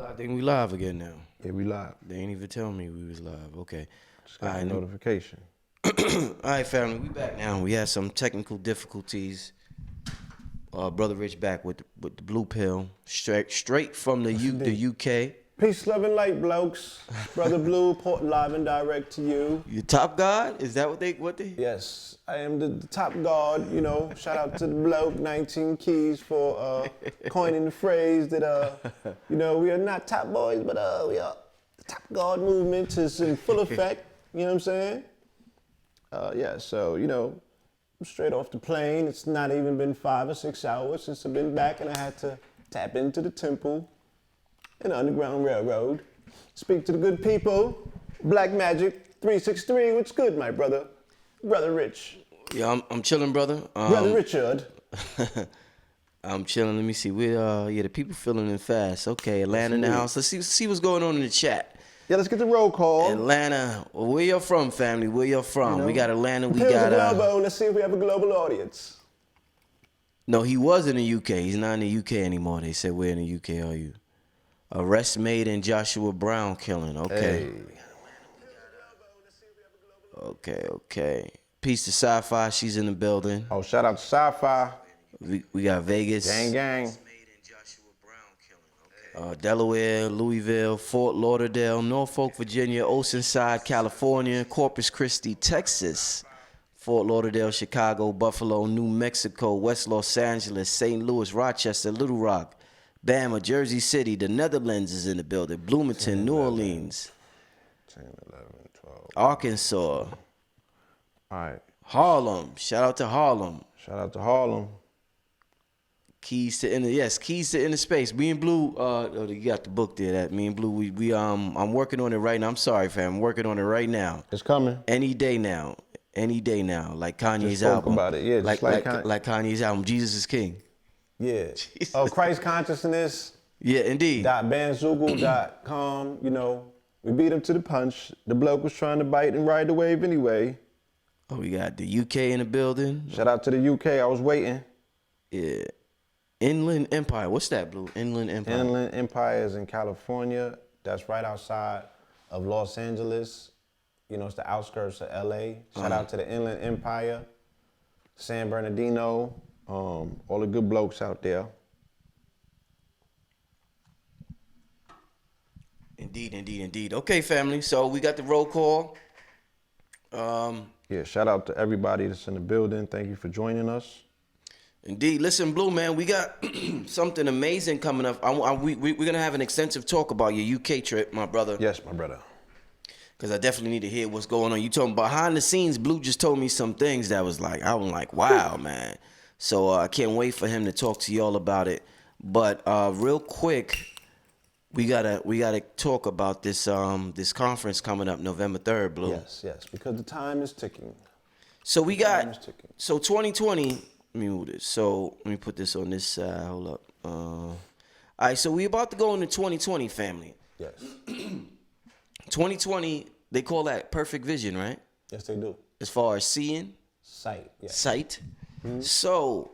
I think we live again now. Yeah, we live. They ain't even tell me we was live. Okay. Just got a notification. All right, family, we back now. We had some technical difficulties. Brother Rich back with the blue pill, straight from the UK. Peace, love, and light, blokes. Brother Blue, port live and direct to you. You top god? Is that what they? Yes, I am the top god. You know, shout out to the bloke 19 Keys for coining the phrase that you know, we are not top boys, but we are the top god movement is in full effect. You know what I'm saying? Yeah. So you know, I'm straight off the plane. It's not even been 5 or 6 hours since I've been back, and I had to tap into the temple. An Underground Railroad. Speak to the good people. Black Magik 363. What's good, my brother? Brother Rich. Yeah, I'm chilling, brother. Brother Richard. I'm chilling. Let me see. Yeah, the people filling in fast. Okay, Atlanta in the house. Let's see what's going on in the chat. Yeah, let's get the roll call. Atlanta. Well, where you from, family? Where you from? You know, we got Atlanta. We got Globo. Let's see if we have a global audience. No, he was in the UK. He's not in the UK anymore. They said, where in the UK are you? Arrest made in Joshua Brown killing. Okay. Hey. Okay. Peace to Sci-Fi. She's in the building. Oh, shout out to Sci-Fi. We got Vegas. Gang. Delaware, Louisville, Fort Lauderdale, Norfolk, Virginia, Oceanside, California, Corpus Christi, Texas, Fort Lauderdale, Chicago, Buffalo, New Mexico, West Los Angeles, St. Louis, Rochester, Little Rock, Bama, Jersey City, the Netherlands is in the building, Bloomington, 10, New Orleans, 10, 11, 12. Arkansas. All right. Harlem. Shout out to Harlem. Keys to inner space. Me and Blue, you got the book there. That me and Blue, we I'm working on it right now. I'm sorry, fam. I'm working on it right now. It's coming. Any day now. Like Kanye's just spoke album. About it. Yeah, like Kanye's album, Jesus is King. Yeah. Christ Consciousness. Yeah, indeed. .bandzoogle.com. You know, we beat him to the punch. The bloke was trying to bite and ride the wave anyway. Oh, we got the UK in the building. Shout out to the UK. I was waiting. Yeah. Inland Empire. What's that, Blue? Inland Empire. Inland Empire is in California. That's right outside of Los Angeles. You know, it's the outskirts of LA. Shout out to the Inland Empire, San Bernardino, all the good blokes out there. Indeed. Okay, family. So we got the roll call. Yeah, shout out to everybody that's in the building. Thank you for joining us. Indeed. Listen, Blue, man, we got something amazing coming up. We're going to have an extensive talk about your UK trip, my brother. Yes, my brother. Because I definitely need to hear what's going on. You told me behind the scenes, Blue just told me some things that was like, I was like, wow, man. So I can't wait for him to talk to y'all about it. But real quick, we gotta talk about this conference coming up November 3rd, Blue. Yes, because the time is ticking. So we got 2020. Let me move this. So let me put this on this side. Hold up. All right, so we about to go into 2020, family. Yes. 2020, they call that perfect vision, right? Yes, they do. As far as seeing? Sight. Yes. Sight. Mm-hmm. So,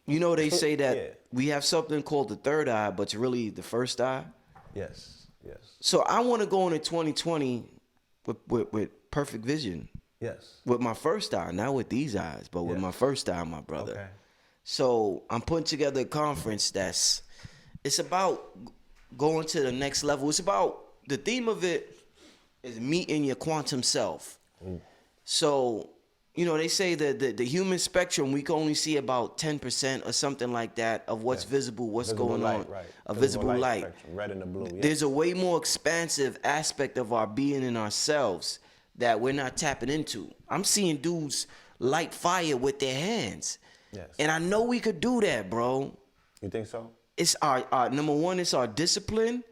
you know, they say that we have something called the third eye, but it's really the first eye. Yes. So I want to go into 2020 with perfect vision. Yes. With my first eye, not with these eyes, but with my first eye, my brother. Okay. So I'm putting together a conference it's about going to the next level. It's about, the theme of it is meeting your quantum self. So, you know, they say that the human spectrum, we can only see about 10% or something like that of what's visible, what's going on. Right. A visible light. Spectrum, red and the blue. Yes. There's a way more expansive aspect of our being and ourselves that we're not tapping into. I'm seeing dudes light fire with their hands. Yes. And I know we could do that, bro. You think so? It's our number one, it's our discipline.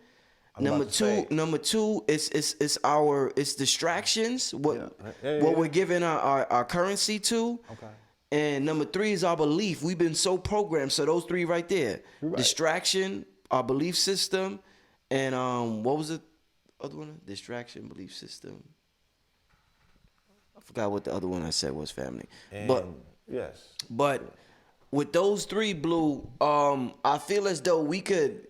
Number two, it's distractions. What we're giving our currency to. Okay. And number three is our belief. We've been so programmed. So those three right there. Right. Distraction, our belief system, and what was the other one? Distraction, belief system. I forgot what the other one I said was, family. But with those three, Blue, I feel as though we could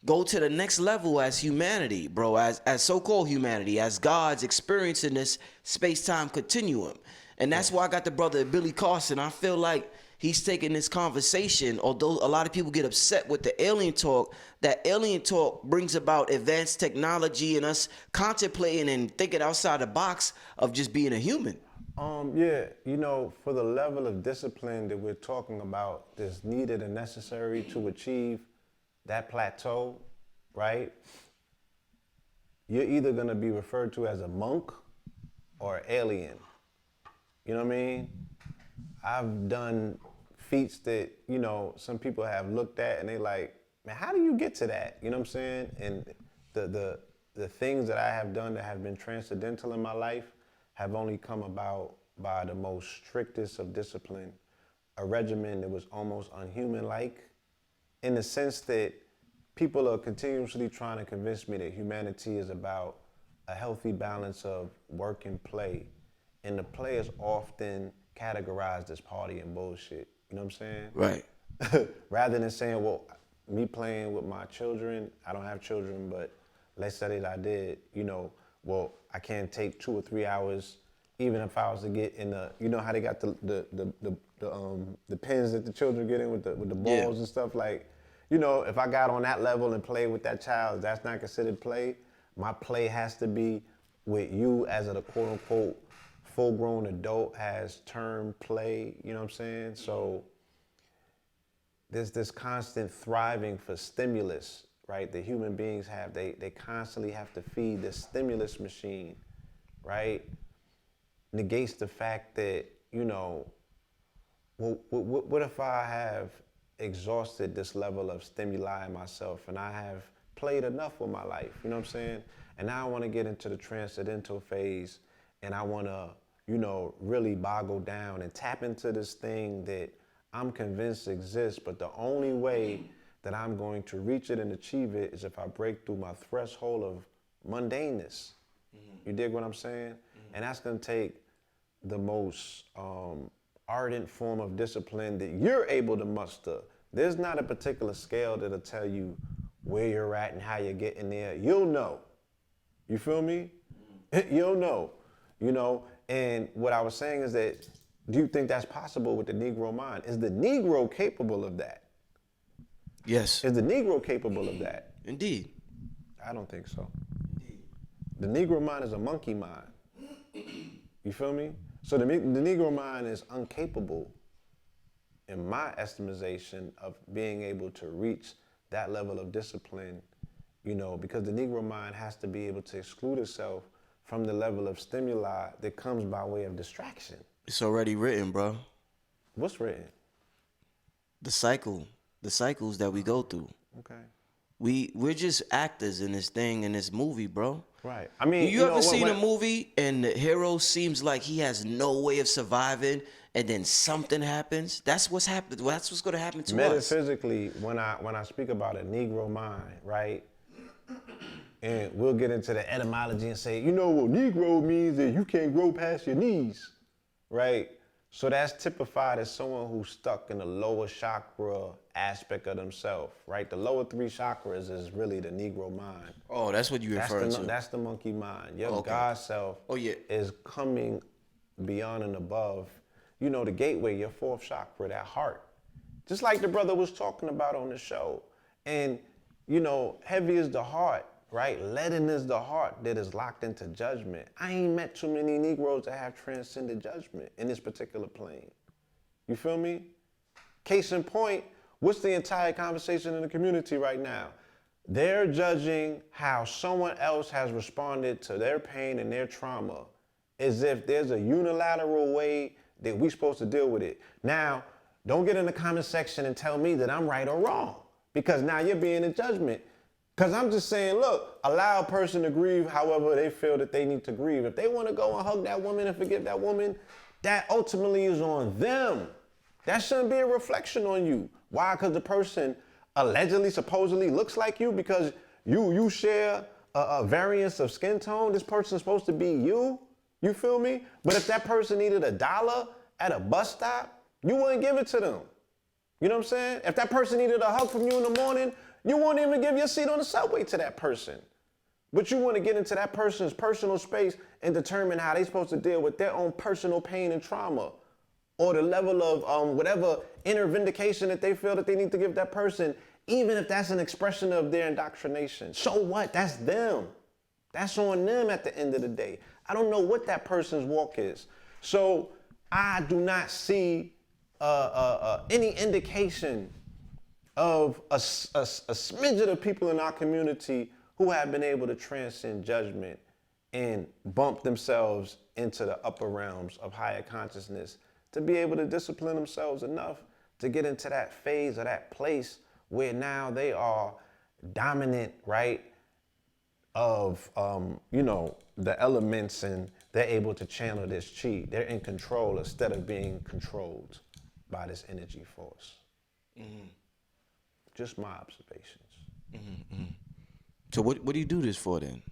go to the next level as humanity, bro, as so-called humanity, as God's experiencing this space-time continuum. And that's why I got the brother Billy Carson. I feel like he's taking this conversation, although a lot of people get upset with the alien talk, that alien talk brings about advanced technology and us contemplating and thinking outside the box of just being a human. Yeah, you know, for the level of discipline that we're talking about that's needed and necessary to achieve that plateau, right? You're either gonna be referred to as a monk or alien. You know what I mean? I've done feats that, you know, some people have looked at and they like, man, how do you get to that? You know what I'm saying? And the things that I have done that have been transcendental in my life have only come about by the most strictest of discipline, a regimen that was almost unhuman-like, in the sense that people are continuously trying to convince me that humanity is about a healthy balance of work and play. And the play is often categorized as party and bullshit. You know what I'm saying? Right. Rather than saying, well, me playing with my children, I don't have children, but let's say that I did, you know, well, I can't take 2 or 3 hours, even if I was to get in the, you know how they got the pins that the children get in with the balls and stuff, like, you know, if I got on that level and played with that child, that's not considered play. My play has to be with you as a quote unquote full-grown adult has term play, you know what I'm saying? So there's this constant thriving for stimulus, right? The human beings have, they constantly have to feed this stimulus machine, right? Negates the fact that, you know, well, what if I have exhausted this level of stimuli in myself and I have played enough with my life, you know what I'm saying? And now I want to get into the transcendental phase and I want to, you know, really boggle down and tap into this thing that I'm convinced exists, but the only way that I'm going to reach it and achieve it is if I break through my threshold of mundaneness. Mm-hmm. You dig what I'm saying? Mm-hmm. And that's going to take the most ardent form of discipline that you're able to muster. There's not a particular scale that'll tell you where you're at and how you're getting there. You'll know. You feel me? Mm-hmm. You'll know. You know, and what I was saying is that, do you think that's possible with the Negro mind? Is the Negro capable of that? Yes. Is the Negro capable of that? Indeed. I don't think so. Indeed. The Negro mind is a monkey mind. You feel me? So the Negro mind is incapable, in my estimation, of being able to reach that level of discipline, you know, because the Negro mind has to be able to exclude itself from the level of stimuli that comes by way of distraction. It's already written, bro. What's written? The cycles that we go through. Okay. We're just actors in this thing, in this movie, bro. Right. I mean, you ever seen a movie and the hero seems like he has no way of surviving, and then something happens? That's what's happened. That's what's going to happen to us. Metaphysically, when I speak about a Negro mind, right? And we'll get into the etymology and say, you know, well, Negro means that you can't grow past your knees, right? So that's typified as someone who's stuck in the lower chakra aspect of themselves, right? The lower 3 chakras is really the Negro mind. Oh, that's what you refer to. That's the monkey mind. Your God self is coming beyond and above, you know, the gateway, your 4th chakra, that heart. Just like the brother was talking about on the show. And, you know, heavy is the heart, right? Leaden is the heart that is locked into judgment. I ain't met too many Negroes that have transcended judgment in this particular plane. You feel me? Case in point, what's the entire conversation in the community right now? They're judging how someone else has responded to their pain and their trauma as if there's a unilateral way that we're supposed to deal with it. Now, don't get in the comment section and tell me that I'm right or wrong, because now you're being in judgment. Because I'm just saying, look, allow a person to grieve however they feel that they need to grieve. If they want to go and hug that woman and forgive that woman, that ultimately is on them. That shouldn't be a reflection on you. Why? Because the person allegedly, supposedly looks like you, because you share a variance of skin tone. This person's supposed to be you. You feel me? But if that person needed $1 at a bus stop, you wouldn't give it to them. You know what I'm saying? If that person needed a hug from you in the morning, You won't even give your seat on the subway to that person. But you want to get into that person's personal space and determine how they're supposed to deal with their own personal pain and trauma, or the level of whatever inner vindication that they feel that they need to give that person, even if that's an expression of their indoctrination. So what? That's them. That's on them at the end of the day. I don't know what that person's walk is. So I do not see any indication of a smidget of people in our community who have been able to transcend judgment and bump themselves into the upper realms of higher consciousness to be able to discipline themselves enough to get into that phase or that place where now they are dominant, right, of, the elements, and they're able to channel this chi. They're in control instead of being controlled by this energy force. Mm-hmm. Just my observations. Mm-hmm. So what do you do this for then?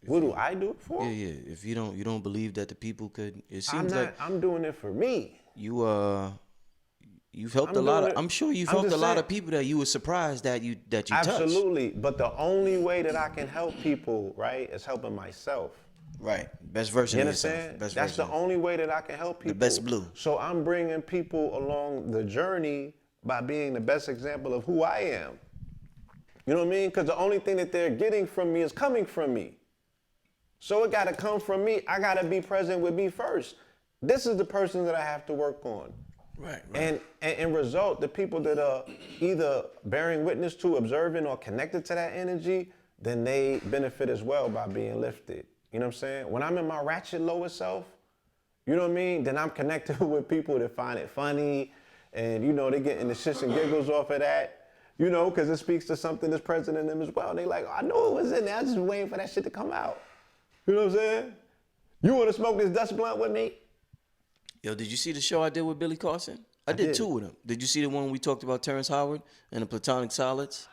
What do I do it for? Yeah. If you don't believe that the people could, it seems I'm doing it for me. You've helped a lot of. I'm sure you've helped a lot of people that you were surprised that you touched. Absolutely, but the only way that I can help people, right, is helping myself. Right, best version of yourself. You understand? That's the only way that I can help people. The best blue. So I'm bringing people along the journey by being the best example of who I am. You know what I mean? Because the only thing that they're getting from me is coming from me. So it got to come from me. I got to be present with me first. This is the person that I have to work on. Right. And in result, the people that are either bearing witness to, observing, or connected to that energy, then they benefit as well by being lifted. You know what I'm saying? When I'm in my ratchet lower self, you know what I mean? Then I'm connected with people that find it funny, and they getting the shits and giggles off of that. Because it speaks to something that's present in them as well. And they like, I knew it was in there. I was just waiting for that shit to come out. You know what I'm saying? You want to smoke this dust blunt with me? Yo, did you see the show I did with Billy Carson? I did 2 with him. Did you see the one we talked about Terrence Howard and the platonic solids?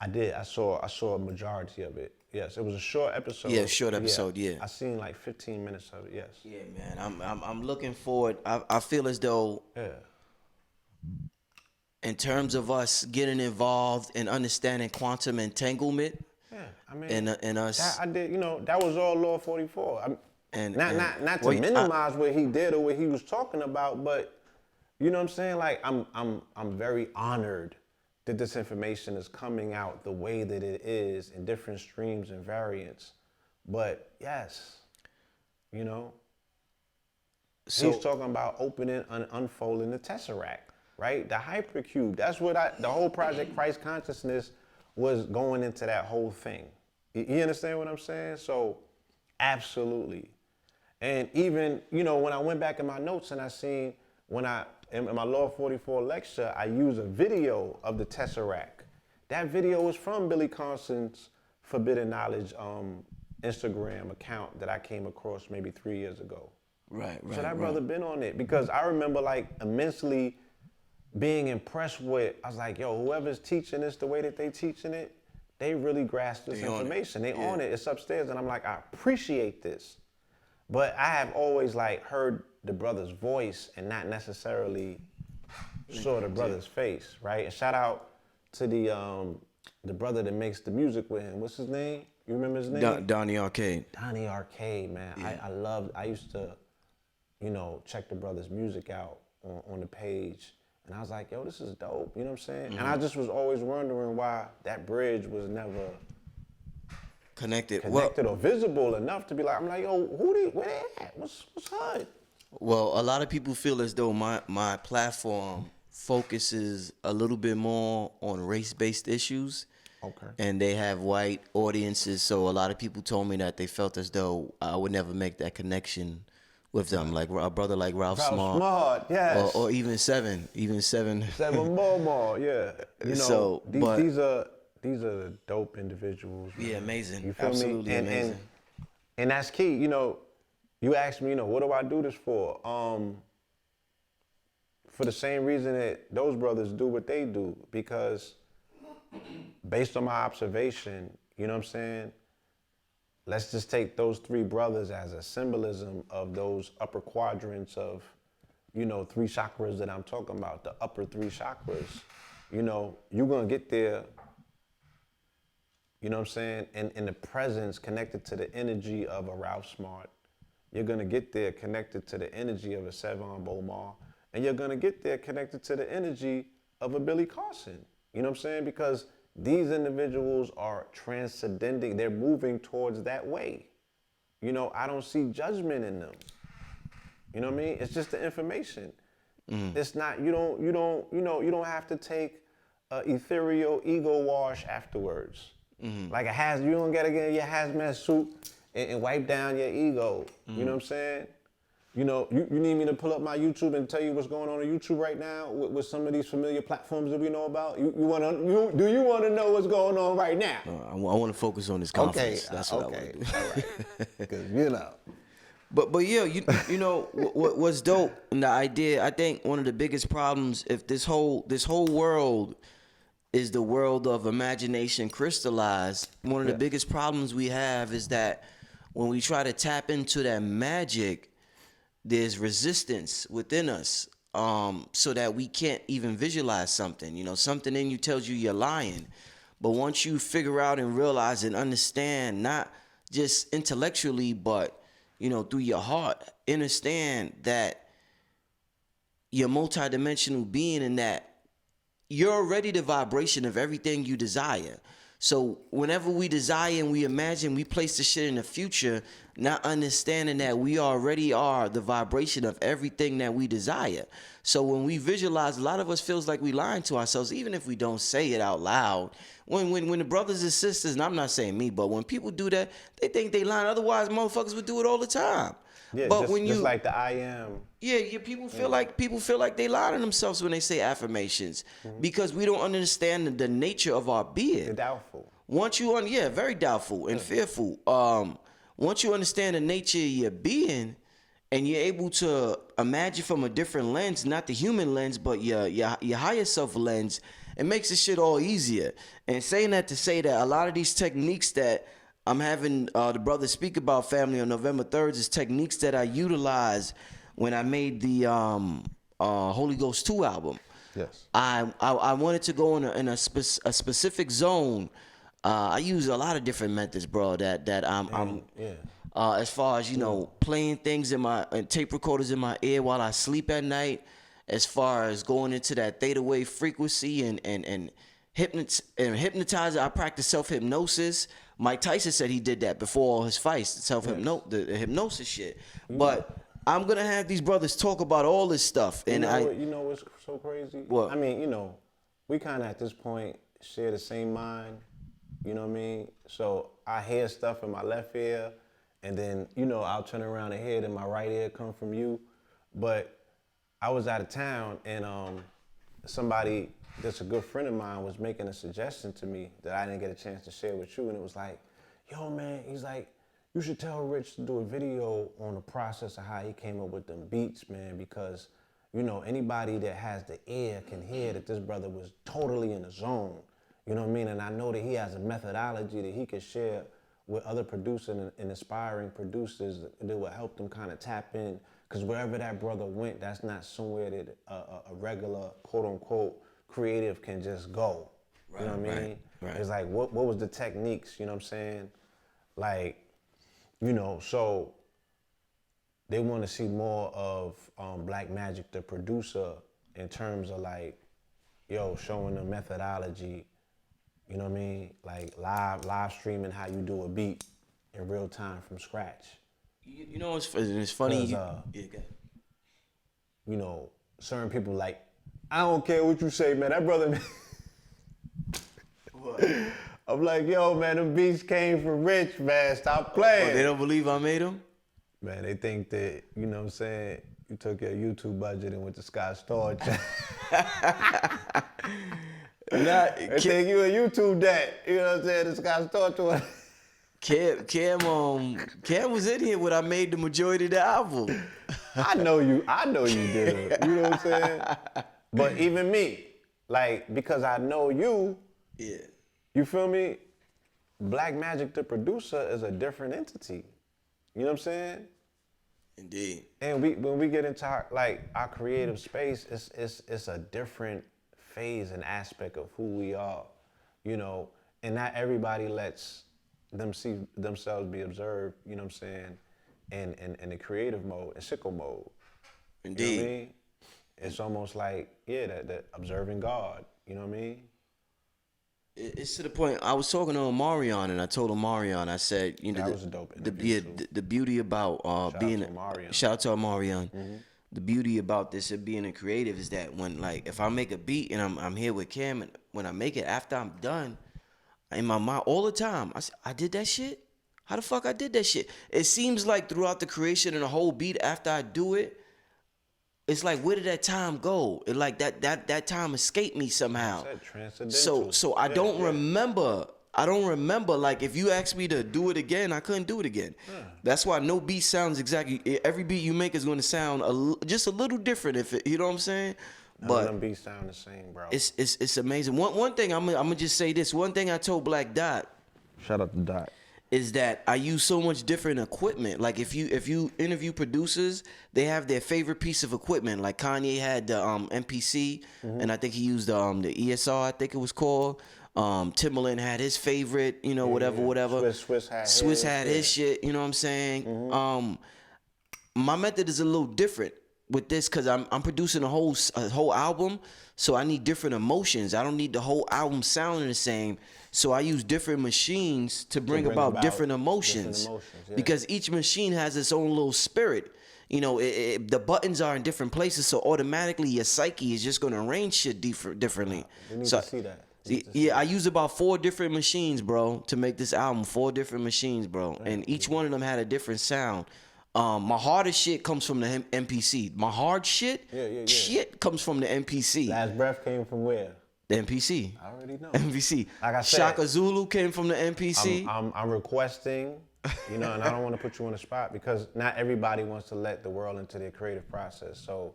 I did. I saw a majority of it. Yes, it was a short episode. Yeah, short episode. Yeah. I seen like 15 minutes of it. Yes. Yeah, man. I'm looking forward. I feel as though. Yeah. In terms of us getting involved and understanding quantum entanglement, I mean, and us. I did, that was all Law 44. Not to well, minimize what he did or what he was talking about, but you know what I'm saying? Like I'm very honored that this information is coming out the way that it is in different streams and variants. But yes, so, he's talking about opening and unfolding the Tesseract, right? The hypercube. That's what the whole Project Christ Consciousness was going into that whole thing. You understand what I'm saying? So absolutely. And even, when I went back in my notes and I seen in my Law 44 lecture, I used a video of the Tesseract. That video was from Billy Carson's Forbidden Knowledge Instagram account that I came across maybe 3 years ago. Right. So that brother been on it because I remember immensely being impressed with, I was like, yo, whoever's teaching this the way that they teaching it, they really grasp this information. They on it. It's upstairs. And I'm like, I appreciate this. But I have always heard the brother's voice and not necessarily saw the brother's face, right? And shout out to the brother that makes the music with him. What's his name? You remember his name? Donnie Arcade. Donnie Arcade, man. Yeah. I used to, check the brother's music out on the page. And I was like, yo, this is dope. You know what I'm saying? Mm-hmm. And I just was always wondering why that bridge was never connected or visible enough to be like, I'm like, yo, where they at? What's HUD? Well, a lot of people feel as though my platform focuses a little bit more on race-based issues. Okay. And they have white audiences, so a lot of people told me that they felt as though I would never make that connection with them, like a brother like Ralph Smart, yes, or even Seven. More, yeah. These are dope individuals. Man. Yeah, amazing. You feel Absolutely me? Amazing. And that's key. You asked me, what do I do this for? For the same reason that those brothers do what they do, because based on my observation, you know what I'm saying? Let's just take those 3 brothers as a symbolism of those upper quadrants of, 3 chakras that I'm talking about, the upper 3 chakras. you know, you're gonna get there, you know what I'm saying, in the presence connected to the energy of a Ralph Smart. You're gonna get there connected to the energy of a Sevon Bomar, and you're gonna get there connected to the energy of a Billy Carson. You know what I'm saying? Because these individuals are transcending, they're moving towards that way. You know, I don't see judgment in them. You know what I mean? It's just the information. It's not, you don't have to take an ethereal ego wash afterwards. Like you don't gotta get your hazmat suit and wipe down your ego. You know what I'm saying? You know, you need me to pull up my YouTube and tell you what's going on YouTube right now with some of these familiar platforms that we know about? Do you want to know what's going on right now? I want to focus on this conference. Okay, That's what I want to do. All right. Because, you know. But yeah, you know what's dope and the idea. I think one of the biggest problems, if this whole world is the world of imagination crystallized, one of the biggest problems we have is that when we try to tap into that magic, there's resistance within us, so that we can't even visualize something. You know, something in you tells you you're lying. But once you figure out and realize and understand, not just intellectually, but, you know, through your heart, understand that you're multidimensional being and that you're already the vibration of everything you desire. So whenever we desire and we imagine, we place the shit in the future, not understanding that we already are the vibration of everything that we desire. So when we visualize, a lot of us feels like we lying to ourselves, even if we don't say it out loud. When the brothers and sisters, and I'm not saying me, but when people do that, they think they lying. Otherwise, motherfuckers would do it all the time. Yeah, but just, when you just like the I am. Yeah, people feel like they lie to themselves when they say affirmations, because we don't understand the nature of our being. They're doubtful. Once you very doubtful and fearful. Once you understand the nature of your being, and you're able to imagine from a different lens, not the human lens, but your higher self lens, it makes this shit all easier. And saying that to say that a lot of these techniques that I'm having the brother speak about, family, on November 3rd, is techniques that I utilized when I made the Holy Ghost 2 album. Yes. I wanted to go in a specific zone. I use a lot of different methods, bro. As far as, you know, playing things in my tape recorders in my ear while I sleep at night. As far as going into that theta wave frequency and hypnotize. I practice self-hypnosis. Mike Tyson said he did that before all his fights, the hypnosis shit. But I'm gonna have these brothers talk about all this stuff. And you know what's so crazy? What? I mean, you know, we kind of at this point share the same mind. You know what I mean? So I hear stuff in my left ear, and then, you know, I'll turn around and hear it in my right ear come from you. But I was out of town, and somebody that's a good friend of mine was making a suggestion to me that I didn't get a chance to share with you, and it was like, yo, man, he's like, you should tell Rich to do a video on the process of how he came up with them beats, man, because, you know, anybody that has the ear can hear that this brother was totally in the zone. You know what I mean? And I know that he has a methodology that he can share with other producers and inspiring producers that will help them kind of tap in. Because wherever that brother went, that's not somewhere that a regular, quote unquote, creative can just go. Right, you know what I mean? Right. It's like, what was the techniques, you know what I'm saying? Like, you know, so they want to see more of Black Magik, the producer, in terms of like, yo, showing the methodology, you know what I mean? Like live streaming how you do a beat in real time from scratch. You know, it's funny. You know, certain people like, I don't care what you say, man. That brother. What? I'm like, yo, man, them beats came from Rich, man. Stop playing. Oh, they don't believe I made them? Man, they think that, you know what I'm saying, you took your YouTube budget and went to Scott Storch. They think you a YouTube dad. You know what I'm saying? The Scott Storch. Cam was in here when I made the majority of the album. I know you did it. You know what I'm saying? But even me, like, because I know you, yeah. You feel me? Black Magik, the producer, is a different entity. You know what I'm saying? Indeed. And when we get into our creative space, it's a different phase and aspect of who we are, you know, and not everybody lets them see themselves be observed, you know what I'm saying, in the creative mode, in sickle mode. Indeed. You know what I mean? It's almost like, that observing God, you know what I mean? It's to the point. I was talking to Omarion, and I told Omarion, I said, you know, That was a dope interview, too. the beauty about being out to Omarion. shout out to Omarion. The beauty about this of being a creative is that when, like, if I make a beat and I'm here with Cam, and when I make it after I'm done, in my mind all the time, I did that shit. How the fuck I did that shit? It seems like throughout the creation and the whole beat, after I do it, it's like, where did that time go? It like that time escaped me somehow. So I don't remember. I don't remember. Like, if you ask me to do it again, I couldn't do it again. That's why no beat sounds exactly. Every beat you make is going to sound just a little different. If it, you know what I'm saying. But them beats sound the same, bro. It's amazing. One thing I'm gonna just say this. One thing I told Black Dot. Shout out to Dot. Is that I use so much different equipment. Like, if you interview producers, they have their favorite piece of equipment. Like Kanye had the MPC, and I think he used the ESR, I think it was called. Timbaland had his favorite, you know, whatever. Swiss had his shit, you know what I'm saying? My method is a little different with this because I'm producing a whole album, so I need different emotions. I don't need the whole album sounding the same. So I use different machines to bring about different emotions. Because each machine has its own little spirit. You know, the buttons are in different places, so automatically your psyche is just going to arrange shit differently. We need to see that. Yeah, I use about 4 different machines, bro, to make this album. 4 different machines, bro. And each one of them had a different sound. My hardest shit comes from the MPC. My hard shit, shit comes from the MPC. Last Breath came from where? The MPC. I already know. MPC. Like I said, Shaka Zulu came from the MPC. I'm requesting, you know, and I don't want to put you on the spot because not everybody wants to let the world into their creative process. So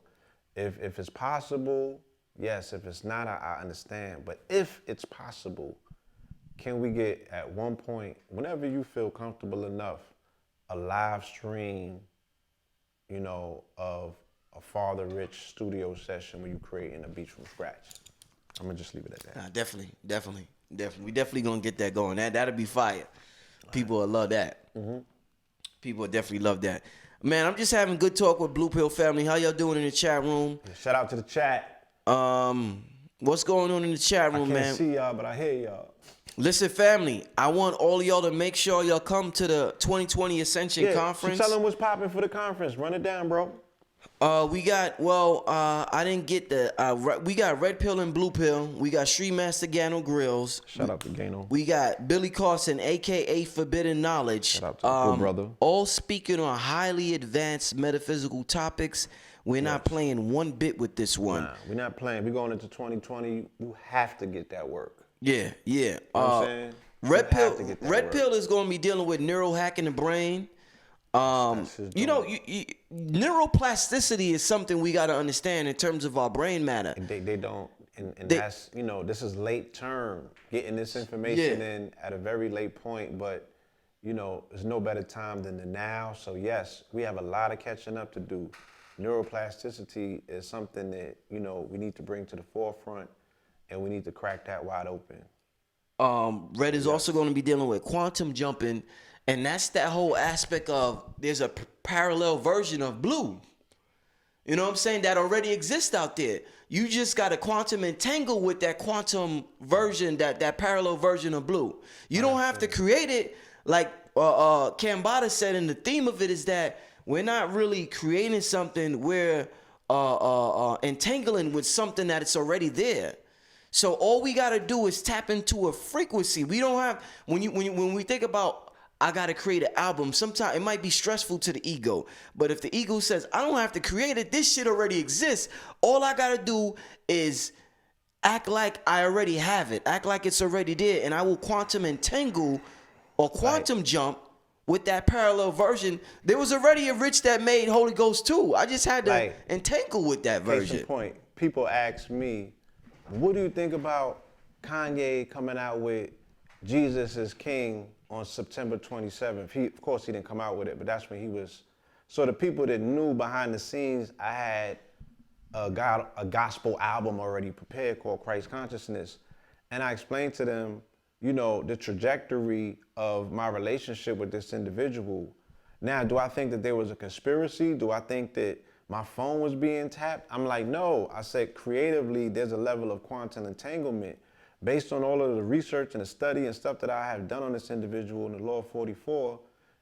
if it's possible, yes. If it's not, I understand. But if it's possible, can we get at one point, whenever you feel comfortable enough, a live stream, you know, of a Father Rich studio session where you creating a beat from scratch? I'm gonna just leave it at that. Definitely. We definitely gonna get that going. That'll be fire. People will love that. People will definitely love that. Man, I'm just having good talk with Blue Pill family. How y'all doing in the chat room? Shout out to the chat. What's going on in the chat room, man? I can't see y'all, but I hear y'all. Listen, family, I want all of y'all to make sure y'all come to the 2020 Ascension Conference. So tell them what's popping for the conference. Run it down, bro. We got, I didn't get we got Red Pill and Blue Pill. We got Street Master Gano Grills. Shout out to Gano. We got Billy Carson, a.k.a. Forbidden Knowledge. Shout out to the good brother. All speaking on highly advanced metaphysical topics. We're not playing one bit with this one. Nah, we're not playing. We're going into 2020. You have to get that work. Yeah. You know what I'm saying? Red Pill is going to be dealing with neural hacking the brain. You know, neuroplasticity is something we got to understand in terms of our brain matter. And they don't, and that's, you know, this is late term, getting this information in at a very late point, but, you know, there's no better time than the now. So yes, we have a lot of catching up to do. Neuroplasticity is something that, you know, we need to bring to the forefront, and we need to crack that wide open. Red is also going to be dealing with quantum jumping. And that's that whole aspect of there's a parallel version of blue. You know what I'm saying? That already exists out there. You just got to quantum entangle with that quantum version, that parallel version of blue. You don't have to create it. Like Cambatta said, and the theme of it is that we're not really creating something. We're entangling with something that it's already there. So all we got to do is tap into a frequency. We don't have, when we think about, I got to create an album, sometimes it might be stressful to the ego. But if the ego says, I don't have to create it, this shit already exists. All I got to do is act like I already have it. Act like it's already there. And I will quantum entangle or quantum jump with that parallel version. There was already a Rich that made Holy Ghost 2. I just had to entangle with that version. Case in point, people ask me, what do you think about Kanye coming out with Jesus is King on September 27th? Of course, he didn't come out with it, but that's when he was. So the people that knew behind the scenes, I had a gospel album already prepared called Christ Consciousness. And I explained to them, you know, the trajectory of my relationship with this individual. Now, do I think that there was a conspiracy? Do I think that my phone was being tapped? I'm like, no. I said, creatively, there's a level of quantum entanglement. Based on all of the research and the study and stuff that I have done on this individual in the Law of 44,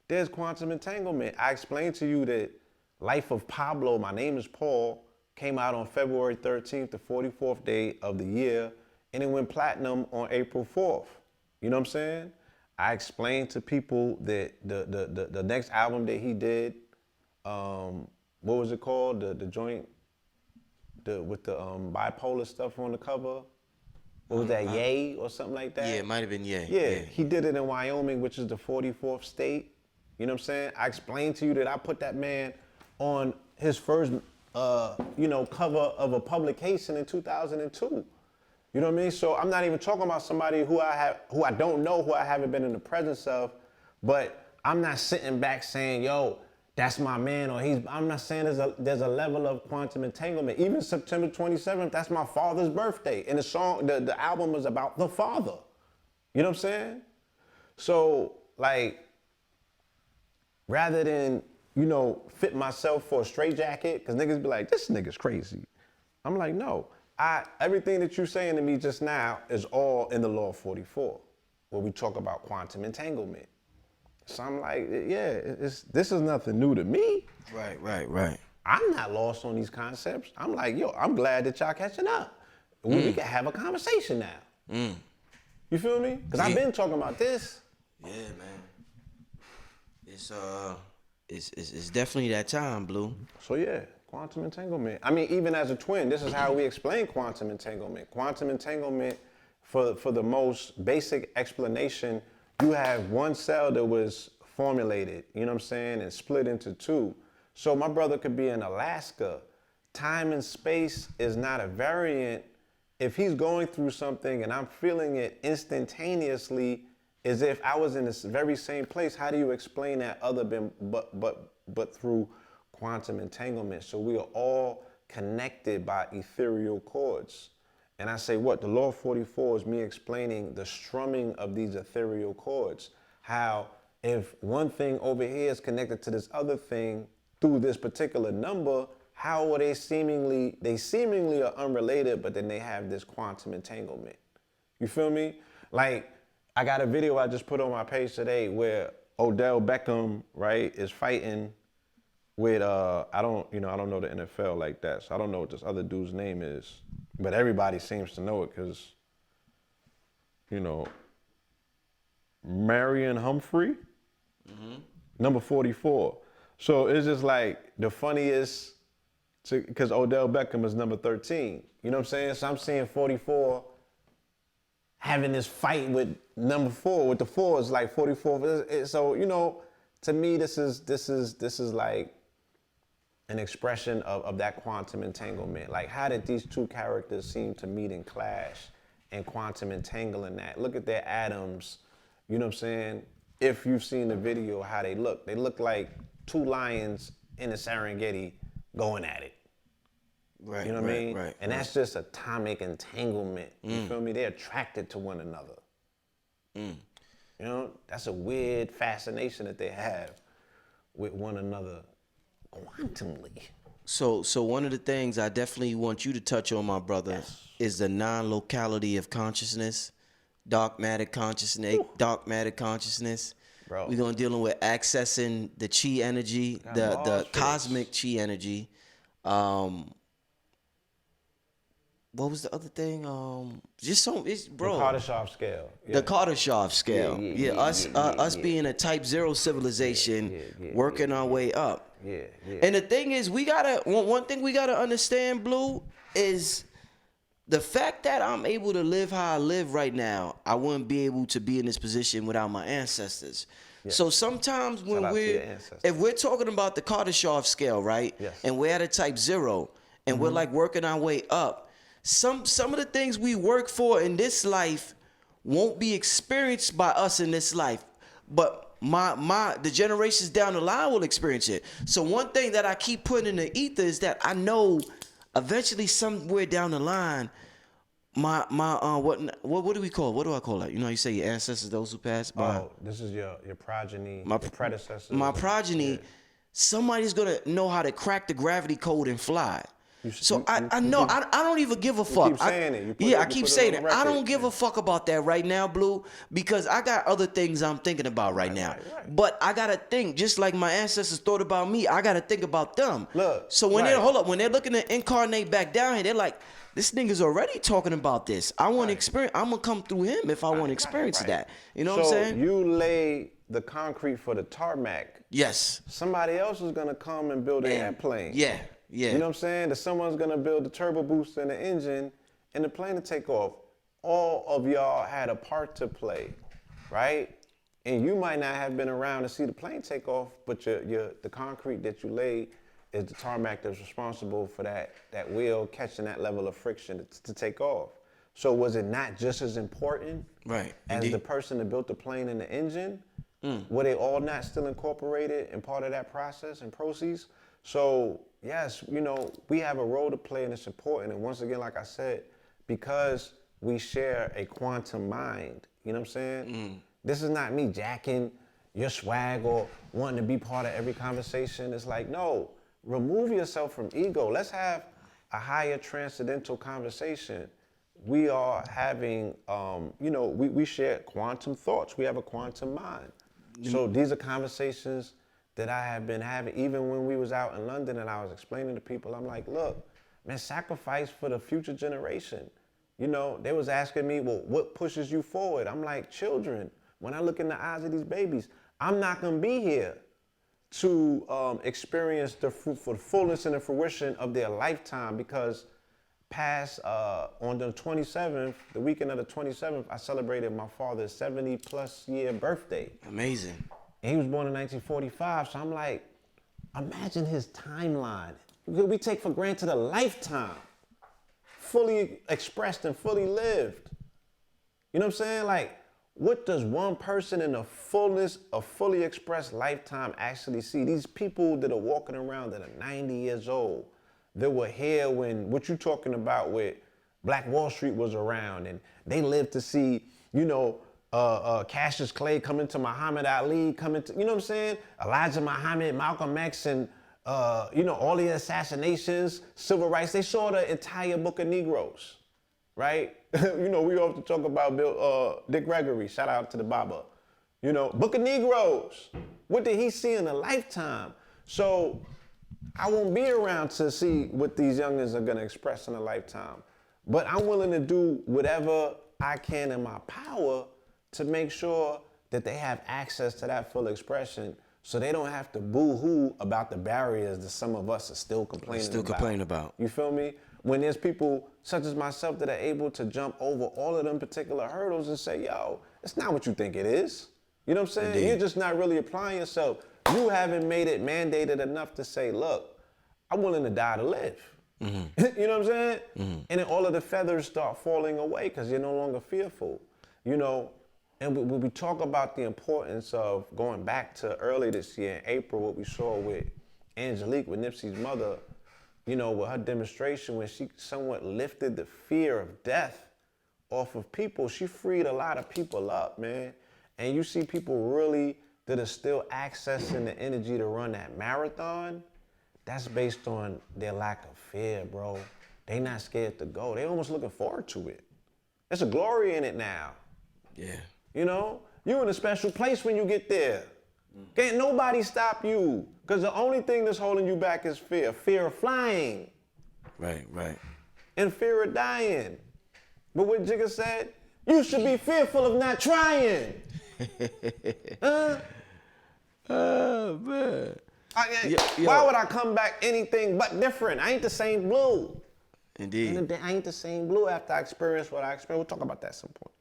there's quantum entanglement. I explained to you that Life of Pablo, My Name is Paul, came out on February 13th, the 44th day of the year, and it went platinum on April 4th. You know what I'm saying? I explained to people that the next album that he did, what was it called? The joint with the bipolar stuff on the cover. What was that, Yay or something like that? Yeah, it might have been Yay. Yeah, he did it in Wyoming, which is the 44th state. You know what I'm saying? I explained to you that I put that man on his first, cover of a publication in 2002. You know what I mean? So I'm not even talking about somebody who I don't know, who I haven't been in the presence of, but I'm not sitting back saying, yo, that's my man, or I'm not saying there's a level of quantum entanglement. Even September 27th, that's my father's birthday. And the song, the album was about the father. You know what I'm saying? So, like, rather than, fit myself for a straitjacket, because niggas be like, this nigga's crazy. I'm like, no. Everything that you're saying to me just now is all in the Law of 44, where we talk about quantum entanglement. So I'm like, yeah, this is nothing new to me. Right. I'm not lost on these concepts. I'm like, yo, I'm glad that y'all catching up. We can have a conversation now. You feel me? Because I've been talking about this. Yeah, man. It's definitely that time, Blue. So yeah, quantum entanglement. I mean, even as a twin, this is how we explain quantum entanglement. Quantum entanglement, for the most basic explanation, you have one cell that was formulated, you know what I'm saying, and split into two. So my brother could be in Alaska. Time and space is not a variant. If he's going through something and I'm feeling it instantaneously, as if I was in this very same place, how do you explain that other than but through quantum entanglement? So we are all connected by ethereal cords. And I say, what? The Law of 44 is me explaining the strumming of these ethereal cords. How if one thing over here is connected to this other thing through this particular number, how are they seemingly are unrelated, but then they have this quantum entanglement. You feel me? Like, I got a video I just put on my page today where Odell Beckham, right, is fighting with, I don't know the NFL like that, so I don't know what this other dude's name is. But everybody seems to know it because, Marion Humphrey, number 44. So it's just like the funniest, because Odell Beckham is number 13. You know what I'm saying? So I'm seeing 44 having this fight with number 4. With the 4 is like 44. So, to me, this is like an expression of that quantum entanglement. Like, how did these two characters seem to meet and clash and quantum entangling that? Look at their atoms, you know what I'm saying? If you've seen the video, how they look like two lions in the Serengeti going at it. Right. You know what I mean? Right. And that's just atomic entanglement. You feel me? They're attracted to one another. That's a weird fascination that they have with one another. Quantumly. So one of the things I definitely want you to touch on, my brother, is the non-locality of consciousness, dark matter consciousness. Bro. We're gonna dealing with accessing the chi energy, the cosmic chi energy. What was the other thing? The Kardashev scale. Yeah. The Kardashev scale. Us being a type 0 civilization, working our way up. Yeah. And the thing is, one thing we gotta understand, Blue, is the fact that I'm able to live how I live right now. I wouldn't be able to be in this position without my ancestors. Yes. So sometimes if we're talking about the Kardashev scale, right? Yes. And we're at a type 0, and we're like working our way up. Some of the things we work for in this life won't be experienced by us in this life, but the generations down the line will experience it. So one thing that I keep putting in the ether is that I know eventually somewhere down the line, my what do we call it? What do I call it? You know, you say your ancestors, those who passed by. Oh, this is your progeny, your predecessors. My progeny, somebody's gonna know how to crack the gravity code and fly. I know. I don't even give a fuck. Keep saying it. I keep saying it. I don't give a fuck about that right now, Blue, because I got other things I'm thinking about right now. Right. But I gotta think, just like my ancestors thought about me, I gotta think about them. Look. So when when they're looking to incarnate back down here, they're like, this nigga's already talking about this. I want to experience. I'm gonna come through him if I want to experience that. You know what I'm saying? So you lay the concrete for the tarmac. Yes. Somebody else is gonna come and build an airplane. Yeah. Yeah. You know what I'm saying? That someone's gonna build the turbo booster in the engine and the plane to take off. All of y'all had a part to play, right? And you might not have been around to see the plane take off, but the concrete that you laid is the tarmac that's responsible for that wheel catching that level of friction to take off. So was it not just as important as the person that built the plane and the engine? Were they all not still incorporated and part of that process and process? So yes, you know, we have a role to play and it's important. And once again, like I said, because we share a quantum mind, you know what I'm saying? This is not me jacking your swag or wanting to be part of every conversation. It's like, no, remove yourself from ego. Let's have a higher transcendental conversation. We are having, you know, we share quantum thoughts. We have a quantum mind. So these are conversations that I have been having, even when we was out in London and I was explaining to people, I'm like, look, man, sacrifice for the future generation. You know, they was asking me, well, what pushes you forward? I'm like, children. When I look in the eyes of these babies, I'm not gonna be here to experience the fullness and the fruition of their lifetime, because on the 27th, the weekend of the 27th, I celebrated my father's 70+ year birthday. Amazing. And he was born in 1945, so I'm like, imagine his timeline. We take for granted a lifetime, fully expressed and fully lived. You know what I'm saying? Like, what does one person in the fullness of fully expressed lifetime actually see? These people that are walking around that are 90 years old, that were here when, what you talking about with Black Wall Street was around, and they lived to see, you know, Cassius Clay coming to Muhammad Ali, coming to, you know what I'm saying? Elijah Muhammad, Malcolm X, and, you know, all the assassinations, civil rights. They saw the entire book of Negroes, right? You know, we often talk about Dick Gregory, shout out to the Baba. You know, book of Negroes. What did he see in a lifetime? So I won't be around to see what these youngins are gonna express in a lifetime. But I'm willing to do whatever I can in my power to make sure that they have access to that full expression, so they don't have to boo-hoo about the barriers that some of us are still complaining about. You feel me? When there's people such as myself that are able to jump over all of them particular hurdles and say, yo, it's not what you think it is. You know what I'm saying? Indeed. You're just not really applying yourself. You haven't made it mandated enough to say, look, I'm willing to die to live. Mm-hmm. You know what I'm saying? Mm-hmm. And then all of the feathers start falling away because you're no longer fearful. You know, and when we talk about the importance of going back to early this year in April, what we saw with Angelique, with Nipsey's mother, you know, with her demonstration, when she somewhat lifted the fear of death off of people, she freed a lot of people up, man. And you see people really that are still accessing the energy to run that marathon. That's based on their lack of fear, bro. They not scared to go. They almost looking forward to it. There's a glory in it now. Yeah. You know, you in a special place when you get there. Can't nobody stop you, because the only thing that's holding you back is fear. Fear of flying. Right. And fear of dying. But what Jigga said, you should be fearful of not trying. Huh? Oh, man. Why would I come back anything but different? I ain't the same Blue. Indeed. I ain't the same Blue after I experienced what I experienced. We'll talk about that at some point.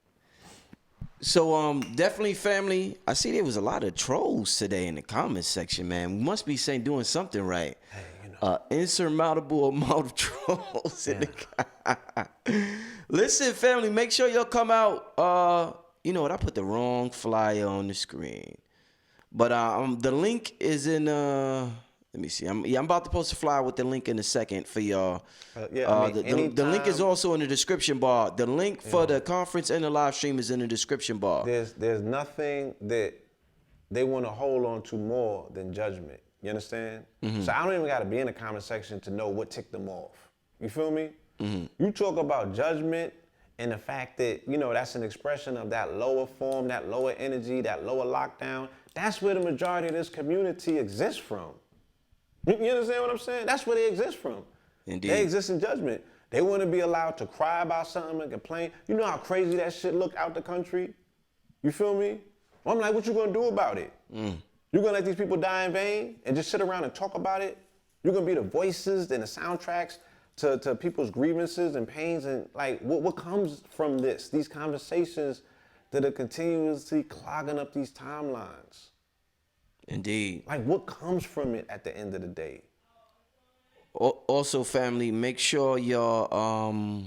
So definitely, family, I see there was a lot of trolls today in the comments section, man. We must be doing something right. Hey, you know. Insurmountable amount of trolls in the Listen, family, make sure y'all come out. You know what? I put the wrong flyer on the screen. But the link is in Let me see. I'm about to post a flyer with the link in a second for y'all. The link is also in the description bar. The link for the conference and the live stream is in the description bar. There's nothing that they want to hold on to more than judgment. You understand? So I don't even got to be in the comment section to know what ticked them off. You feel me? You talk about judgment and the fact that, you know, that's an expression of that lower form, that lower energy, that lower lockdown. That's where the majority of this community exists from. You understand what I'm saying? That's where they exist from. Indeed. They exist in judgment. They want to be allowed to cry about something and complain. You know how crazy that shit look out the country? You feel me? I'm like, what you gonna do about it? You gonna let these people die in vain and just sit around and talk about it? You're gonna be the voices and the soundtracks to people's grievances and pains, and like what comes from this? These conversations that are continuously clogging up these timelines. Indeed. Like what comes from it at the end of the day? Also, family, make sure y'all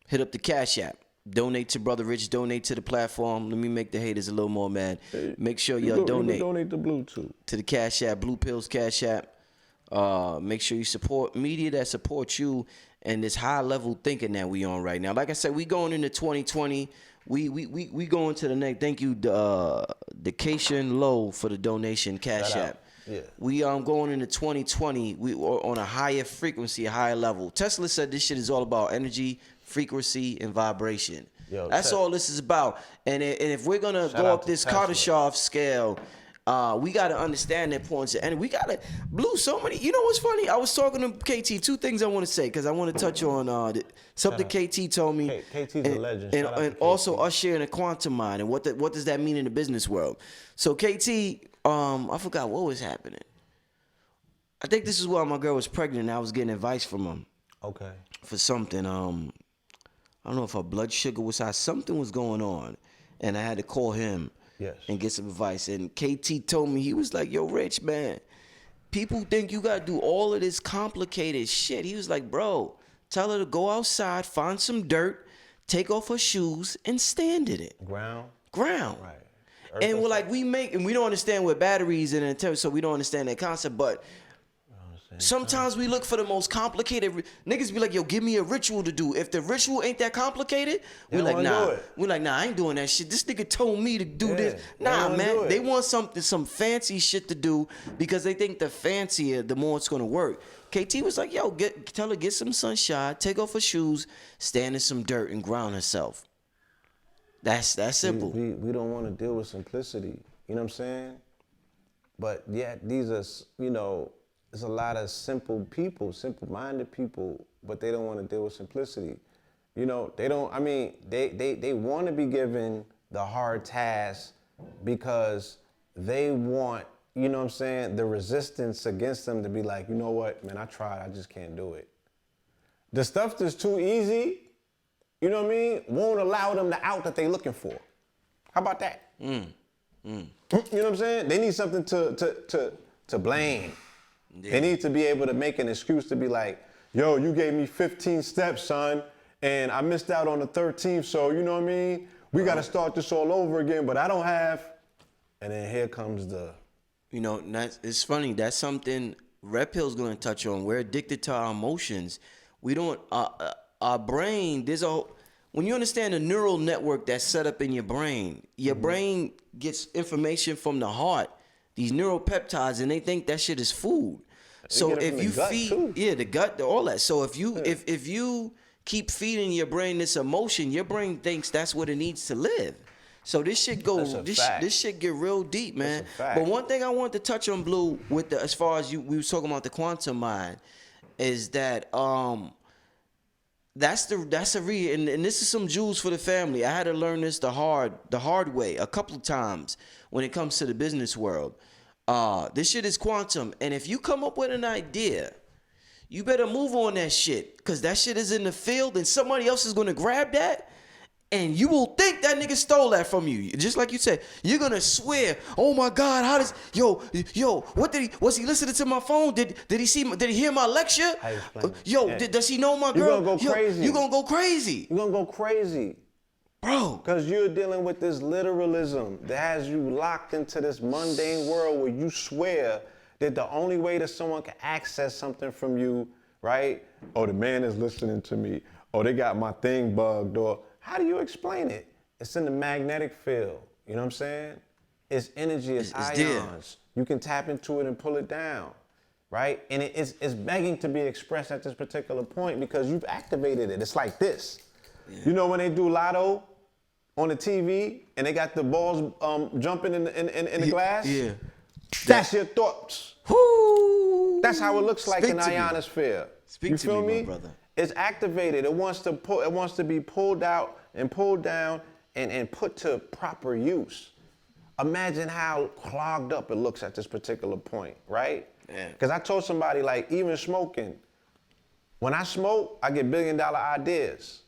hit up the Cash App. Donate to Brother Rich. Donate to the platform. Let me make the haters a little more mad. Make sure y'all donate. Donate to Bluetooth. To the Cash App, Blue Pills Cash App. Make sure you support media that supports you and this high level thinking that we on right now. Like I said, we going into 2020. We going to the next. Thank you, Delegation Low, for the donation Cash App. Yeah. We going into 2020. We are on a higher frequency, a higher level. Tesla said this shit is all about energy, frequency, and vibration. Yo, that's all this is about. And if we're gonna go up this Kardashev scale, we gotta understand the importance. And we gotta Blue. So many. You know what's funny? I was talking to KT. Two things I want to say because I want to touch on something KT told me. KT's a legend. And also us sharing a quantum mind and what does that mean in the business world? So KT, I forgot what was happening. I think this is while my girl was pregnant and I was getting advice from him. Okay. For something. I don't know if her blood sugar was high. Something was going on. And I had to call him and get some advice. And KT told me, he was like, yo, Rich, man, people think you got to do all of this complicated shit. He was like, bro, tell her to go outside, find some dirt, take off her shoes, and stand in it. Ground. Right. And we're like, we don't understand what batteries and so we don't understand that concept, but sometimes we look for the most complicated. Niggas be like, yo, give me a ritual to do. If the ritual ain't that complicated, we're like, nah. We're like, nah, I ain't doing that shit. This nigga told me to do this. Nah, man. They want some fancy shit to do because they think the fancier, the more it's gonna work. KT was like, yo, tell her get some sunshine, take off her shoes, stand in some dirt and ground herself. That's simple. We don't want to deal with simplicity. You know what I'm saying? But yeah, these are, you know, there's a lot of simple people, simple-minded people, but they don't want to deal with simplicity. You know, they don't, I mean, they want to be given the hard task because they want, you know what I'm saying, the resistance against them to be like, you know what, man, I tried, I just can't do it. The stuff that's too easy, you know what I mean, won't allow them the out that they're looking for. How about that? You know what I'm saying? They need something to blame. Yeah. They need to be able to make an excuse to be like, yo, you gave me 15 steps, son, and I missed out on the 13th, so you know what I mean? We got to start this all over again, but I don't have. And then here comes the. You know, it's funny. That's something Red Pill's going to touch on. We're addicted to our emotions. We don't, our brain, when you understand the neural network that's set up in your brain brain gets information from the heart, these neuropeptides, and they think that shit is food. So if you feed, the gut, all that. So if you keep feeding your brain this emotion, your brain thinks that's what it needs to live. So this shit this shit get real deep, man. But one thing I want to touch on, Blue, with as far as we were talking about the quantum mind, is that that's and this is some jewels for the family. I had to learn this the hard way a couple of times when it comes to the business world. This shit is quantum, and if you come up with an idea, you better move on that shit, because that shit is in the field and somebody else is going to grab that, and you will think that nigga stole that from you. Just like you said, you're going to swear, oh my God, how does, was he listening to my phone? Did he hear my lecture? Does he know my girl? You're going to go crazy. You're going to go crazy. You're going to go crazy. Bro. Because you're dealing with this literalism that has you locked into this mundane world where you swear that the only way that someone can access something from you, right? Oh, the man is listening to me. Oh, they got my thing bugged. Or how do you explain it? It's in the magnetic field. You know what I'm saying? It's energy, it's ions. There. You can tap into it and pull it down, right? And it's begging to be expressed at this particular point because you've activated it. It's like this. Yeah. You know when they do lotto on the TV and they got the balls jumping in the glass? Yeah. That's your thoughts. Woo! That's how it looks like in the Speak to me. ionosphere. Speak you to feel me, me? my brother. It's activated. It wants to be pulled out and pulled down and put to proper use. Imagine how clogged up it looks at this particular point, right? Because I told somebody, like, even smoking, when I smoke, I get $1 billion ideas,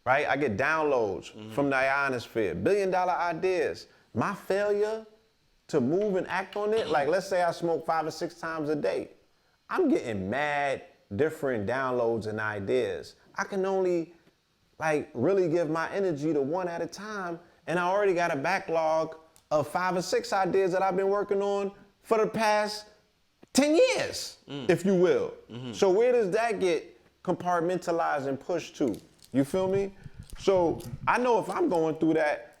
right? I get downloads from the ionosphere, $1 billion ideas. My failure to move and act on it, like let's say I smoke 5 or 6 times a day, I'm getting mad different downloads and ideas. I can only like really give my energy to one at a time, and I already got a backlog of 5 or 6 ideas that I've been working on for the past 10 years, if you will. So where does that get compartmentalized and pushed to? You feel me? So I know if I'm going through that,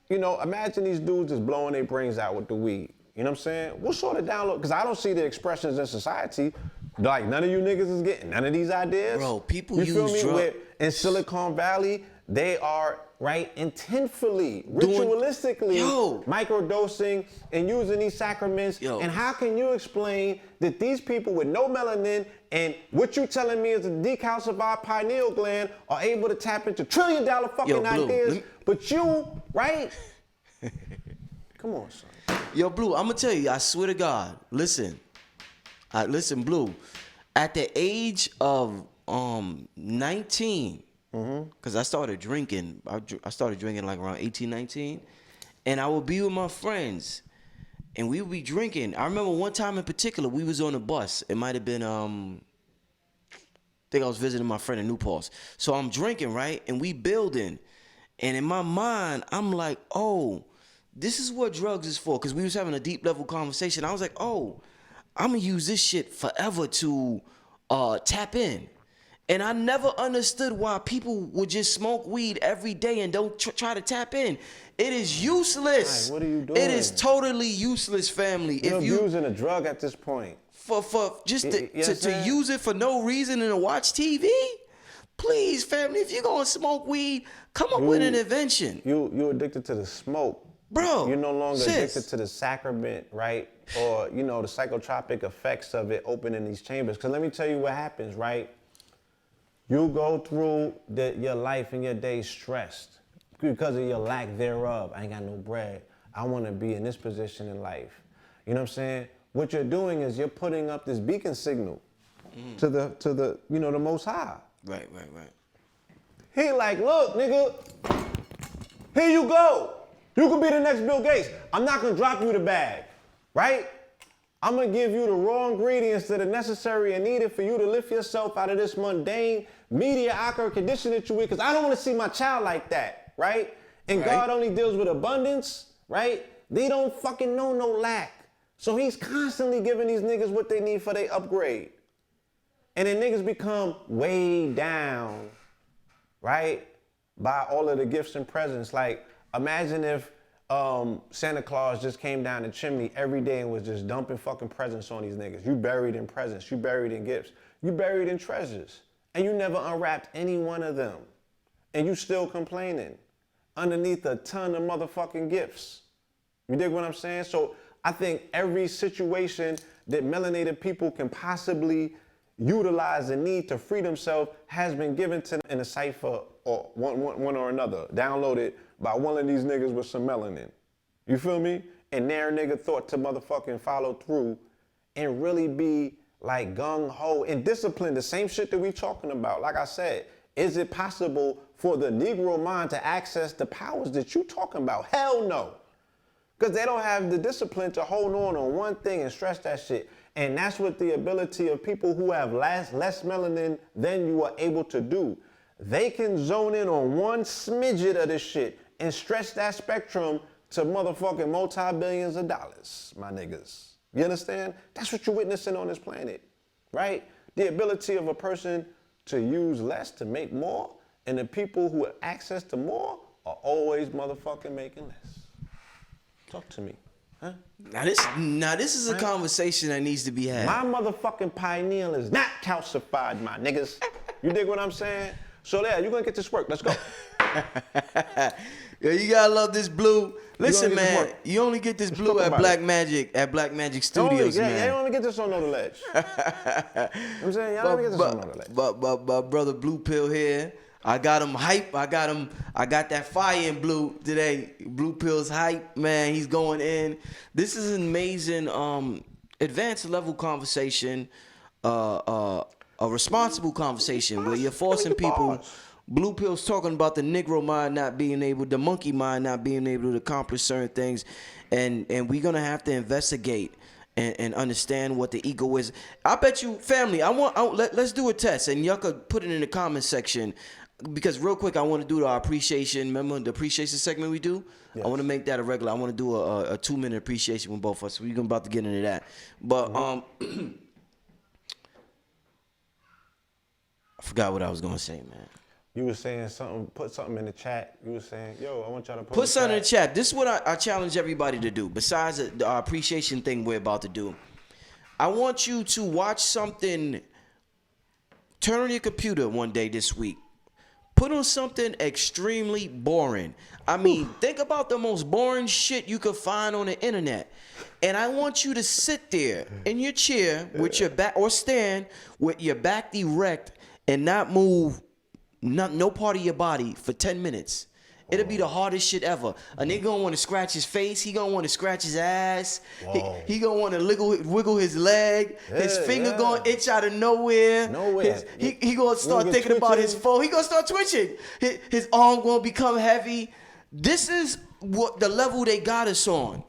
you know, imagine these dudes just blowing their brains out with the weed. You know what I'm saying? What sort of download? Because I don't see the expressions in society. Like none of you niggas is getting none of these ideas. Bro, people you feel use me? drugs. Where in Silicon Valley, they are right intentfully, ritualistically microdosing and using these sacraments. And how can you explain that these people with no melanin and what you telling me is the decalcified pineal gland are able to tap into $1 trillion fucking ideas, but you, right? Come on, son. Yo, Blue, I'm gonna tell you, I swear to God, listen, Blue, at the age of 19, because I started drinking. I started drinking like around 18, 19. And I would be with my friends. And we would be drinking. I remember one time in particular, we was on a bus. It might have been, I think I was visiting my friend in New Paltz. So I'm drinking, right? And we building. And in my mind, I'm like, oh, this is what drugs is for. Because we was having a deep level conversation. I was like, oh, I'm going to use this shit forever to tap in. And I never understood why people would just smoke weed every day and don't try to tap in. It is useless. Right, what are you doing? It is totally useless, family. You're abusing a drug at this point. For just to use it for no reason and to watch TV? Please, family, if you're going to smoke weed, come up with an invention. You're addicted to the smoke. Bro, you're no longer addicted to the sacrament, right? Or, you know, the psychotropic effects of it opening these chambers. Because let me tell you what happens, right? You go through your life and your days stressed because of your lack thereof. I ain't got no bread. I want to be in this position in life. You know what I'm saying? What you're doing is you're putting up this beacon signal to the you know, the Most High. Right. He like, look, nigga, here you go. You can be the next Bill Gates. I'm not gonna drop you the bag, right? I'm gonna give you the raw ingredients that are necessary and needed for you to lift yourself out of this mundane, mediocre condition that you're in, because I don't wanna see my child like that, right? And God only deals with abundance, right? They don't fucking know no lack. So he's constantly giving these niggas what they need for their upgrade. And then niggas become weighed down, right? By all of the gifts and presents. Like, imagine if Santa Claus just came down the chimney every day and was just dumping fucking presents on these niggas. You buried in presents, you buried in gifts, you buried in treasures, and you never unwrapped any one of them. And you still complaining underneath a ton of motherfucking gifts. You dig what I'm saying? So I think every situation that melanated people can possibly utilize and need to free themselves has been given to them in a cipher or one or another, downloaded by one of these niggas with some melanin. You feel me? And their nigga thought to motherfucking follow through and really be like gung-ho and disciplined, the same shit that we talking about. Like I said, is it possible for the Negro mind to access the powers that you talking about? Hell no. Because they don't have the discipline to hold on one thing and stress that shit. And that's what the ability of people who have less melanin than you are able to do. They can zone in on one smidget of this shit and stretch that spectrum to motherfucking multi-billions of dollars, my niggas. You understand? That's what you're witnessing on this planet, right? The ability of a person to use less to make more, and the people who have access to more are always motherfucking making less. Talk to me, huh? Now this is a conversation that needs to be had. My motherfucking pineal is not calcified, my niggas. You dig what I'm saying? So there, you're gonna get this work. Let's go. Yo, you gotta love this blue. Listen, man, you only get this blue at Black Magic Studios, man. You don't get this on no ledge. You know what I'm saying? Y'all don't get this on no ledge. But brother Blue Pill here, I got him hype. I got that fire in Blue today. Blue Pill's hype, man. He's going in. This is an amazing advanced level conversation, a responsible conversation where you're forcing people. Blue Pill's talking about the Negro mind not being able, the monkey mind not being able to accomplish certain things, and we're gonna have to investigate and understand what the ego is. I bet you, family, let's do a test, and y'all could put it in the comment section, because real quick, I want to do our appreciation. Remember the appreciation segment we do? Yes. I want to make that a regular. I want to do a 2-minute appreciation with both of us. We're about to get into that, but I forgot what I was gonna say, man. You were saying something, put something in the chat. You were saying, yo, I want y'all to put something in the chat. This is what I challenge everybody to do, besides the appreciation thing we're about to do. I want you to watch something, turn on your computer one day this week. Put on something extremely boring. I mean, think about the most boring shit you could find on the internet. And I want you to sit there in your chair with your back, or stand with your back erect and not move no part of your body for 10 minutes. It'll be the hardest shit ever. A nigga gonna want to scratch his face. He gonna want to scratch his ass. He gonna want to wiggle his leg. His finger gonna itch out of nowhere. He gonna start thinking about his phone. He gonna start twitching. His arm gonna become heavy. This is what the level they got us on.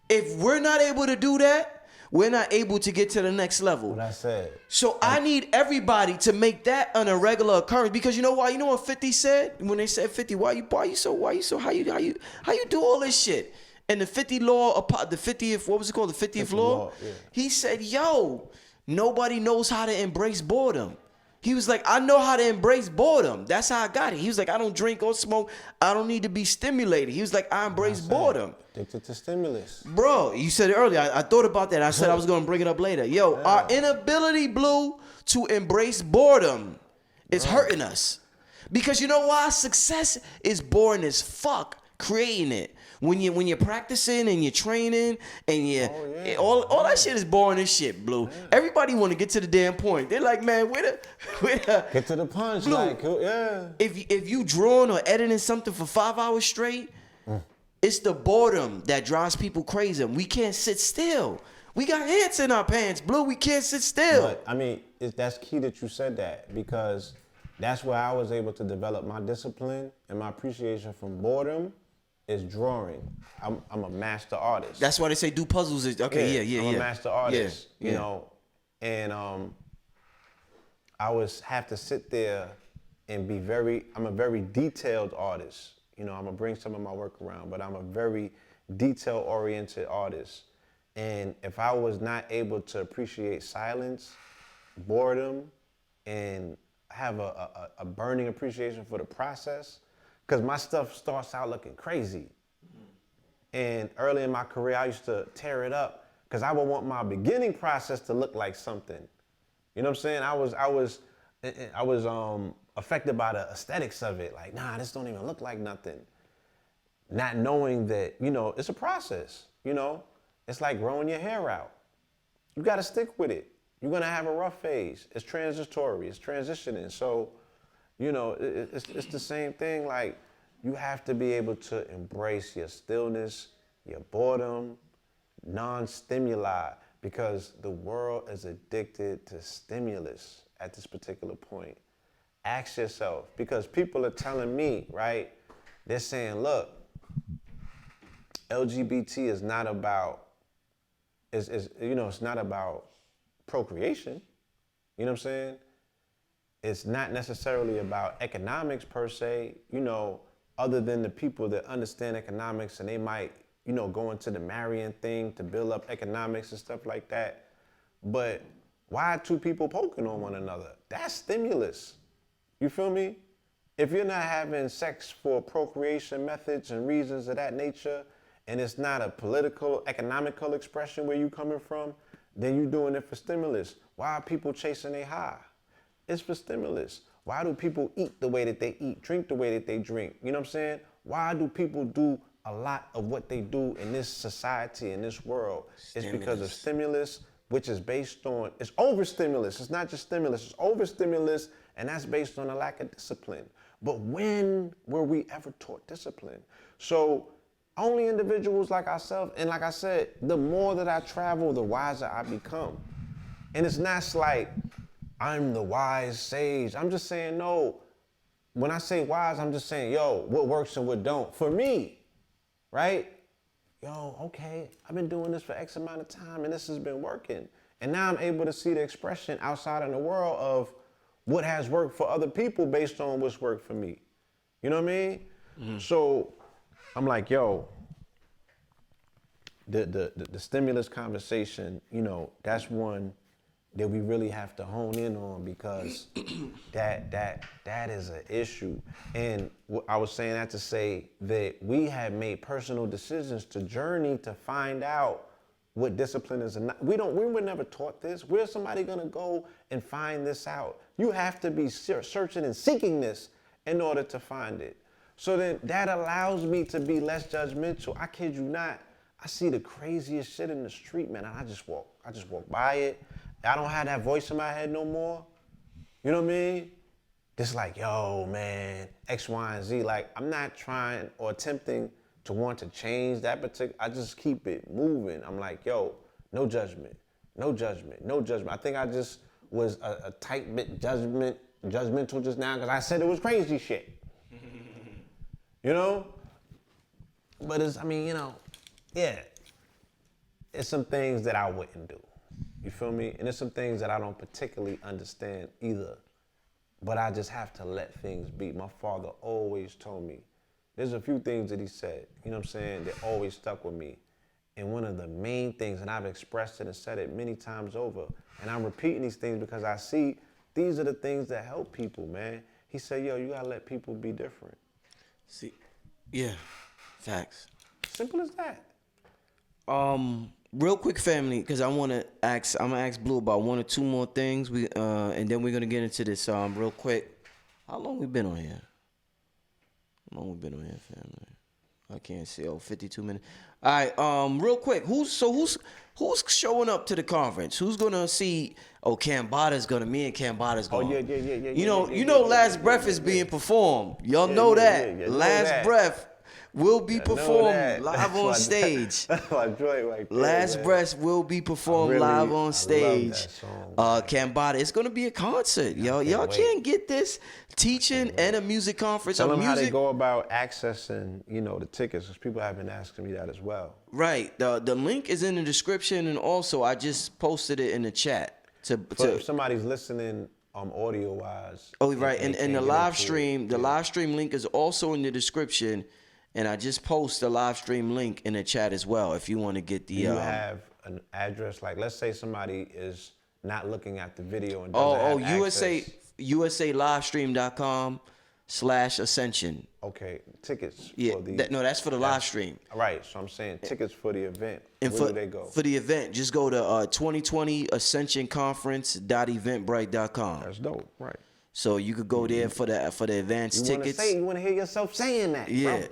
If we're not able to do that, we're not able to get to the next level. What I said. So I need everybody to make that an irregular occurrence, because you know why? You know what 50 said when they said 50? How you do all this shit? And the 50 law, the 50th, what was it called? The 50th law? Yeah. He said, yo, nobody knows how to embrace boredom. He was like, I know how to embrace boredom. That's how I got it. He was like, I don't drink or smoke. I don't need to be stimulated. He was like, I embrace boredom. Addicted to stimulus. Bro, you said it earlier. I thought about that. I said I was going to bring it up later. Yo, our inability, Blue, to embrace boredom is hurting us. Because you know why? Success is boring as fuck creating it. When you're practicing and you're training and all that shit is boring as shit, Blue. Yeah. Everybody want to get to the damn point. They're like, man, where the get to the punch, Blue, like, yeah. If you drawing or editing something for 5 hours straight, it's the boredom that drives people crazy. We can't sit still. We got ants in our pants, Blue. We can't sit still. But I mean, that's key that you said that, because that's where I was able to develop my discipline and my appreciation from boredom. Is drawing. I'm a master artist. That's why they say do puzzles. Okay, yeah. I'm a master artist, you know, and I have to sit there and I'm a very detailed artist. You know, I'm gonna bring some of my work around, but I'm a very detail-oriented artist. And if I was not able to appreciate silence, boredom, and have a burning appreciation for the process, because my stuff starts out looking crazy. And early in my career, I used to tear it up because I would want my beginning process to look like something. You know what I'm saying? I was affected by the aesthetics of it. Like, nah, this don't even look like nothing. Not knowing that, you know, it's a process, you know? It's like growing your hair out. You gotta stick with it. You're gonna have a rough phase. It's transitory, it's transitioning. So, you know, it's the same thing. Like, you have to be able to embrace your stillness, your boredom, non-stimuli, because the world is addicted to stimulus at this particular point. Ask yourself, because people are telling me, right? They're saying, look, LGBT is not about, it's not about procreation. You know what I'm saying? It's not necessarily about economics per se, you know, other than the people that understand economics and they might, going to the Marian thing to build up economics and stuff like that. But why are two people poking on one another? That's stimulus. You feel me? If you're not having sex for procreation methods and reasons of that nature, and it's not a political, economical expression where you coming from, then you doing it for stimulus. Why are people chasing a high? It's for stimulus. Why do people eat the way that they eat, drink the way that they drink? You know what I'm saying? Why do people do a lot of what they do in this society, in this world? It's because of stimulus, which is based on, it's overstimulus. It's not just stimulus, it's overstimulus, and that's based on a lack of discipline. But when were we ever taught discipline? So only individuals like ourselves, and like I said, the more that I travel, the wiser I become. And it's not like I'm the wise sage. I'm just saying, no, when I say wise, I'm just saying, yo, what works and what don't. For me, right? Yo, okay, I've been doing this for X amount of time and this has been working. And now I'm able to see the expression outside in the world of what has worked for other people based on what's worked for me. You know what I mean? Mm-hmm. So I'm like, yo, the stimulus conversation, that's one that we really have to hone in on, because that is an issue. And I was saying that to say that we have made personal decisions to journey to find out what discipline is. We were never taught this. Where's somebody gonna go and find this out? You have to be searching and seeking this in order to find it. So then that allows me to be less judgmental. I kid you not. I see the craziest shit in the street, man, and I just walk by it. I don't have that voice in my head no more. You know what I mean? It's like, yo, man, X, Y, and Z. Like, I'm not trying or attempting to want to change that particular, I just keep it moving. I'm like, yo, no judgment, no judgment, no judgment. I think I just was a tight bit judgmental just now because I said it was crazy shit. But yeah, it's some things that I wouldn't do. You feel me? And there's some things that I don't particularly understand either. But I just have to let things be. My father always told me, there's a few things that he said, that always stuck with me. And one of the main things, and I've expressed it and said it many times over, and I'm repeating these things because I see these are the things that help people, man. He said, yo, you gotta let people be different. See, yeah, facts. Simple as that. Real quick, family, because I'm gonna ask Blue about one or two more things. And then we're gonna get into this real quick. How long we been on here? How long we been on here, family? I can't see. 52 minutes. All right. Real quick, who's showing up to the conference? Who's gonna see? Oh, Cambatta's gonna. Me and Cambatta's going. Oh yeah. You know, Last Breath is being performed. Y'all know that. Last Breath will be performed live on stage. That's my joint right there. Last Breath will be performed live on stage. Cambatta, it's gonna be a concert. Y'all can't get this teaching and a music conference. Tell them how they go about accessing, the tickets, because people have been asking me that as well. Right. The link is in the description, and also I just posted it in the chat. If somebody's listening audio wise. Oh, right. And the live stream, live stream link is also in the description. And I just post the live stream link in the chat as well if you want to get the... Do you have an address? Like, let's say somebody is not looking at the video and doesn't have access. USALivestream.com/Ascension. Okay, tickets for the... No, that's for the live stream. Right, so I'm saying tickets for the event. And where do they go? For the event, just go to 2020 Ascension Conference.eventbrite.com. That's dope, right. So you could go there for the advance tickets. You want to hear yourself saying that? Yeah,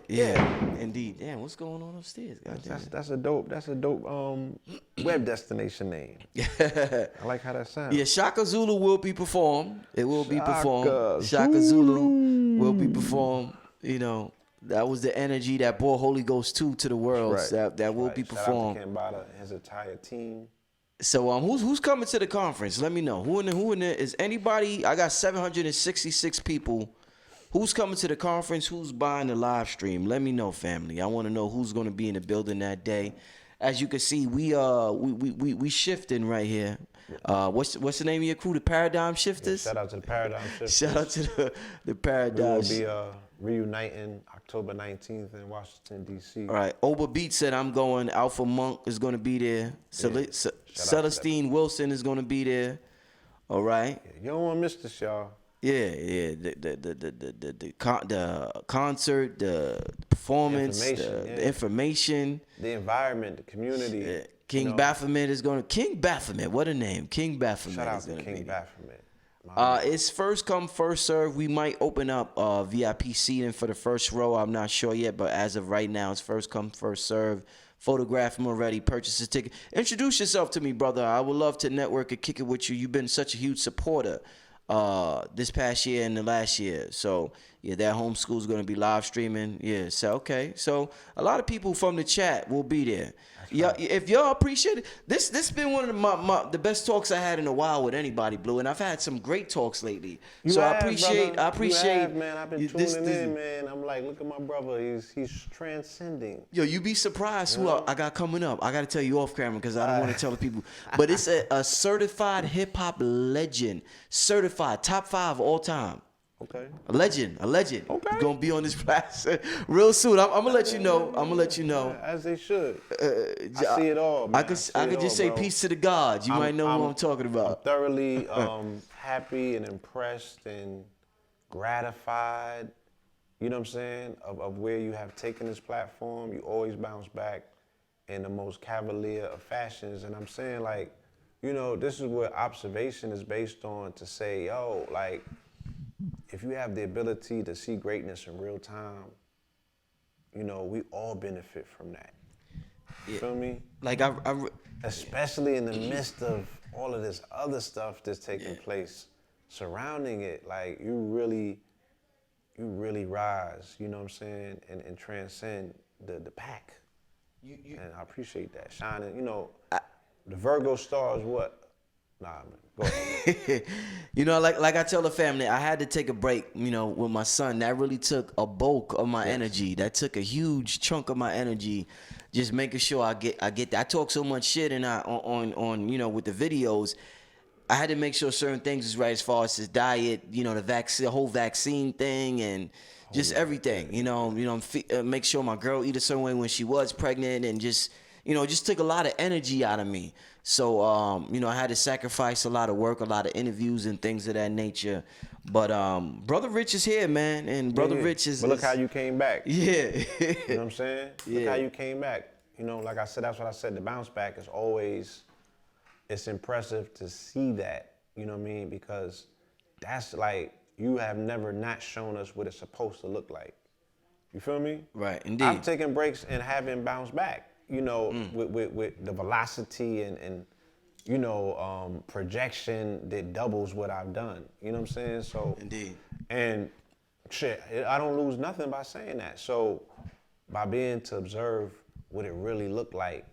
indeed. Damn, what's going on upstairs? That's a dope web destination name. I like how that sounds. Yeah, Shaka Zulu will be performed. It will be performed. Shaka Zulu will be performed. That was the energy that brought Holy Ghost 2 to the world. Right. That will be performed. Shout out to Cambatta and his entire team. So who's coming to the conference? Let me know. Who in there is anybody? I got 766 people. Who's coming to the conference? Who's buying the live stream? Let me know, family. I want to know who's going to be in the building that day. as you can see, we shifting right here. What's the name of your crew? The Paradigm Shifters. Shout out to the Paradigm Shifters. Shout out to the Paradigm. We will be reuniting October 19th in Washington, D.C. All right. Oba Beat said I'm going. Alpha Monk is going to be there. Celestine Wilson is going to be there. All right. Yeah, you don't want to miss this, y'all. Yeah. The concert, the performance, the information, the environment, the community. Yeah. King Baphomet is going to. King Baphomet, what a name. King Baphomet. Shout out is to going to King be Baphomet. It's first come, first serve. We might open up VIP seating for the first row. I'm not sure yet, but as of right now, it's first come, first serve. Photograph him already. Purchase his ticket. Introduce yourself to me, brother. I would love to network and kick it with you. You've been such a huge supporter this past year and the last year. So, yeah, that homeschool is going to be live streaming. Yeah, so, okay. So, a lot of people from the chat will be there. Yeah, if y'all appreciate it, this been one of the best talks I had in a while with anybody, Blue, and I've had some great talks lately. I appreciate. Man. I've been tuning in, man. I'm like, look at my brother. He's transcending. Yo, you be surprised who I got coming up. I got to tell you off camera because I don't want to tell the people. But it's a certified hip hop legend, certified top 5 all time. Okay. A legend. Okay. He's gonna be on this platform real soon. I'm gonna let you know. As they should. I see it all, man. I could just say peace to the gods. You might know who I'm talking about. I'm thoroughly happy and impressed and gratified. You know what I'm saying? Of where you have taken this platform. You always bounce back in the most cavalier of fashions. And I'm saying, like, you know, this is what observation is based on, to say, yo, like, if you have the ability to see greatness in real time, you know, we all benefit from that. You feel me? Like especially in the midst of all of this other stuff that's taking place surrounding it, like you really rise, you know what I'm saying, and transcend the pack. And I appreciate that. Shining, you know, the Virgo star is what? Nah, man. Go ahead. You know, like I tell the family, I had to take a break, you know, with my son. That really took a bulk of my energy. That took a huge chunk of my energy. Just making sure I get that. I talk so much shit and on you know, with the videos. I had to make sure certain things is right as far as his diet, you know, the whole vaccine thing and just everything. You know, make sure my girl eat a certain way when she was pregnant, and just, you know, just took a lot of energy out of me. So, you know, I had to sacrifice a lot of work, a lot of interviews and things of that nature. But Brother Rich is here, man. And Brother Rich is... But look how you came back. Yeah. You know what I'm saying? Look how you came back. You know, like I said, that's what I said. The bounce back is always... It's impressive to see that. You know what I mean? Because that's like... You have never not shown us what it's supposed to look like. You feel me? Right, indeed. I've taken breaks and haven't bounced back. You know, with the velocity and you know, projection that doubles what I've done. You know what I'm saying? So indeed. And shit, I don't lose nothing by saying that. So by being to observe what it really looked like,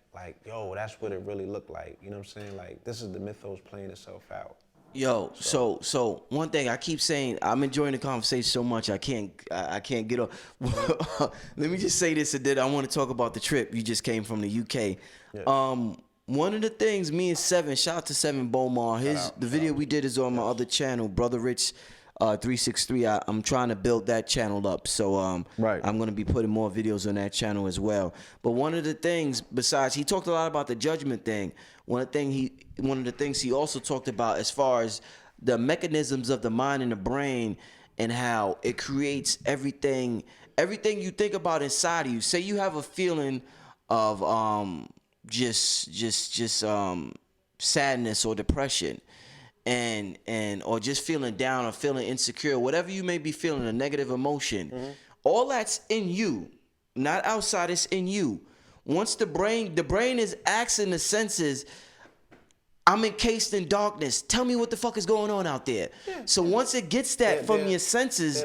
yo, that's what it really looked like. You know what I'm saying? Like, this is the mythos playing itself out. Yo, so one thing I keep saying, I'm enjoying the conversation so much I can't get off. Let me just say this, and then I want to talk about the trip you just came from the UK. Yeah. One of the things, me and Seven, shout out to Seven Bomar, the video we did is on my other channel, Brother Rich 363. I'm trying to build that channel up, so I'm gonna be putting more videos on that channel as well. But one of the things, besides, he talked a lot about the judgment thing. One of the things he also talked about as far as the mechanisms of the mind and the brain, and how it creates everything you think about inside of you. Say you have a feeling of just sadness or depression, and or just feeling down or feeling insecure, whatever you may be feeling, a negative emotion, all that's in you, not outside, it's in you. Once the brain is asking the senses, I'm encased in darkness, tell me what the fuck is going on out there. So once it gets that from your senses,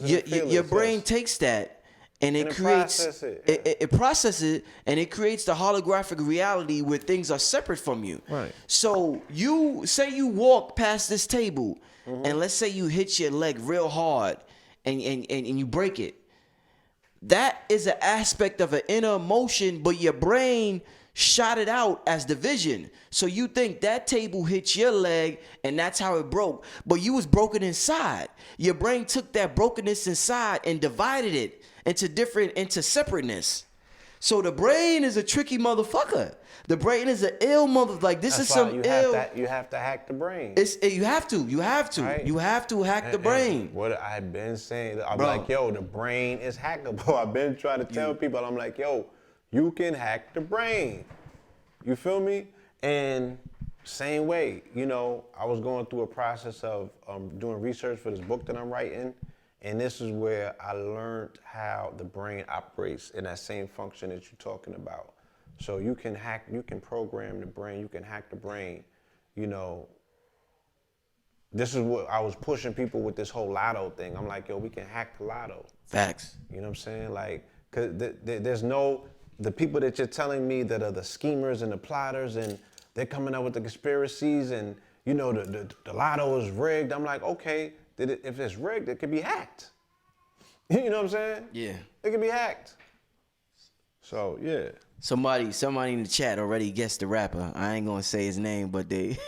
your brain takes that and it creates it processes it, and it creates the holographic reality where things are separate from you. Right. So you say you walk past this table, and let's say you hit your leg real hard and you break it. That is an aspect of an inner emotion, but your brain shot it out as division. So you think that table hit your leg and that's how it broke. But you was broken inside. Your brain took that brokenness inside and divided it into separateness. So the brain is a tricky motherfucker. The brain is an ill like this. That's is some ill. You have to hack the brain. You have to. Right? You have to hack the brain. And what I've been saying, I'm like, yo, the brain is hackable. I've been trying to tell people, I'm like, yo, you can hack the brain. You feel me? And same way, you know, I was going through a process of doing research for this book that I'm writing. And this is where I learned how the brain operates in that same function that you're talking about. So you can program the brain, you can hack the brain. You know, this is what I was pushing people with this whole lotto thing. I'm like, yo, we can hack the lotto. Facts. You know what I'm saying? Like, cause there's no, the people that you're telling me that are the schemers and the plotters and they're coming up with the conspiracies and, you know, the lotto is rigged. I'm like, okay. If it's rigged, it could be hacked. You know what I'm saying? Yeah. It could be hacked. So, yeah. Somebody in the chat already guessed the rapper. I ain't gonna say his name, but they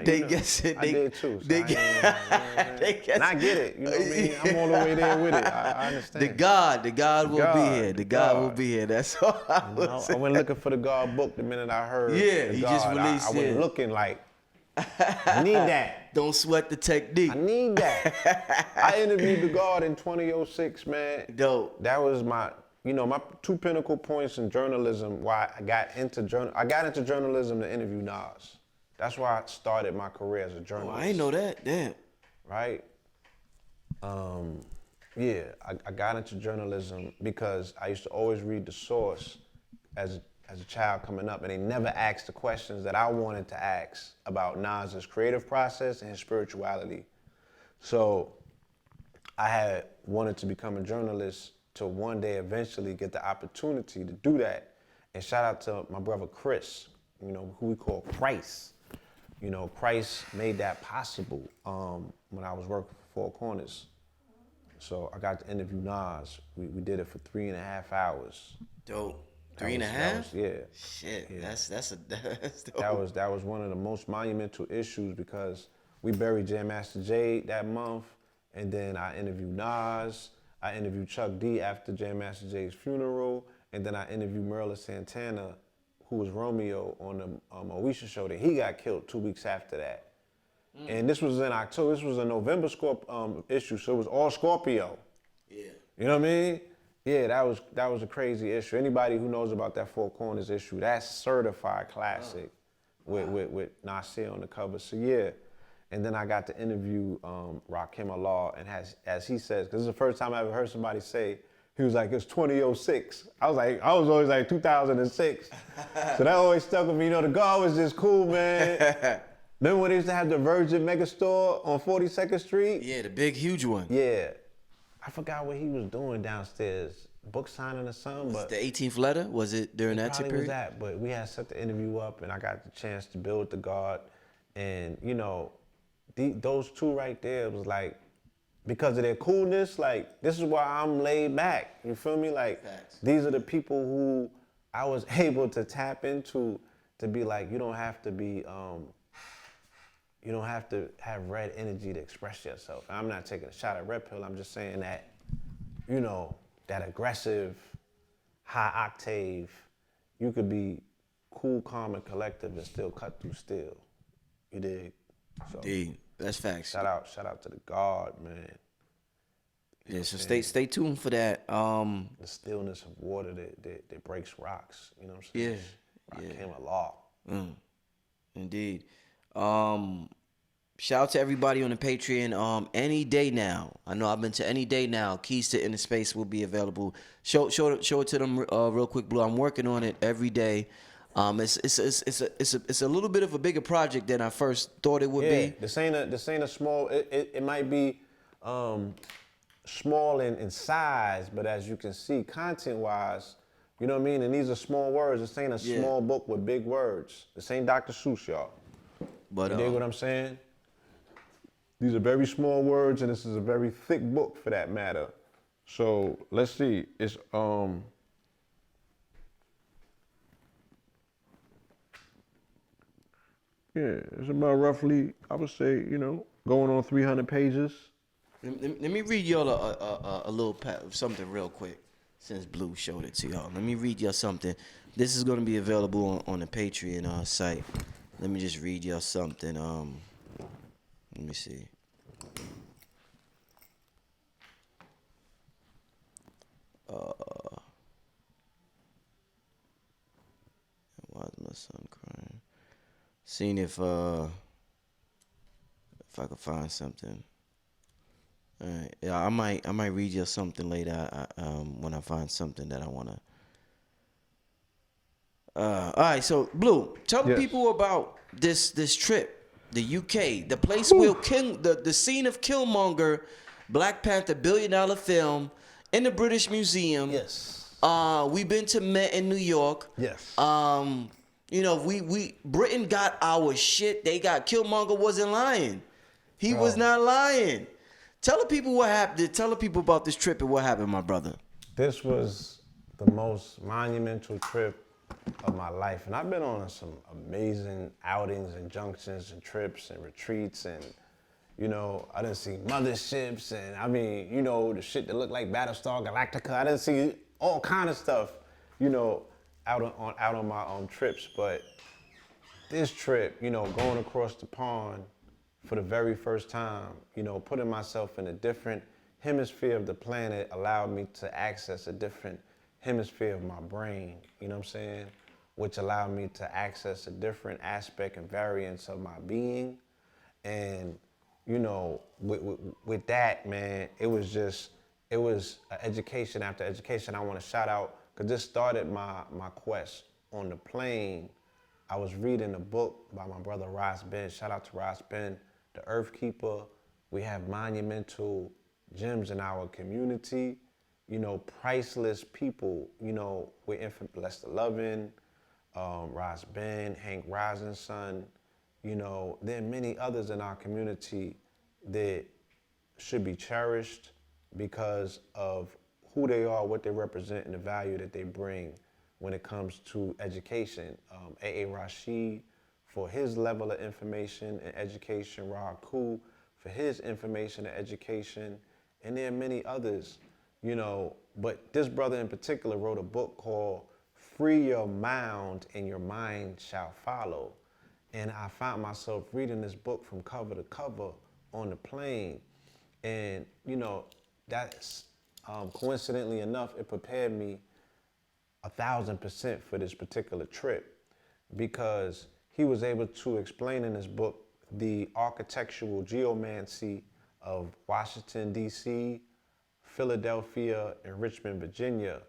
guess it. I did too. So they guess. And I get it. You know what I mean? I'm all the way there with it. I understand. The God will be here. The God will be here. That's all I went looking for the God book the minute I heard. Yeah, he just released it. I went looking like, I need that. Don't sweat the technique. I need that. I interviewed the God in 2006, man. Dope. That was my 2 pinnacle points in journalism. Why I got into journalism to interview Nas. That's why I started my career as a journalist. Oh, I didn't know that. Damn. Right. Yeah, I got into journalism because I used to always read the source as a child coming up, and they never asked the questions that I wanted to ask about Nas's creative process and his spirituality. So I had wanted to become a journalist to one day eventually get the opportunity to do that. And shout out to my brother Chris, you know, who we call Christ. You know, Christ made that possible when I was working for Four Corners. So I got to interview Nas. We did it for 3.5 hours. Dope. 3.5? Yeah. Shit, yeah. That's dope. That was one of the most monumental issues because we buried Jam Master Jay that month, and then I interviewed Nas. I interviewed Chuck D after Jam Master Jay's funeral, and then I interviewed Merle Santana, who was Romeo on the Moesha show. That he got killed 2 weeks after that. And this was in October. This was a November issue, so it was all Scorpio. Yeah. You know what I mean? Yeah, that was a crazy issue. Anybody who knows about that Four Corners issue, that's certified classic with Nasir on the cover. So yeah, and then I got to interview Rakim Allah, and as he says, because this is the first time I ever heard somebody say, he was like, it's 2006. I was always like 2006. So that always stuck with me. You know, the God was just cool, man. Remember when they used to have the Virgin Megastore on 42nd Street? Yeah, the big, huge one. Yeah. I forgot what he was doing downstairs, book signing or something. But the 18th letter? Was it during that time period? Was that, but we had set the interview up, and I got the chance to build with the God. And, you know, those two right there was like, because of their coolness, like, this is why I'm laid back. You feel me? Like, Facts. These are the people who I was able to tap into to be like, you don't have to be... you don't have to have red energy to express yourself. And I'm not taking a shot at Red Pill. I'm just saying that, you know, that aggressive, high octave, you could be cool, calm, and collective and still cut through steel. You dig? So, Indeed. That's facts. Shout out to the God, man. Yeah, so stay tuned for that. The stillness of water that breaks rocks. You know what I'm saying? Yeah. Rock came a law. Indeed. Shout out to everybody on the Patreon. Any day now. I know I've been to any day now. Keys to Inner Space will be available. Show it to them real quick, Blue. I'm working on it every day. It's a little bit of a bigger project than I first thought it would be. This ain't a small. It might be small in size, but as you can see, content-wise, you know what I mean? And these are small words. This ain't a small book with big words. This ain't Dr. Seuss, y'all. But you dig what I'm saying? These are very small words, and this is a very thick book for that matter. So let's see. It's Yeah, it's about roughly, I would say, going on 300 pages. Let me read y'all a little something real quick, since Blue showed it to y'all. Let me read y'all something. This is gonna be available on the Patreon site. Let me just read y'all something. Let me see. Why is my son crying? Seeing if I could find something. All right, yeah, I might read you something later. When I find something that I wanna. All right, so Blue, tell the Yes. people about this trip, the UK, the place where the scene of Killmonger, Black Panther $1 billion film in the British Museum. Yes. We've been to Met in New York. Yes. We Britain got our shit. They got Killmonger wasn't lying. He Bro. was not lying. Tell the people what happened. Tell the people about this trip and what happened, my brother. This was the most monumental trip of my life. And I've been on some amazing outings and junctions and trips and retreats. And, I done see motherships and the shit that looked like Battlestar Galactica. I done see all kind of stuff, out on my trips. But this trip, going across the pond for the very first time, putting myself in a different hemisphere of the planet allowed me to access a different hemisphere of my brain, you know what I'm saying? Which allowed me to access a different aspect and variance of my being. And, with that, man, it was education after education. I want to shout out, because this started my quest on the plane. I was reading a book by my brother Ross Ben. Shout out to Ross Ben, the Earth Keeper. We have monumental gems in our community, priceless people, with Infant Lester Lovin, Ross Ben, Hank Rosin's son. There are many others in our community that should be cherished because of who they are, what they represent, and the value that they bring when it comes to education. A.A. Rashid for his level of information and education, Ra Ku for his information and education, and there are many others, but this brother in particular wrote a book called Free Your Mind and Your Mind Shall Follow. And I found myself reading this book from cover to cover on the plane. And, that's coincidentally enough, it prepared me 1,000% for this particular trip, because he was able to explain in his book the architectural geomancy of Washington, D.C., Philadelphia, and Richmond, Virginia.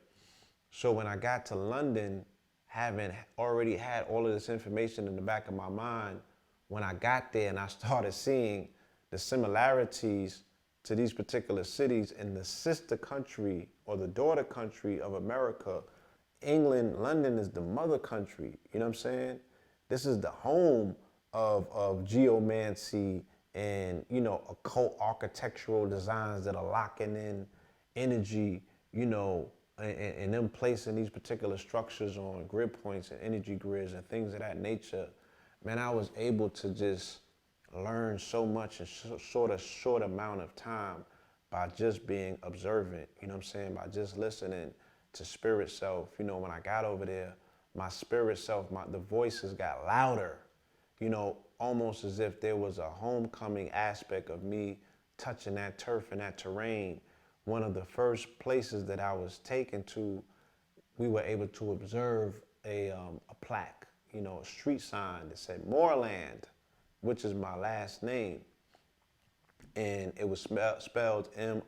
So when I got to London, having already had all of this information in the back of my mind, when I got there and I started seeing the similarities to these particular cities in the sister country or the daughter country of America, England, London is the mother country, you know what I'm saying? This is the home of geomancy and, occult architectural designs that are locking in energy, and them placing these particular structures on grid points and energy grids and things of that nature. Man, I was able to just learn so much in short amount of time by just being observant, by just listening to spirit self. When I got over there, my spirit self, the voices got louder, almost as if there was a homecoming aspect of me touching that turf and that terrain. One of the first places that I was taken to, we were able to observe a plaque, a street sign that said Moorland, which is my last name. And it was spelled Moorland,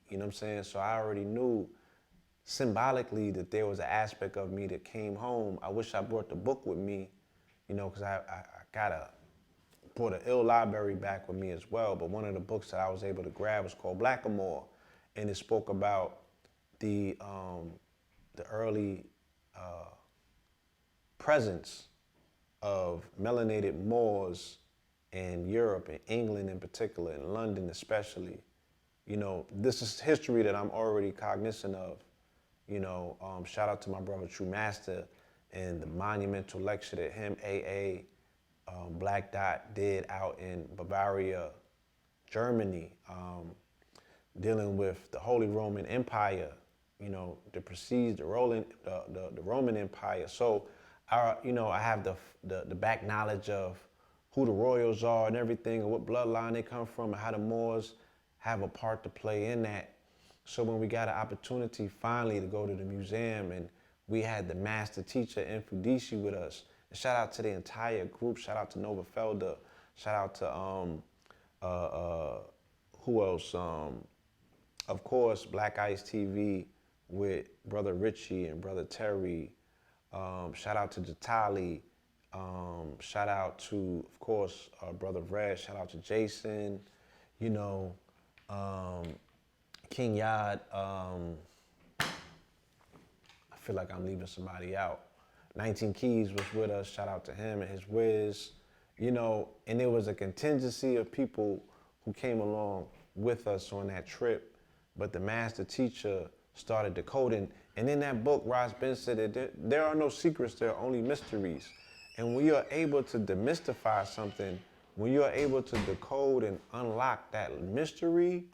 you know what I'm saying? So I already knew symbolically that there was an aspect of me that came home. I wish I brought the book with me, because I brought an ill library back with me as well. But one of the books that I was able to grab was called Blackamoor, and it spoke about the early presence of melanated Moors in Europe and England in particular, and London especially. This is history that I'm already cognizant of. Shout out to my brother True Master and the monumental lecture that him, AA, Black Dot did out in Bavaria, Germany, dealing with the Holy Roman Empire, you know, that precedes the Roman Empire. So, I have the back knowledge of who the royals are and everything, and what bloodline they come from, and how the Moors have a part to play in that. So when we got an opportunity finally to go to the museum, and we had the master teacher Infudisi with us, and shout out to the entire group, shout out to Nova Felder, shout out to who else? Of course, Black Ice TV with Brother Richie and Brother Terry. Shout out to Jatali. Shout out to, of course, Brother Red. Shout out to Jason. You know, King Yad. I feel like I'm leaving somebody out. 19 Keys was with us. Shout out to him and his whiz. You know, and there was a contingency of people who came along with us on that trip, but the master teacher started decoding. And in that book, Ross Ben said that there are no secrets, there are only mysteries. And when you are able to demystify something, when you are able to decode and unlock that mystery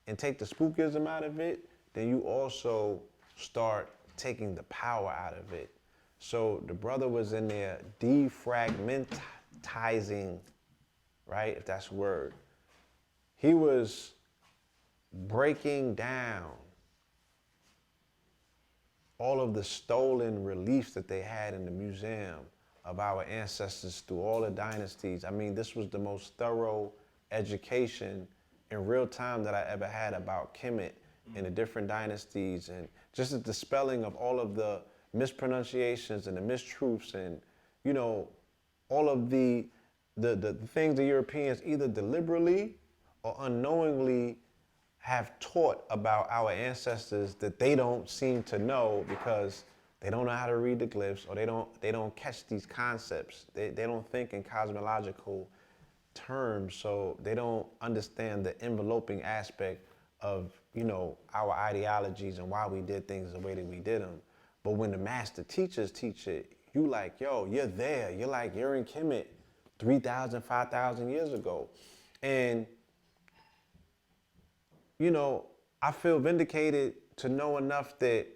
and take the spookism out of it, then you also start taking the power out of it. So the brother was in there defragmentizing, right, if that's a word. He was breaking down all of the stolen reliefs that they had in the museum of our ancestors through all the dynasties. I mean, this was the most thorough education in real time that I ever had about Kemet and the different dynasties, and just the dispelling of all of the mispronunciations and the mistruths, and, you know, all of the things the Europeans either deliberately or unknowingly have taught about our ancestors that they don't seem to know because they don't know how to read the glyphs, or they don't catch these concepts. They don't think in cosmological terms, so they don't understand the enveloping aspect of, you know, our ideologies and why we did things the way that we did them. But when the master teachers teach it, you like, yo, you're there. You're like, you're in Kemet 3,000, 5,000 years ago. And, you know, I feel vindicated to know enough that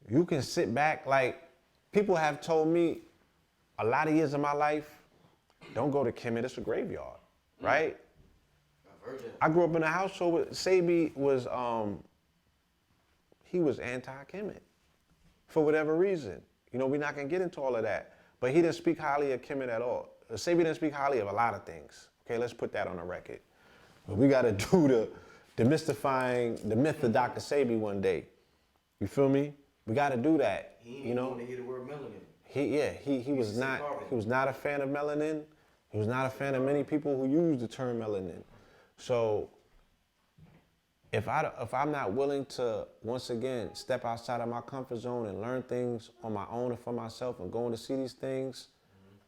you can sit back. Like, people have told me a lot of years of my life, don't go to Kemet, it's a graveyard, right? I've heard that. I grew up in a household where Sabi was, he was anti-Kemet for whatever reason. You know, we're not gonna get into all of that, but he didn't speak highly of Kemet at all. Sabi didn't speak highly of a lot of things. Okay, let's put that on the record. But we gotta do the demystifying the myth of Dr. Sabi one day. You feel me? We gotta do that. He didn't you know? want to hear the word melanin. He was not a fan of melanin. He was not a fan of many people who use the term melanin. So if I'm not willing to, once again, step outside of my comfort zone and learn things on my own and for myself and going to see these things,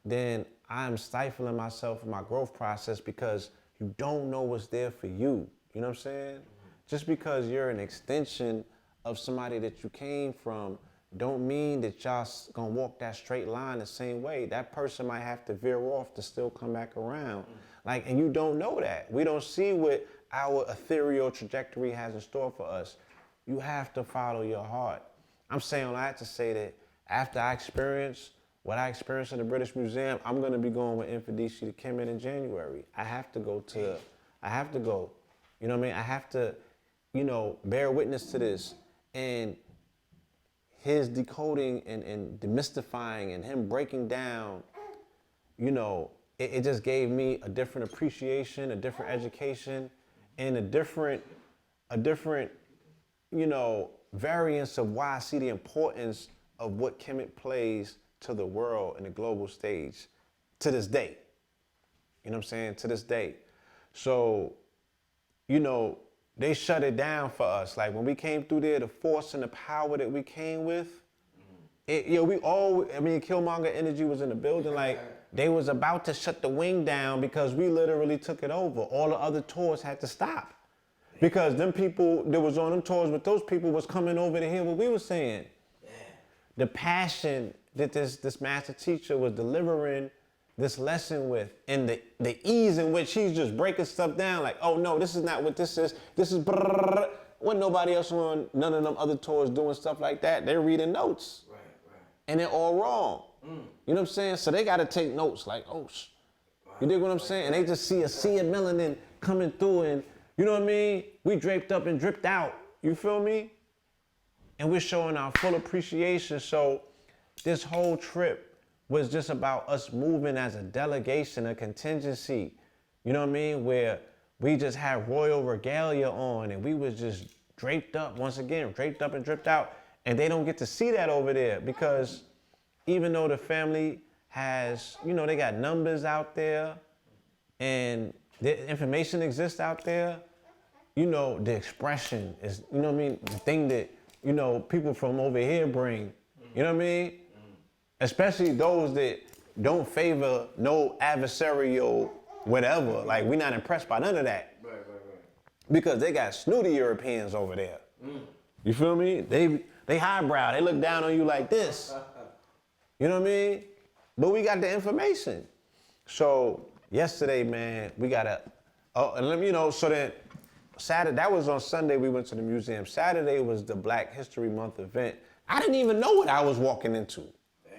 then I'm stifling myself in my growth process, because you don't know what's there for you. You know what I'm saying? Just because you're an extension of somebody that you came from don't mean that y'all gonna walk that straight line the same way. That person might have to veer off to still come back around. Like, and you don't know that. We don't see what our ethereal trajectory has in store for us. You have to follow your heart. I'm saying all that to say that after I experience what I experienced in the British Museum, I'm gonna be going with Infudisi to Kemet in January. I have to go. You know what I mean? I have to, you know, bear witness to this. And his decoding and demystifying and him breaking down, you know, it just gave me a different appreciation, a different education, and a different, you know, variance of why I see the importance of what Kemet plays to the world and the global stage to this day. You know what I'm saying? To this day. So, you know, they shut it down for us. Like, when we came through there, the force and the power that we came with, Killmonger energy was in the building. Like, they was about to shut the wing down because we literally took it over. All the other tours had to stop because them people that was on them tours with those people was coming over to hear what we were saying. the passion that this master teacher was delivering this lesson with, and the ease in which he's just breaking stuff down, like, oh no, this is not what this is. This is brrrr. When nobody else on none of them other tours doing stuff like that, they're reading notes. Right. And they're all wrong. You know what I'm saying? So they got to take notes like, oh, you dig what I'm saying? And they just see a sea of melanin coming through, and you know what I mean? We draped up and dripped out. You feel me? And we're showing our full appreciation. So this whole trip was just about us moving as a delegation, a contingency. You know what I mean? Where we just had royal regalia on, and we was just draped up, once again, draped up and dripped out. And they don't get to see that over there, because even though the family has, you know, they got numbers out there and the information exists out there, you know, the expression is, you know what I mean? The thing that, you know, people from over here bring, you know what I mean? Especially those that don't favor no adversarial whatever. Like, we're not impressed by none of that. Right. Because they got snooty Europeans over there. You feel me? They highbrow. They look down on you like this. You know what I mean? But we got the information. So yesterday, man, we got and let me, you know, so then Saturday, that was on Sunday, we went to the museum. Saturday was the Black History Month event. I didn't even know what I was walking into. Damn.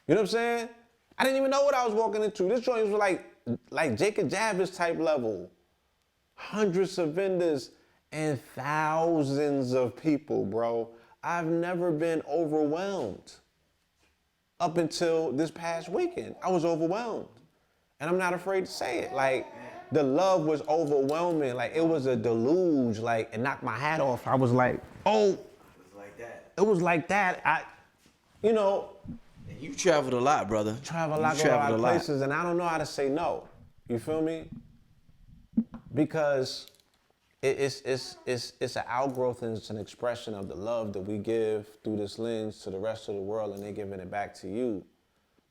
You know what I'm saying? I didn't even know what I was walking into. This joint was like Jacob Javits type level. Hundreds of vendors and thousands of people, bro. I've never been overwhelmed. Up until this past weekend, I was overwhelmed. And I'm not afraid to say it. Like, the love was overwhelming. Like, it was a deluge. Like, it knocked my hat off. I was like, oh. It was like that. It was like that. You know. And you traveled a lot, brother. Traveled a lot, go a lot of places, and I don't know how to say no. You feel me? Because it's an outgrowth and it's an expression of the love that we give through this lens to the rest of the world, and they're giving it back to you.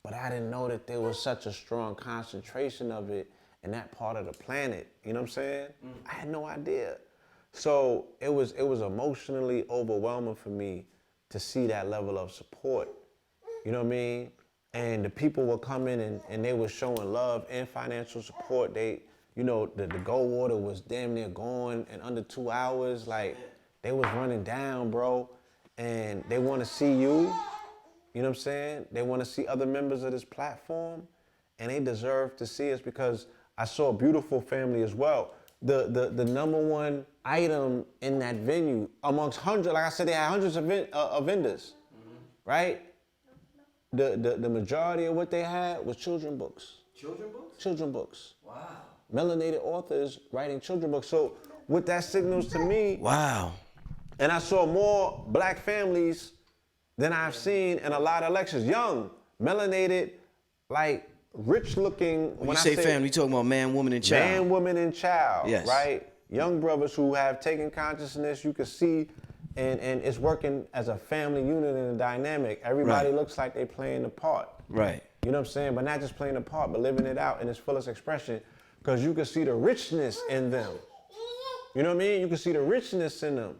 But I didn't know that there was such a strong concentration of it in that part of the planet. You know what I'm saying? I had no idea. So it was emotionally overwhelming for me to see that level of support. You know what I mean? And the people were coming and they were showing love and financial support. They, you know, the gold water was damn near gone in under 2 hours. Like, they was running down, bro. And they want to see you. You know what I'm saying? They want to see other members of this platform. And they deserve to see us, because I saw a beautiful family as well. The number one item in that venue, amongst hundreds, like I said, they had hundreds of vendors, right? The majority of what they had was children books. Children books? Children books. Wow. Melanated authors writing children books. So what that signals to me. Wow. And I saw more black families than I've seen in a lot of lectures. Young, melanated, like rich looking. When you say family, you talking about man, woman, and child. Man, woman, and child. Yes. Right? Young brothers who have taken consciousness, you can see, and it's working as a family unit and a dynamic. Everybody looks like they playing the part. Right. You know what I'm saying? But not just playing the part, but living it out in its fullest expression, because you can see the richness in them. You know what I mean? You can see the richness in them.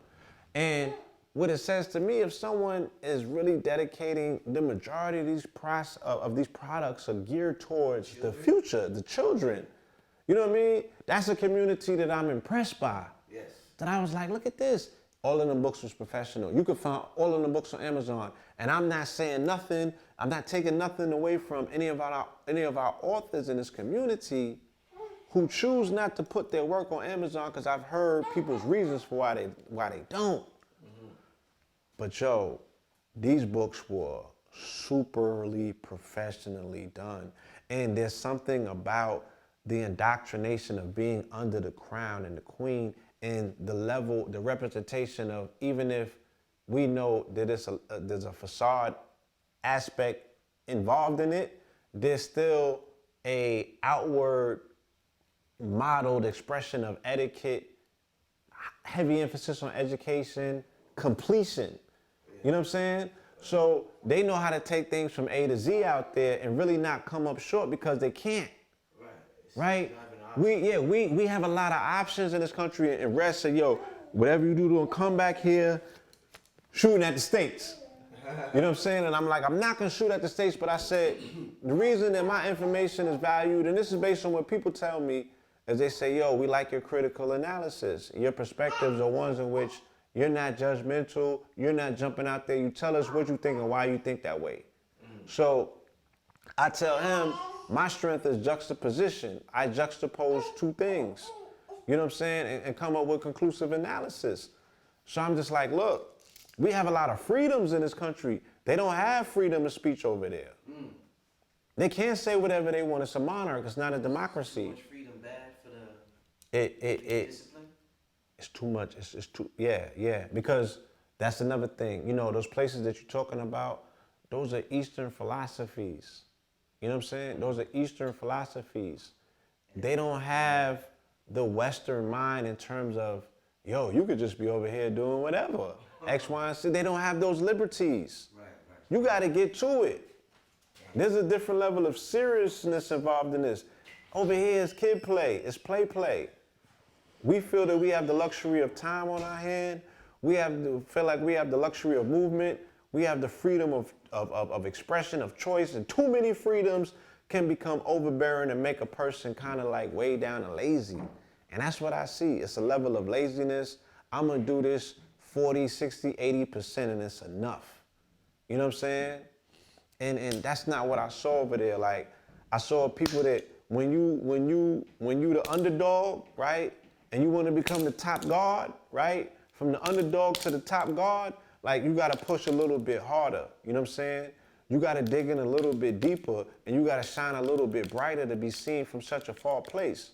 And what it says to me, if someone is really dedicating, the majority of these products are geared towards the future, the children. You know what I mean? That's a community that I'm impressed by. Yes. That I was like, look at this. All of the books was professional. You could find all of the books on Amazon. And I'm not saying nothing. I'm not taking nothing away from any of our authors in this community who choose not to put their work on Amazon, because I've heard people's reasons for why they don't. But yo, these books were superly professionally done. And there's something about the indoctrination of being under the crown and the queen, and the level, the representation of, even if we know that there's a facade aspect involved in it, there's still a outward modeled expression of etiquette, heavy emphasis on education, completion. You know what I'm saying? So they know how to take things from A to Z out there and really not come up short, because they can't. Right? We have a lot of options in this country, and Rest said, yo, whatever you do, don't come back here shooting at the States. You know what I'm saying? And I'm like, I'm not gonna shoot at the states, but I said, the reason that my information is valued, and this is based on what people tell me, is they say, yo, we like your critical analysis. Your perspectives are ones in which you're not judgmental, you're not jumping out there, you tell us what you think and why you think that way. So I tell him, my strength is juxtaposition. I juxtapose two things, you know what I'm saying, and come up with conclusive analysis. So I'm just like, look, we have a lot of freedoms in this country. They don't have freedom of speech over there. They can't say whatever they want. It's a monarch. It's not a democracy. Much freedom bad for the discipline? It's too much. It's too, yeah. Because that's another thing. You know, those places that you're talking about, those are Eastern philosophies. You know what I'm saying? Those are Eastern philosophies. They don't have the Western mind in terms of, yo, you could just be over here doing whatever. X, Y, and Z. They don't have those liberties. Right. You got to get to it. There's a different level of seriousness involved in this. Over here is kid play. It's play. We feel that we have the luxury of time on our hand. We feel like we have the luxury of movement. We have the freedom of expression, of choice, and too many freedoms can become overbearing and make a person kind of like way down and lazy. And that's what I see. It's a level of laziness. I'm going to do this 40, 60, 80%, and it's enough. You know what I'm saying? And that's not what I saw over there. Like, I saw people that when you the underdog, right? And you want to become the top guard, right? From the underdog to the top guard, like, you got to push a little bit harder. You know what I'm saying? You got to dig in a little bit deeper, and you got to shine a little bit brighter to be seen from such a far place.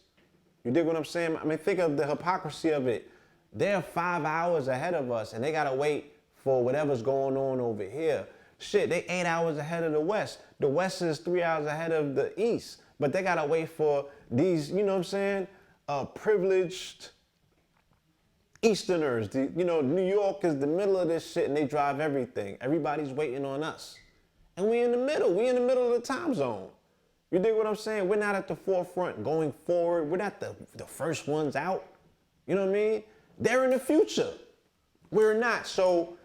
You dig what I'm saying? I mean, think of the hypocrisy of it. They're 5 hours ahead of us, and they got to wait for whatever's going on over here. Shit, they 8 hours ahead of the West. The West is 3 hours ahead of the East, but they got to wait for these, you know what I'm saying, privileged Easterners. New York is the middle of this shit, and they drive everything. Everybody's waiting on us. And we in the middle. We in the middle of the time zone. You dig what I'm saying? We're not at the forefront going forward. We're not the first ones out. You know what I mean? They're in the future. We're not. So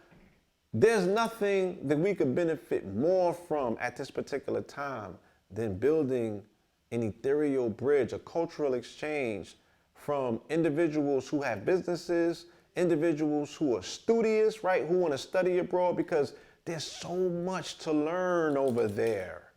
there's nothing that we could benefit more from at this particular time than building an ethereal bridge, a cultural exchange from individuals who have businesses, individuals who are studious, right? Who want to study abroad, because there's so much to learn over there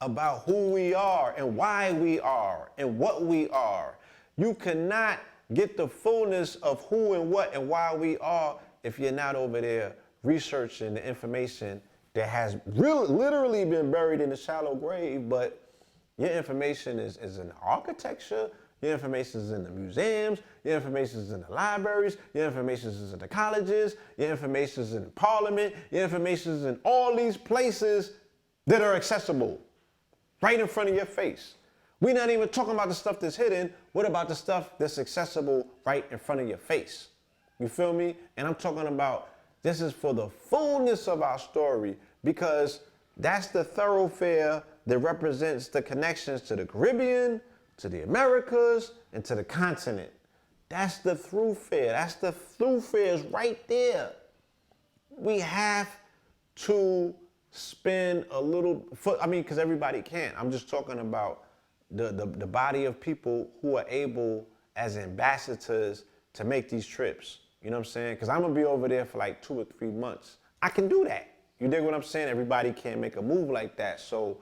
about who we are and why we are and what we are. You cannot get the fullness of who and what and why we are if you're not over there researching the information that has literally been buried in a shallow grave. But your information is in architecture, your information is in the museums, your information is in the libraries, your information is in the colleges, your information is in parliament, your information is in all these places that are accessible right in front of your face. We're not even talking about the stuff that's hidden. What about the stuff that's accessible right in front of your face? You feel me? And I'm talking about, this is for the fullness of our story, because that's the thoroughfare that represents the connections to the Caribbean, to the Americas, and to the continent. That's the thoroughfare. That's the thoroughfares right there. We have to spend a little, because everybody can't. I'm just talking about the body of people who are able, as ambassadors, to make these trips. You know what I'm saying? Because I'm going to be over there for like 2 or 3 months. I can do that. You dig what I'm saying? Everybody can't make a move like that. So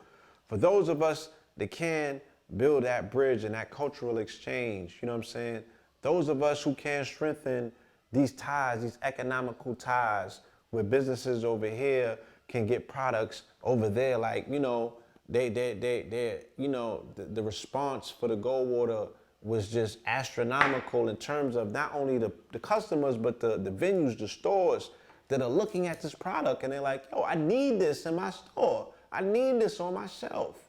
for those of us that can build that bridge and that cultural exchange, you know what I'm saying? Those of us who can strengthen these ties, these economical ties, where businesses over here can get products over there, like, you know, the response for the Goldwater was just astronomical in terms of not only the customers, but the venues, the stores that are looking at this product, and they're like, yo, I need this in my store. I need this on my shelf.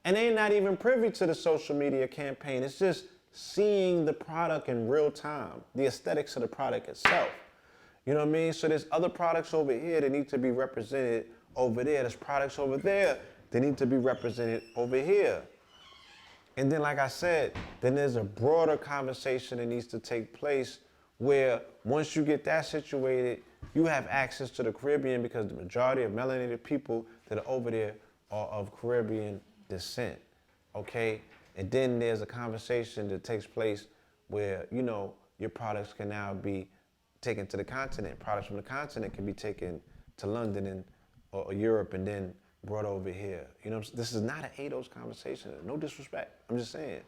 And they're not even privy to the social media campaign. It's just seeing the product in real time, the aesthetics of the product itself. You know what I mean? So there's other products over here that need to be represented over there. There's products over there that need to be represented over here. And then, like I said, then there's a broader conversation that needs to take place where once you get that situated, you have access to the Caribbean because the majority of melanated people that are over there are of Caribbean descent, okay? And then there's a conversation that takes place where, you know, your products can now be taken to the continent. Products from the continent can be taken to London or Europe and then brought over here. You know, this is not an ADOS conversation. No disrespect. I'm just saying,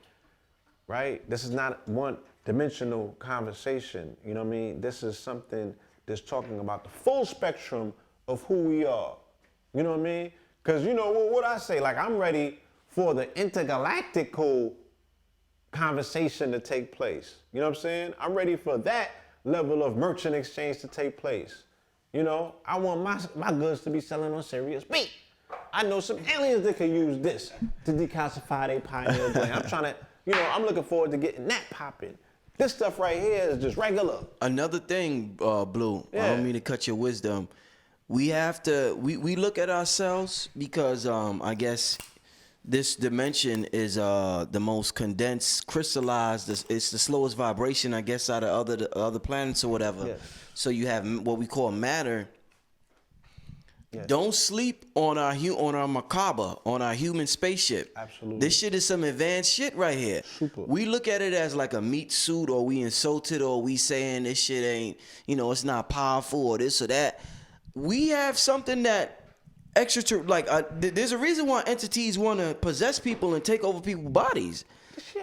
right? This is not one-dimensional conversation. You know what I mean? This is something that's talking about the full spectrum of who we are. You know what I mean? Because, you know, what I say, like, I'm ready for the intergalactical conversation to take place. You know what I'm saying? I'm ready for that level of merchant exchange to take place. You know, I want my goods to be selling on Sirius B. I know some aliens that can use this to decalcify their pineal gland. I'm trying to, you know, I'm looking forward to getting that popping. This stuff right here is just regular. Another thing, Blue, I don't mean to cut your wisdom. We have to, we look at ourselves because I guess this dimension is the most condensed, crystallized. It's the slowest vibration, I guess, out of other planets or whatever. Yes. So you have what we call matter. Yes. Don't sleep on our macabre, on our human spaceship. Absolutely. This shit is some advanced shit right here. Super. We look at it as like a meat suit, or we insulted, or we saying this shit ain't, you know, it's not powerful or this or that. We have something that there's a reason why entities want to possess people and take over people's bodies.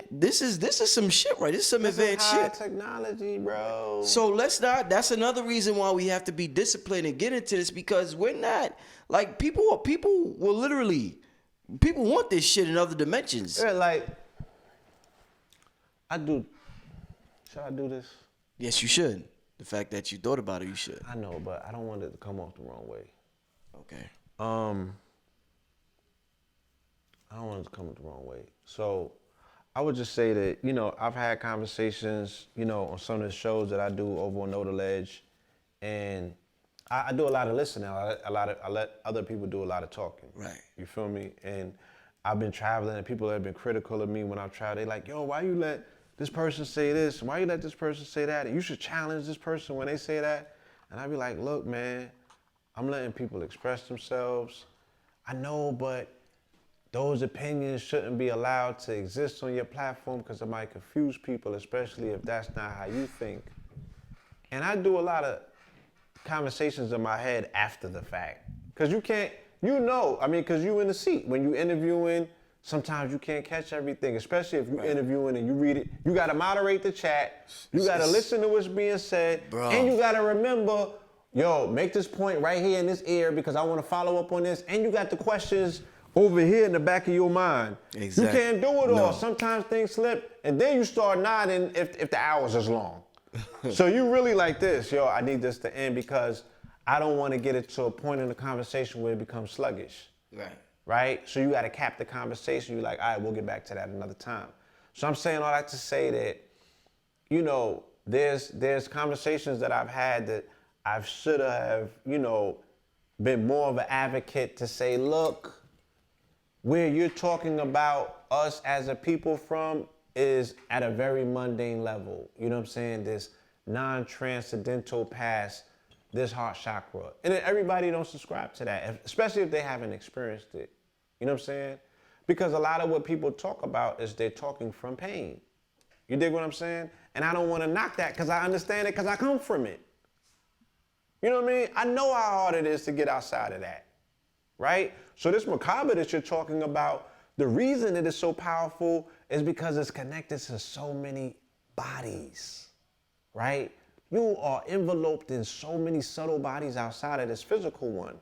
This is some shit, right? This is some advanced shit. Technology, bro. So that's another reason why we have to be disciplined and get into this, because we're not, like, people will literally, people want this shit in other dimensions. Yeah, like, should I do this? Yes, you should. The fact that you thought about it, you should. I know, but I don't want it to come off the wrong way. Okay. I don't want it to come the wrong way. So I would just say that, you know, I've had conversations, you know, on some of the shows that I do over on Know the Ledge, and I do a lot of listening. I let other people do a lot of talking. Right. You feel me? And I've been traveling, and people have been critical of me when I've traveled. They like, yo, why you let this person say this? Why you let this person say that? And you should challenge this person when they say that. And I be like, look, man, I'm letting people express themselves. I know, but those opinions shouldn't be allowed to exist on your platform because it might confuse people, especially if that's not how you think. And I do a lot of conversations in my head after the fact. Because you can't, you know, I mean, because you in the seat. When you interviewing, sometimes you can't catch everything, especially if you're interviewing and you read it. You got to moderate the chat. You got to listen to what's being said. Bro. And you got to remember, yo, make this point right here in this ear because I want to follow up on this. And you got the questions over here in the back of your mind. Exactly. You can't do it all. Sometimes things slip, and then you start nodding if the hours is long. So you really like this, yo, I need this to end because I don't want to get it to a point in the conversation where it becomes sluggish. Right. Right? So you got to cap the conversation. You're like, all right, we'll get back to that another time. So I'm saying all that to say that, you know, there's conversations that I've had that I should have, you know, been more of an advocate to say, look, where you're talking about us as a people from is at a very mundane level. You know what I'm saying? This non-transcendental past, this heart chakra. And everybody don't subscribe to that, especially if they haven't experienced it. You know what I'm saying? Because a lot of what people talk about is they're talking from pain. You dig what I'm saying? And I don't want to knock that because I understand it because I come from it. You know what I mean? I know how hard it is to get outside of that, right? So this macabre that you're talking about, the reason it is so powerful is because it's connected to so many bodies, right? You are enveloped in so many subtle bodies outside of this physical one.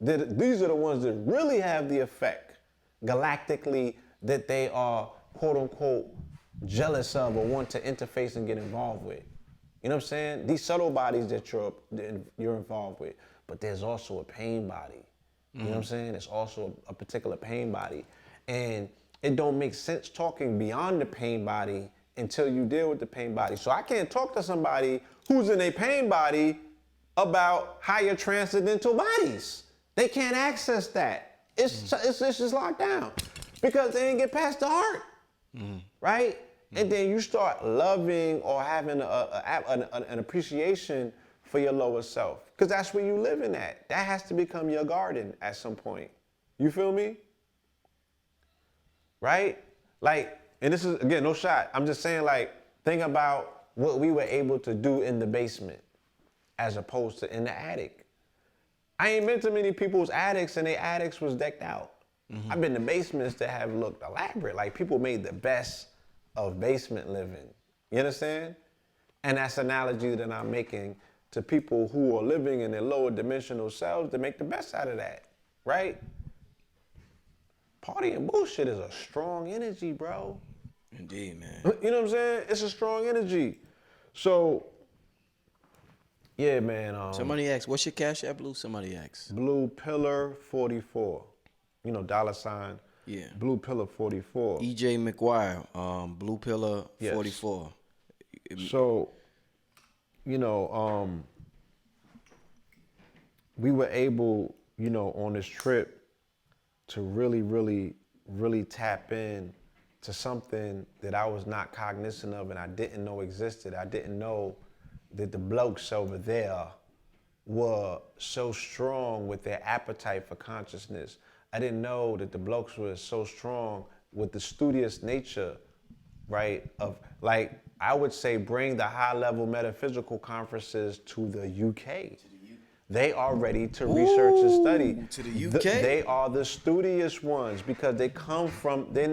These are the ones that really have the effect galactically that they are, quote unquote, jealous of or want to interface and get involved with. You know what I'm saying? These subtle bodies that you're involved with, but there's also a pain body. You know what I'm saying? It's also a particular pain body. And it don't make sense talking beyond the pain body until you deal with the pain body. So I can't talk to somebody who's in a pain body about higher transcendental bodies. They can't access that. It's just locked down because they didn't get past the heart, right? And then you start loving or having an appreciation for your lower self. Because that's where you living at. That has to become your garden at some point. You feel me? Right? Like, and this is, again, no shot. I'm just saying, like, think about what we were able to do in the basement as opposed to in the attic. I ain't been to many people's attics and their attics was decked out. I've been to basements that have looked elaborate. Like, people made the best of basement living. You understand? And that's an analogy that I'm making to people who are living in their lower dimensional selves to make the best out of that, right? Party and bullshit is a strong energy, bro. Indeed, man. You know what I'm saying? It's a strong energy. So, yeah, man. Somebody asked, what's your cash app, Blue? Somebody asked. Blue Pillar 44. You know, $. Yeah. Blue Pillar 44. EJ McGuire, Blue Pillar 44. So, you know, we were able, you know, on this trip to really tap in to something that I was not cognizant of and I didn't know existed. I didn't know that the blokes over there were so strong with their appetite for consciousness. I didn't know that the blokes were so strong with the studious nature, right? Of, like, I would say bring the high-level metaphysical conferences to the UK. They are ready to research and study. To the UK? They are the studious ones because they come from, they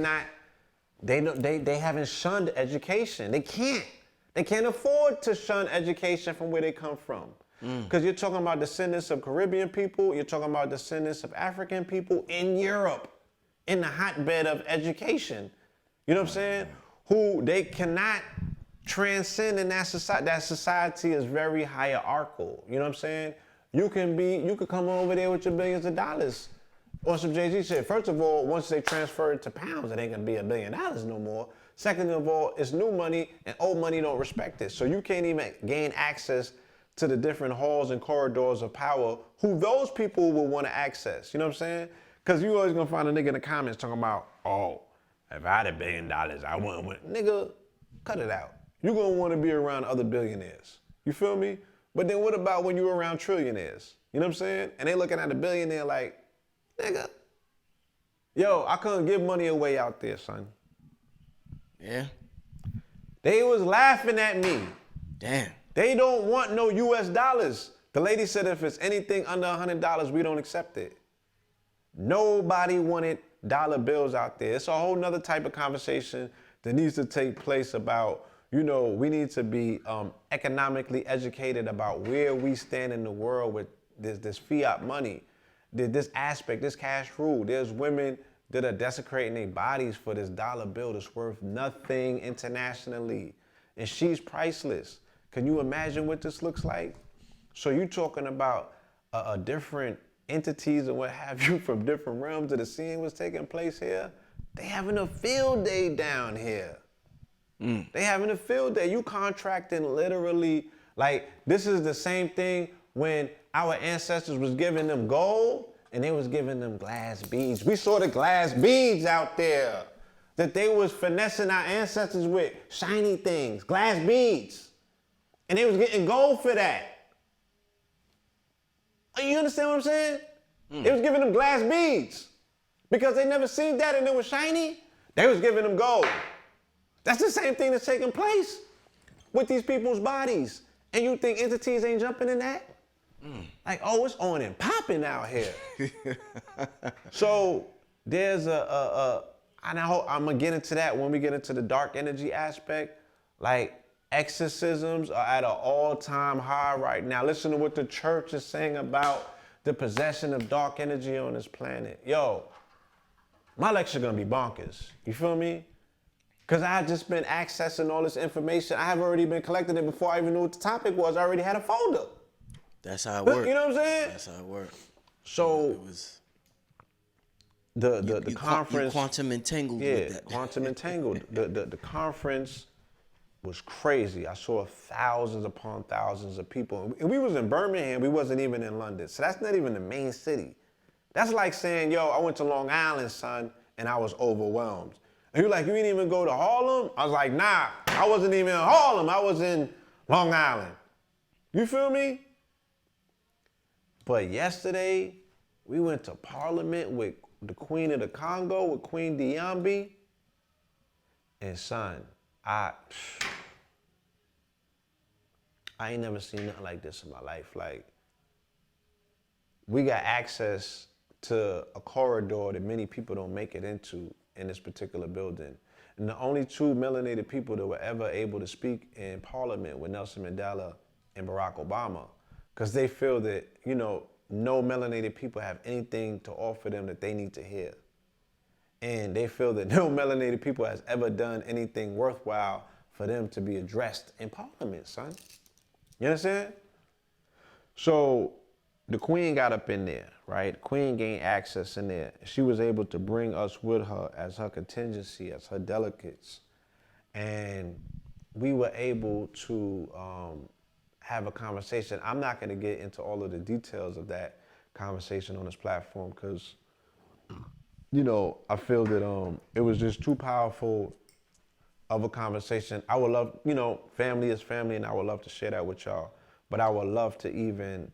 haven't shunned education. They can't afford to shun education from where they come from. Because you're talking about descendants of Caribbean people, you're talking about descendants of African people in Europe, in the hotbed of education. You know what I'm saying? Who they cannot transcend in that society. That society is very hierarchical. You know what I'm saying? You could come over there with your billions of dollars. Or some Jay-Z shit. First of all, once they transfer it to pounds, it ain't gonna be $1 billion no more. Second of all, it's new money and old money don't respect it. So you can't even gain access to the different halls and corridors of power who those people will want to access. You know what I'm saying? Because you always gonna find a nigga in the comments talking about, oh, if I had $1 billion, I wouldn't. Nigga, cut it out. You're gonna want to be around other billionaires. You feel me? But then what about when you're around trillionaires? You know what I'm saying? And they looking at a billionaire like, nigga, yo, I couldn't give money away out there, son. Yeah. They was laughing at me. Damn. They don't want no US dollars. The lady said if it's anything under $100, we don't accept it. Nobody wanted dollar bills out there. It's a whole nother type of conversation that needs to take place about, you know, we need to be economically educated about where we stand in the world with this fiat money, this aspect, this cash rule. There's women that are desecrating their bodies for this dollar bill that's worth nothing internationally. And she's priceless. Can you imagine what this looks like? So you talking about different entities and what have you from different realms that are seeing what's taking place here? They having a field day down here. They having a field day. You contracting literally, like, this is the same thing when our ancestors was giving them gold and they was giving them glass beads. We saw the glass beads out there that they was finessing our ancestors with, shiny things, glass beads. And they was getting gold for that. You understand what I'm saying? They was giving them glass beads because they never seen that and it was shiny. They was giving them gold. That's the same thing that's taking place with these people's bodies. And you think entities ain't jumping in that? Like, oh, it's on and popping out here. So there's and I hope I'm gonna get into that when we get into the dark energy aspect. Like, exorcisms are at an all-time high right now. Listen to what the church is saying about the possession of dark energy on this planet. Yo, my lecture gonna be bonkers. You feel me? Because I just been accessing all this information. I have already been collecting it before I even knew what the topic was. I already had a folder. That's how it works. You know what I'm saying? That's how it works. So It was the conference. You quantum entangled with that. Quantum entangled. The conference was crazy. I saw thousands upon thousands of people. And we was in Birmingham. We wasn't even in London. So that's not even the main city. That's like saying, yo, I went to Long Island, son, and I was overwhelmed. And you're like, you didn't even go to Harlem? I was like, nah, I wasn't even in Harlem. I was in Long Island. You feel me? But yesterday, we went to Parliament with the Queen of the Congo, with Queen Diambi. And son, I ain't never seen nothing like this in my life. Like, we got access to a corridor that many people don't make it into in this particular building. And the only two melanated people that were ever able to speak in Parliament were Nelson Mandela and Barack Obama. Because they feel that, you know, no melanated people have anything to offer them that they need to hear. And they feel that no melanated people has ever done anything worthwhile for them to be addressed in Parliament, son. You understand? So the Queen got up in there, right? The Queen gained access in there. She was able to bring us with her as her contingency, as her delegates. And we were able to have a conversation. I'm not gonna get into all of the details of that conversation on this platform because, you know, I feel that it was just too powerful of a conversation. I would love, you know, family is family, and I would love to share that with y'all. But I would love to even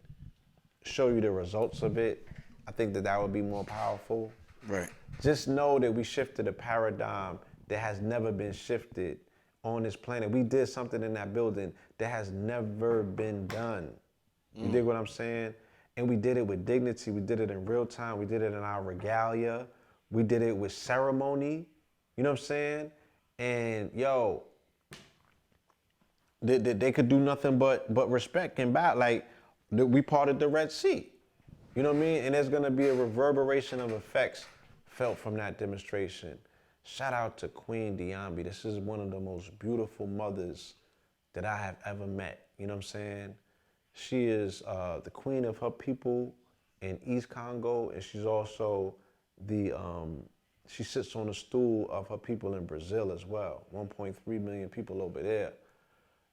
show you the results of it. I think that that would be more powerful. Right. Just know that we shifted a paradigm that has never been shifted on this planet. We did something in that building that has never been done. You dig what I'm saying? And we did it with dignity. We did it in real time. We did it in our regalia. We did it with ceremony. You know what I'm saying? And yo, they could do nothing but respect and bow. Like, we parted the Red Sea. You know what I mean? And there's gonna be a reverberation of effects felt from that demonstration. Shout out to Queen Diambi. This is one of the most beautiful mothers that I have ever met. You know what I'm saying? She is the queen of her people in East Congo, and she's also the, she sits on the stool of her people in Brazil as well. 1.3 million people over there.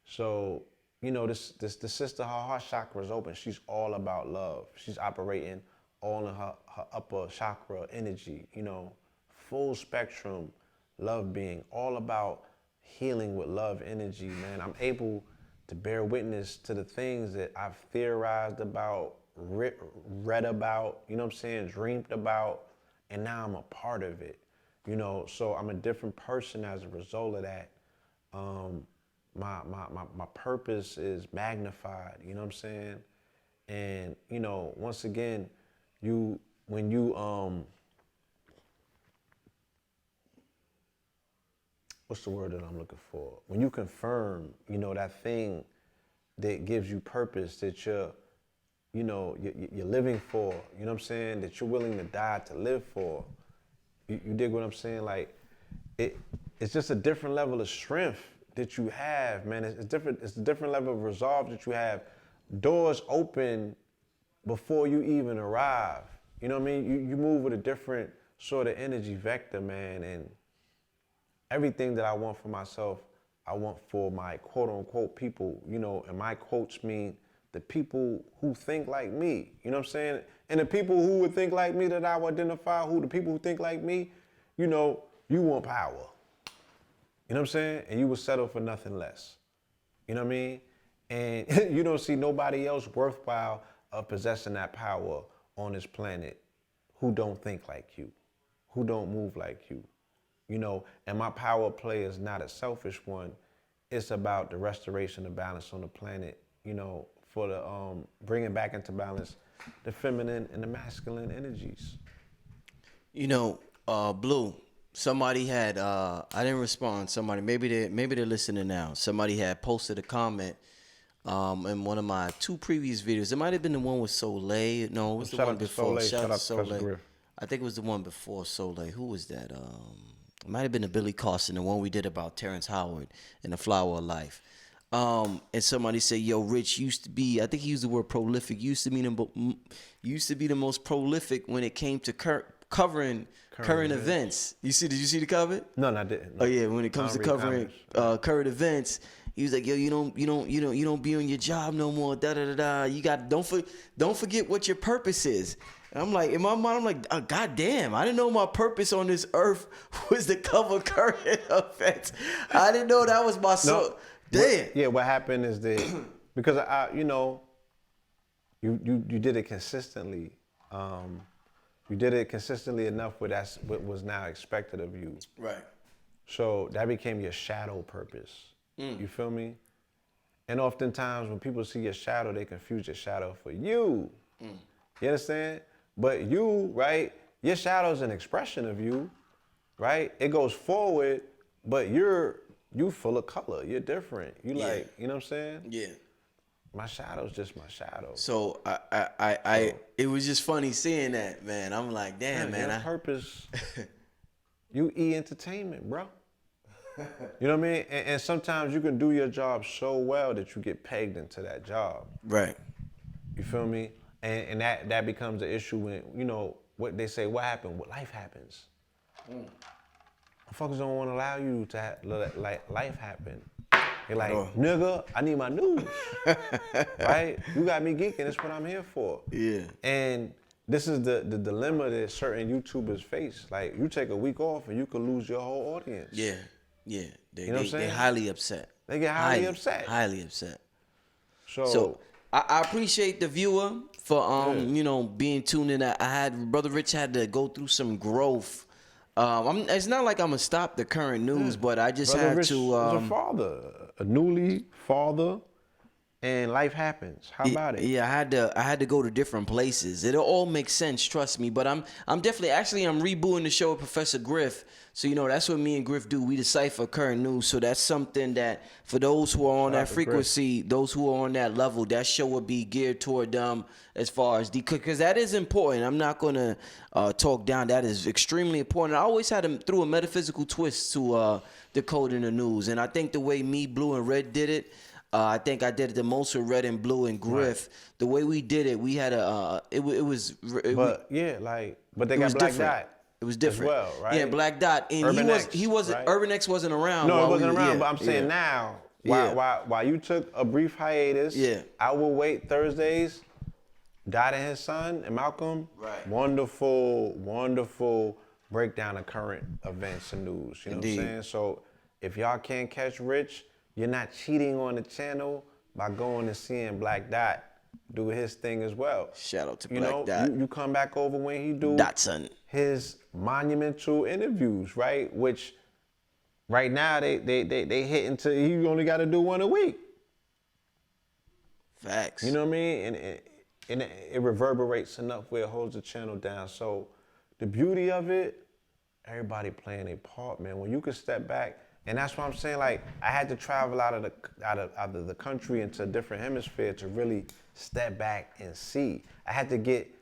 So, you know, the sister, her heart chakra is open. She's all about love. She's operating all in her upper chakra energy, you know, full spectrum love being, all about healing with love energy, man. I'm able to bear witness to the things that I've theorized about, read about, you know what I'm saying, dreamed about, and now I'm a part of it, you know. So I'm a different person as a result of that. My purpose is magnified, you know what I'm saying? And, you know, once again, when you what's the word that I'm looking for? When you confirm, you know, that thing that gives you purpose, that you're living for, you know what I'm saying? That you're willing to die to live for. You dig what I'm saying? Like, it's just a different level of strength that you have, man. It's different. It's a different level of resolve that you have. Doors open before you even arrive. You know what I mean? You move with a different sort of energy vector, man. And everything that I want for myself, I want for my quote unquote people, you know, and my quotes mean the people who think like me, you know what I'm saying? And the people who would think like me that I would identify, the people who think like me, you know, you want power. You know what I'm saying? And you will settle for nothing less. You know what I mean? And you don't see nobody else worthwhile of possessing that power on this planet who don't think like you, who don't move like you. You know, and my power play is not a selfish one. It's about the restoration of balance on the planet, you know, for the bringing back into balance the feminine and the masculine energies. You know, Blue, somebody had I didn't respond. Somebody maybe they're listening now. Somebody had posted a comment in one of my two previous videos. It might have been the one with Soleil. No, it was the one before. Shout out to Soleil. I think it was the one before Soleil. Who was that? It might have been the Billy Carson, the one we did about Terrence Howard and the Flower of Life. And somebody said, "Yo, Rich used to be." I think he used the word prolific. Used to be the most prolific when it came to covering current events. Did you see the comment? No, I didn't. No. Oh yeah, when it comes to covering current events, he was like, "Yo, you don't be on your job no more. Da da da da. You got don't forget what your purpose is." And I'm like, in my mind, I'm like, God damn, I didn't know my purpose on this earth was to cover current events. I didn't know that was my soul. Damn. What happened is that because I, you know, you did it consistently. You did it consistently enough where that's what was now expected of you. Right. So that became your shadow purpose. You feel me? And oftentimes when people see your shadow, they confuse your shadow for you. You understand? But you, right? Your shadow's an expression of you, right? It goes forward, but you full of color. You're different. You like, you know what I'm saying? Yeah. My shadow's just my shadow. So it was just funny seeing that, man. I'm like, damn, man. Your purpose, you entertainment, bro. You know what I mean? And sometimes you can do your job so well that you get pegged into that job. Right. You feel me? And that becomes an issue when, you know, what they say, what happened? What life happens. Motherfuckers don't want to allow you to let life happen. They're like, nigga, I need my news. Right? You got me geeking. That's what I'm here for. Yeah. And this is the dilemma that certain YouTubers face. Like, you take a week off and you could lose your whole audience. Yeah. Yeah. You know what I'm saying? They're highly upset. They get highly upset. Highly upset. So I appreciate the viewer for you know, being tuned in. I had Brother Rich had to go through some growth. It's not like I'm gonna stop the current news, but I just Brother had Rich to. was a father, a newly father, and life happens. How about it? Yeah, I had to go to different places. It all makes sense, trust me. But I'm definitely I'm rebooting the show with Professor Griff. So you know that's what me and Griff do. We decipher current news. So that's something that for those who are on that frequency, those who are on that level, that show would be geared toward them as far as because that is important. I'm not gonna talk down. That is extremely important. I always had them through a metaphysical twist to decoding the news, and I think the way me, Blue, and Red did it. I think I did it the most with Red and Blue and Griff. Right. The way we did it, we had but they got Black Dot. It was different. As well, right? Yeah, Black Dot. And he wasn't right? Urban X wasn't around. No, it wasn't around, but I'm saying now, while you took a brief hiatus, I will wait Thursdays, Dot and his son and Malcolm. Right. Wonderful, wonderful breakdown of current events and news. You know what I'm saying? So if y'all can't catch Rich, you're not cheating on the channel by going and seeing Black Dot do his thing as well. Shout out to Black Dot. You come back over when he do Dotson. His monumental interviews, right? Which right now they hit into he only got to do one a week. Facts. You know what I mean? And it reverberates enough where it holds the channel down. So the beauty of it, everybody playing a part, man. When you can step back. And that's what I'm saying. Like, I had to travel out of the country into a different hemisphere to really step back and see. I had to get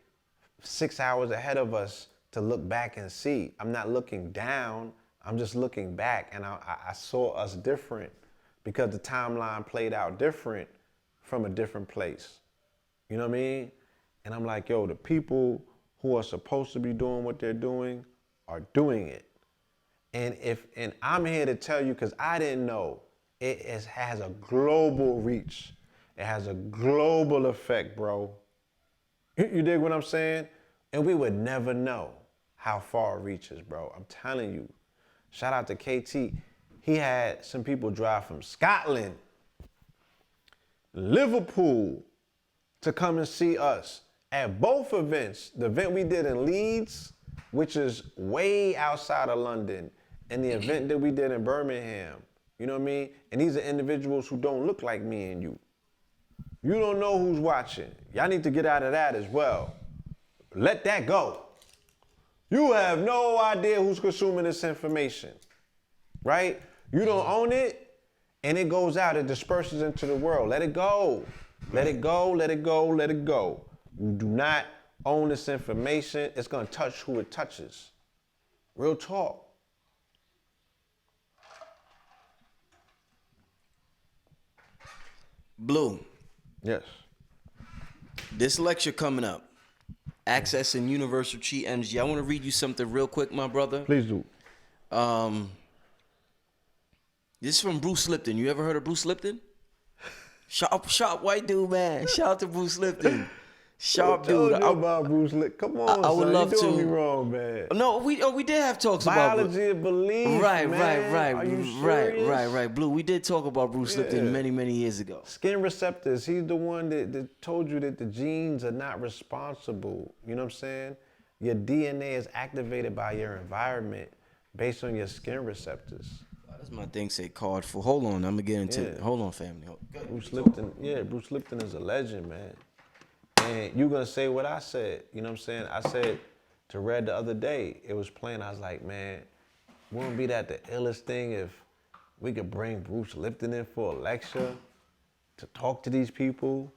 6 hours ahead of us to look back and see. I'm not looking down. I'm just looking back, and I saw us different because the timeline played out different from a different place. You know what I mean? And I'm like, yo, the people who are supposed to be doing what they're doing are doing it. And I'm here to tell you, because I didn't know, it has a global reach. It has a global effect, bro. You dig what I'm saying? And we would never know how far it reaches, bro. I'm telling you. Shout out to KT. He had some people drive from Scotland, Liverpool, to come and see us at both events. The event we did in Leeds, which is way outside of London, and the event that we did in Birmingham. You know what I mean? And these are individuals who don't look like me and you. You don't know who's watching. Y'all need to get out of that as well. Let that go. You have no idea who's consuming this information, right? You don't own it, and it goes out, it disperses into the world. Let it go. Let it go, let it go, let it go. You do not own this information. It's gonna touch who it touches. Real talk. Blue. Yes. This lecture coming up, Accessing Universal Chi Energy. I want to read you something real quick, my brother. Please do. This is from Bruce Lipton. You ever heard of Bruce Lipton? Sharp white dude, man. Shout out to Bruce Lipton. Sharp told dude. you about Bruce Lipton. Come on, I would son. love you doing to. me wrong, man. No, we did have talks Biology about of belief, right, man. Are you serious? right. Blue, we did talk about Bruce Lipton many years ago. Skin receptors. He's the one that told you that the genes are not responsible. You know what I'm saying? Your DNA is activated by your environment based on your skin receptors. That's my thing. Say card for. Hold on, I'm gonna get into it. Hold on, family. Bruce Lipton. Yeah, Bruce Lipton is a legend, man. And you're gonna say what I said. You know what I'm saying? I said to Red the other day, it was playing. I was like, man, wouldn't be that the illest thing if we could bring Bruce Lipton in for a lecture to talk to these people?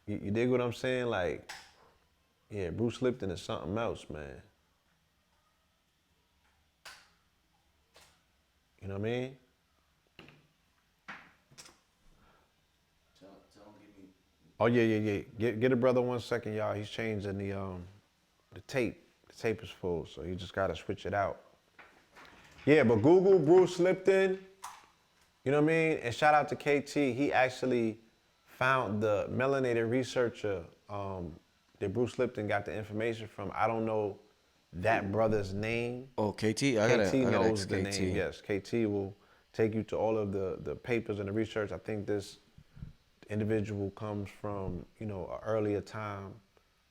You dig what I'm saying? Like, yeah, Bruce Lipton is something else, man. You know what I mean? Oh yeah. Get a brother 1 second, y'all. He's changing the tape. The tape is full, so you just gotta switch it out. Yeah, but Google Bruce Lipton. You know what I mean? And shout out to KT. He actually found the melanated researcher that Bruce Lipton got the information from. I don't know that brother's name. Oh, KT? KT knows the name. Yes, KT will take you to all of the papers and the research. I think this individual comes from, you know, an earlier time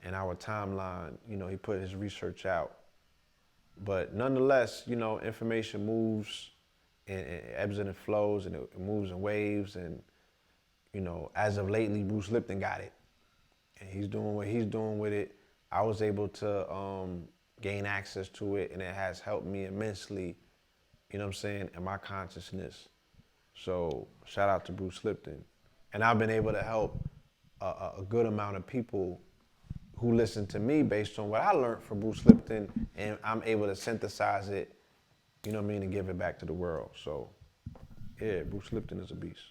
in our timeline. You know, he put his research out. But nonetheless, you know, information moves and ebbs and it flows and it moves in waves. And, you know, as of lately, Bruce Lipton got it. And he's doing what he's doing with it. I was able to gain access to it, and it has helped me immensely, you know what I'm saying, in my consciousness. So shout out to Bruce Lipton. And I've been able to help a good amount of people who listen to me based on what I learned from Bruce Lipton, and I'm able to synthesize it, you know what I mean, and give it back to the world. So, yeah, Bruce Lipton is a beast.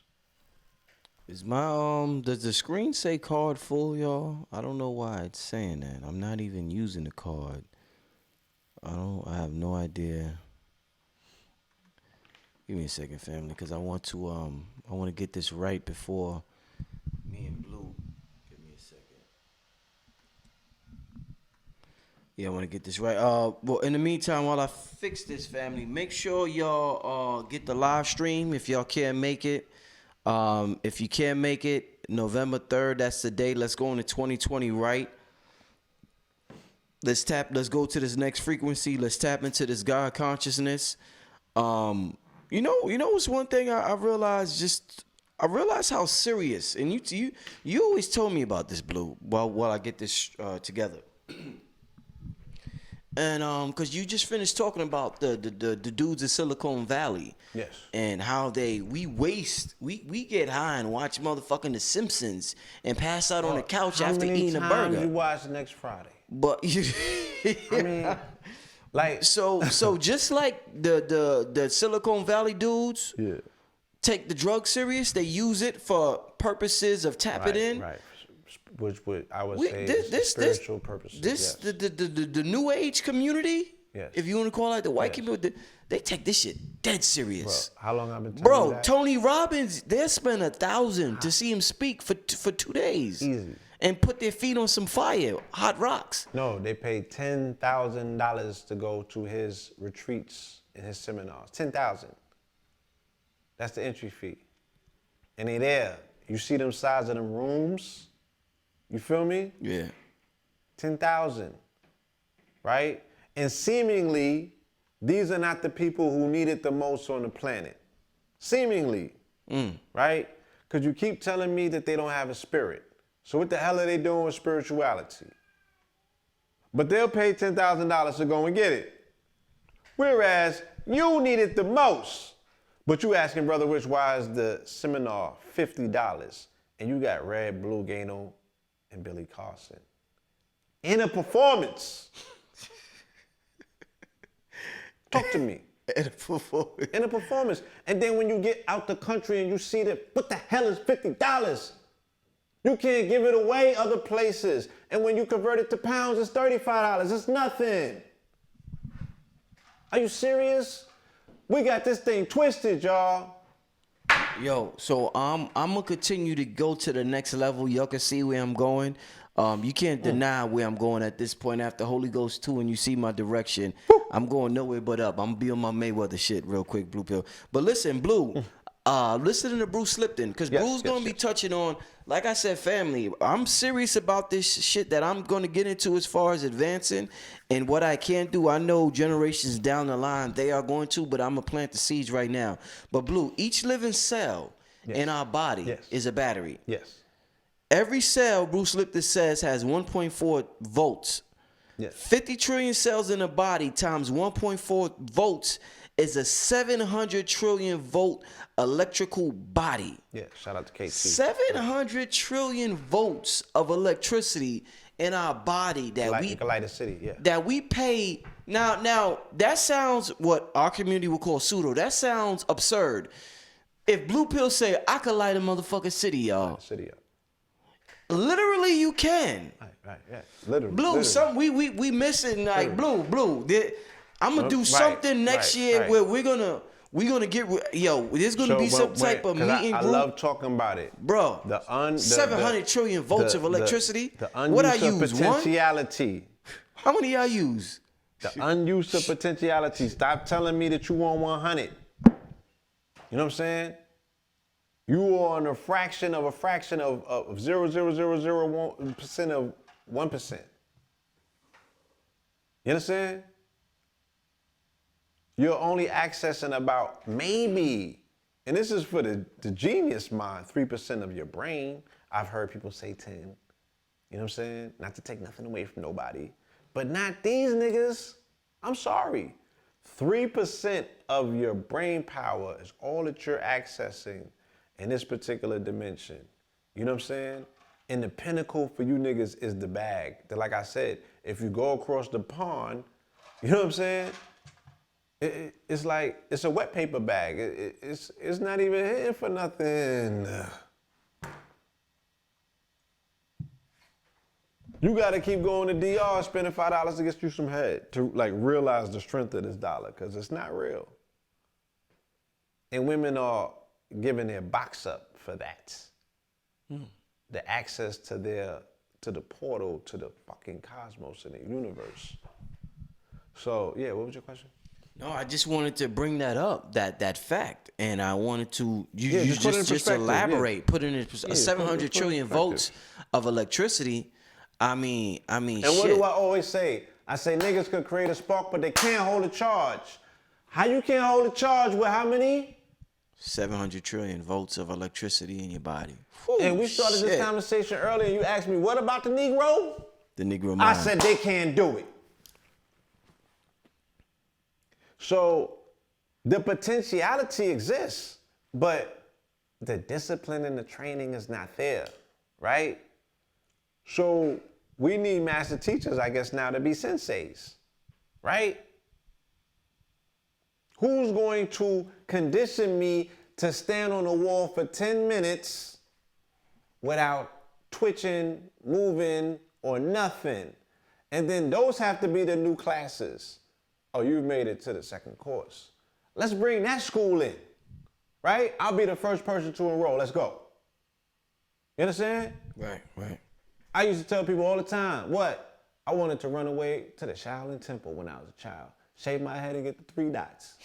Is my does the screen say card full, y'all? I don't know why it's saying that. I'm not even using the card. I have no idea. Give me a second, family, because I want to get this right before me and Blue. Give me a second. Yeah, I want to get this right. Well, in the meantime, while I fix this, family, make sure y'all get the live stream if y'all can't make it. If you can't make it, November 3rd, that's the day. Let's go into 2020 right. Let's go to this next frequency. Let's tap into this God consciousness. You know, it's one thing I realized. I realized how serious, and you always told me about this, Blue, while I get this together. And because you just finished talking about the dudes in Silicon Valley, yes, and how we get high and watch motherfucking The Simpsons and pass out on the couch after eating a burger. How many times you watch next Friday? But I mean, like so just like the Silicon Valley dudes, take the drug serious. They use it for purposes of tapping in. Right. Which I would say spiritual purposes. The new age community, if you want to call it the white community, they take this shit dead serious. Bro, how long I've been telling you that? Tony Robbins, they spent $1,000 to see him speak for 2 days. Easy. And put their feet on some fire, hot rocks. No, they paid $10,000 to go to his retreats and his seminars. $10,000. That's the entry fee. And they there. You see them size of them rooms? You feel me? Yeah. 10,000, right? And seemingly, these are not the people who need it the most on the planet. Seemingly, right? Because you keep telling me that they don't have a spirit. So what the hell are they doing with spirituality? But they'll pay $10,000 to go and get it. Whereas you need it the most. But you asking Brother Rich, why is the seminar $50? And you got Red, Blue, Gano, and Billy Carson in a performance. Talk to me. In a performance. And then when you get out the country and you see that, what the hell is $50? You can't give it away other places. And when you convert it to pounds, it's $35. It's nothing. Are you serious? We got this thing twisted, y'all. Yo, so I'm gonna continue to go to the next level. Y'all can see where I'm going. You can't deny where I'm going at this point. After Holy Ghost 2 and you see my direction, I'm going nowhere but up. I'm gonna be on my Mayweather shit real quick, Blue Pill. But listen, Blue, listen to Bruce Lipton, because Blue's gonna be touching on, like I said, family. I'm serious about this shit that I'm gonna get into as far as advancing and what I can do. I know generations down the line they are going to, but I'm gonna plant the seeds right now. But Blue, each living cell in our body is a battery. Yes. Every cell, Bruce Lipton says, has 1.4 volts. Yes. 50 trillion cells in the body times 1.4 volts is a 700 trillion volt electrical body. Yeah, shout out to KC. 700 trillion volts of electricity in our body that You can light a city, yeah. that we pay. Now that sounds what our community would call pseudo. That sounds absurd. If Blue Pill say I could light a motherfucking city, y'all. Light a city up. Literally, you can. Right, yeah. Literally. Blue, literally. we missing like Blue. I'm gonna do Right, something next year right. where we're gonna get there's gonna be some type of meet and group. I love talking about it, bro. 700 trillion volts of electricity. What I use? Potentiality. How many I use? The unused of potentiality. Stop telling me that you want 100. You know what I'm saying? You are on a fraction of 0.00001% of 1%. You understand? You're only accessing about maybe, and this is for the genius mind, 3% of your brain. I've heard people say 10. You know what I'm saying? Not to take nothing away from nobody, but not these niggas. I'm sorry. 3% of your brain power is all that you're accessing in this particular dimension. You know what I'm saying? And the pinnacle for you niggas is the bag. That, like I said, if you go across the pond, you know what I'm saying? It's like, it's a wet paper bag. It's not even hitting for nothing. You gotta keep going to DR, spending $5 to get you some head to like realize the strength of this dollar, because it's not real. And women are giving their box up for that. The access to the portal to the fucking cosmos and the universe. So yeah, what was your question? No, I just wanted to bring that up, that fact, and I wanted to just elaborate, put in 700 trillion volts of electricity. I mean, and shit. what do I always say? I say niggas could create a spark, but they can't hold a charge. How you can't hold a charge with how many? 700 trillion volts of electricity in your body. And we started this conversation earlier, and you asked me, what about the Negro? The Negro mind. I said they can't do it. So the potentiality exists, but the discipline and the training is not there, right? So we need master teachers, I guess, now to be senseis, right? Who's going to condition me to stand on a wall for 10 minutes without twitching, moving, or nothing? And then those have to be the new classes. Oh, you made it to the second course. Let's bring that school in, right? I'll be the first person to enroll. Let's go. You understand? Right. I used to tell people all the time, what? I wanted to run away to the Shaolin Temple when I was a child. Shave my head and get the 3 dots.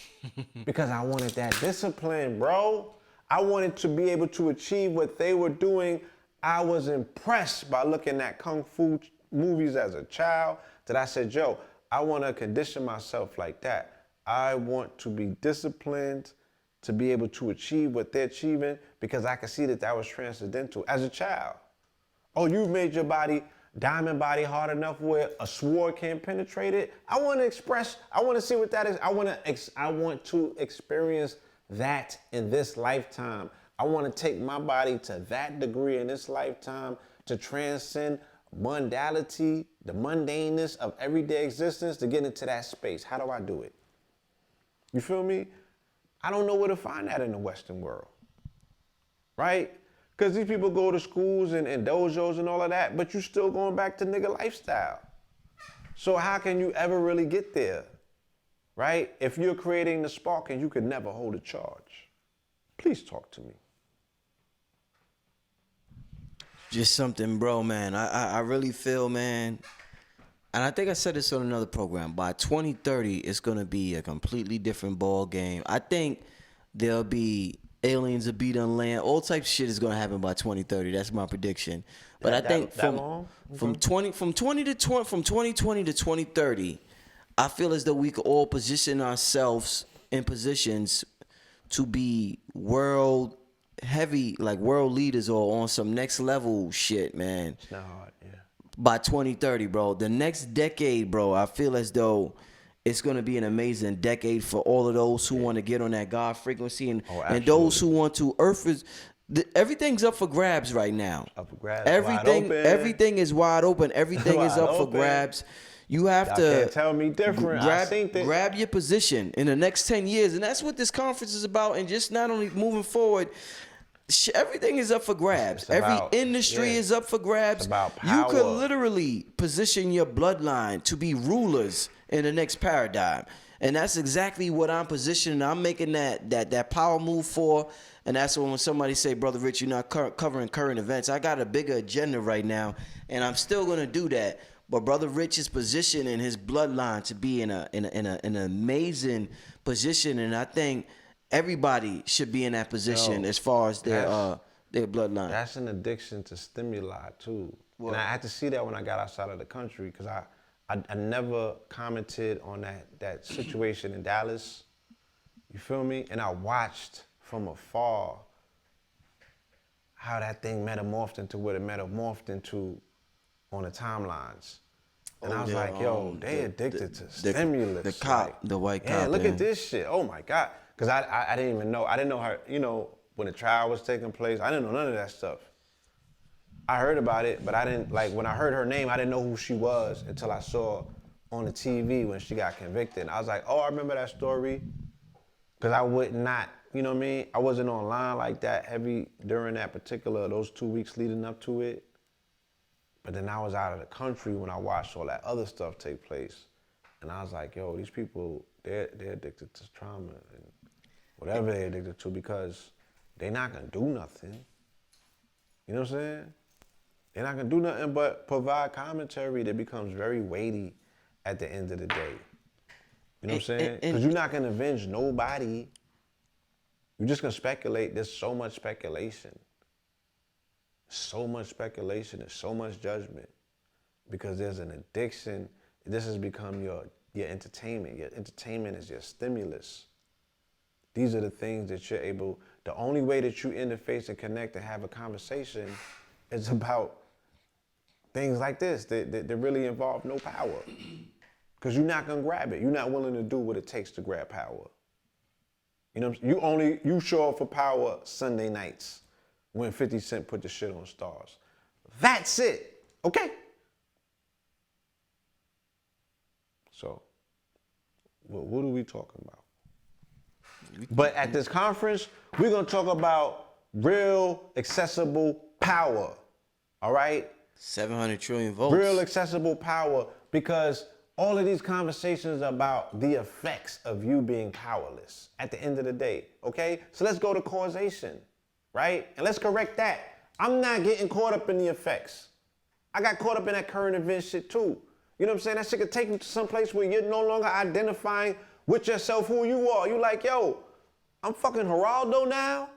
Because I wanted that discipline, bro. I wanted to be able to achieve what they were doing. I was impressed by looking at Kung Fu movies as a child that I said, yo, I want to condition myself like that. I want to be disciplined to be able to achieve what they're achieving because I could see that was transcendental as a child. Oh, you made your body, diamond body hard enough where a sword can't penetrate it. I want to see what that is. I want to experience that in this lifetime. I want to take my body to that degree in this lifetime to transcend mundality, the mundaneness of everyday existence, to get into that space. How do I do it? You feel me? I don't know where to find that in the Western world, right? Because these people go to schools and dojos and all of that, but you still going back to nigga lifestyle. So how can you ever really get there, right? If you're creating the spark and you could never hold a charge. Please talk to me. just something, bro, man. I really feel, man, and I think I said this on another program. By 2030, it's gonna be a completely different ball game. I think there'll be aliens will be done land. All types of shit is gonna happen by 2030. That's my prediction. But I think from 2020 to 2030, I feel as though we could all position ourselves in positions to be world leaders or on some next level shit, man. It's not hard, yeah. By 2030, bro. The next decade, bro, I feel as though it's going to be an amazing decade for all of those who want to get on that God frequency and those who want to. Everything's up for grabs right now. Up for grabs. Everything is wide open. Everything is up for grabs. You have to can't tell me different. Grab your position in the next 10 years. And that's what this conference is about. And just not only moving forward, everything is up for grabs. Every industry is up for grabs. It's about power. You could literally position your bloodline to be rulers in the next paradigm. And that's exactly what I'm positioning. I'm making that power move for. And that's when somebody say, Brother Rich, you're not covering current events. I got a bigger agenda right now, and I'm still going to do that. But Brother Rich is positioned in his bloodline to be in an amazing position, and I think everybody should be in that position as far as their bloodline. That's an addiction to stimuli too. Well, and I had to see that when I got outside of the country, because I never commented on that situation in Dallas. You feel me? And I watched from afar how that thing metamorphed into what it metamorphed into on the timelines. And I was like, yo, they addicted to stimulus. The cop, the white cop. Yeah, look at this shit. Oh my God. Because I didn't even know. I didn't know her, when the trial was taking place, I didn't know none of that stuff. I heard about it, but I didn't, when I heard her name, I didn't know who she was until I saw on the TV when she got convicted. And I was like, oh, I remember that story. Because I would not, you know what I mean? I wasn't online like that heavy during those 2 weeks leading up to it. But then I was out of the country when I watched all that other stuff take place. And I was like, yo, these people, they're addicted to trauma and whatever they're addicted to, because they're not going to do nothing. You know what I'm saying? They're not going to do nothing but provide commentary that becomes very weighty at the end of the day. You know what I'm saying? Because you're not going to avenge nobody. You're just going to speculate. There's so much speculation. So much speculation and so much judgment, because there's an addiction. This has become your entertainment. Your entertainment is your stimulus. These are the things that you're able, the only way that you interface and connect and have a conversation is about things like this that really involve no power. Because you're not gonna grab it. You're not willing to do what it takes to grab power. You know what I'm saying? You show up for power Sunday nights when 50 Cent put the shit on Stars. That's it, okay? So, what are we talking about? But at this conference, we're gonna talk about real accessible power, all right? 700 trillion volts. Real accessible power, because all of these conversations are about the effects of you being powerless at the end of the day, okay? So let's go to causation, right? And let's correct that. I'm not getting caught up in the effects. I got caught up in that current event shit too. You know what I'm saying? That shit could take you to some place where you're no longer identifying with yourself who you are. You like, yo, I'm fucking Geraldo now?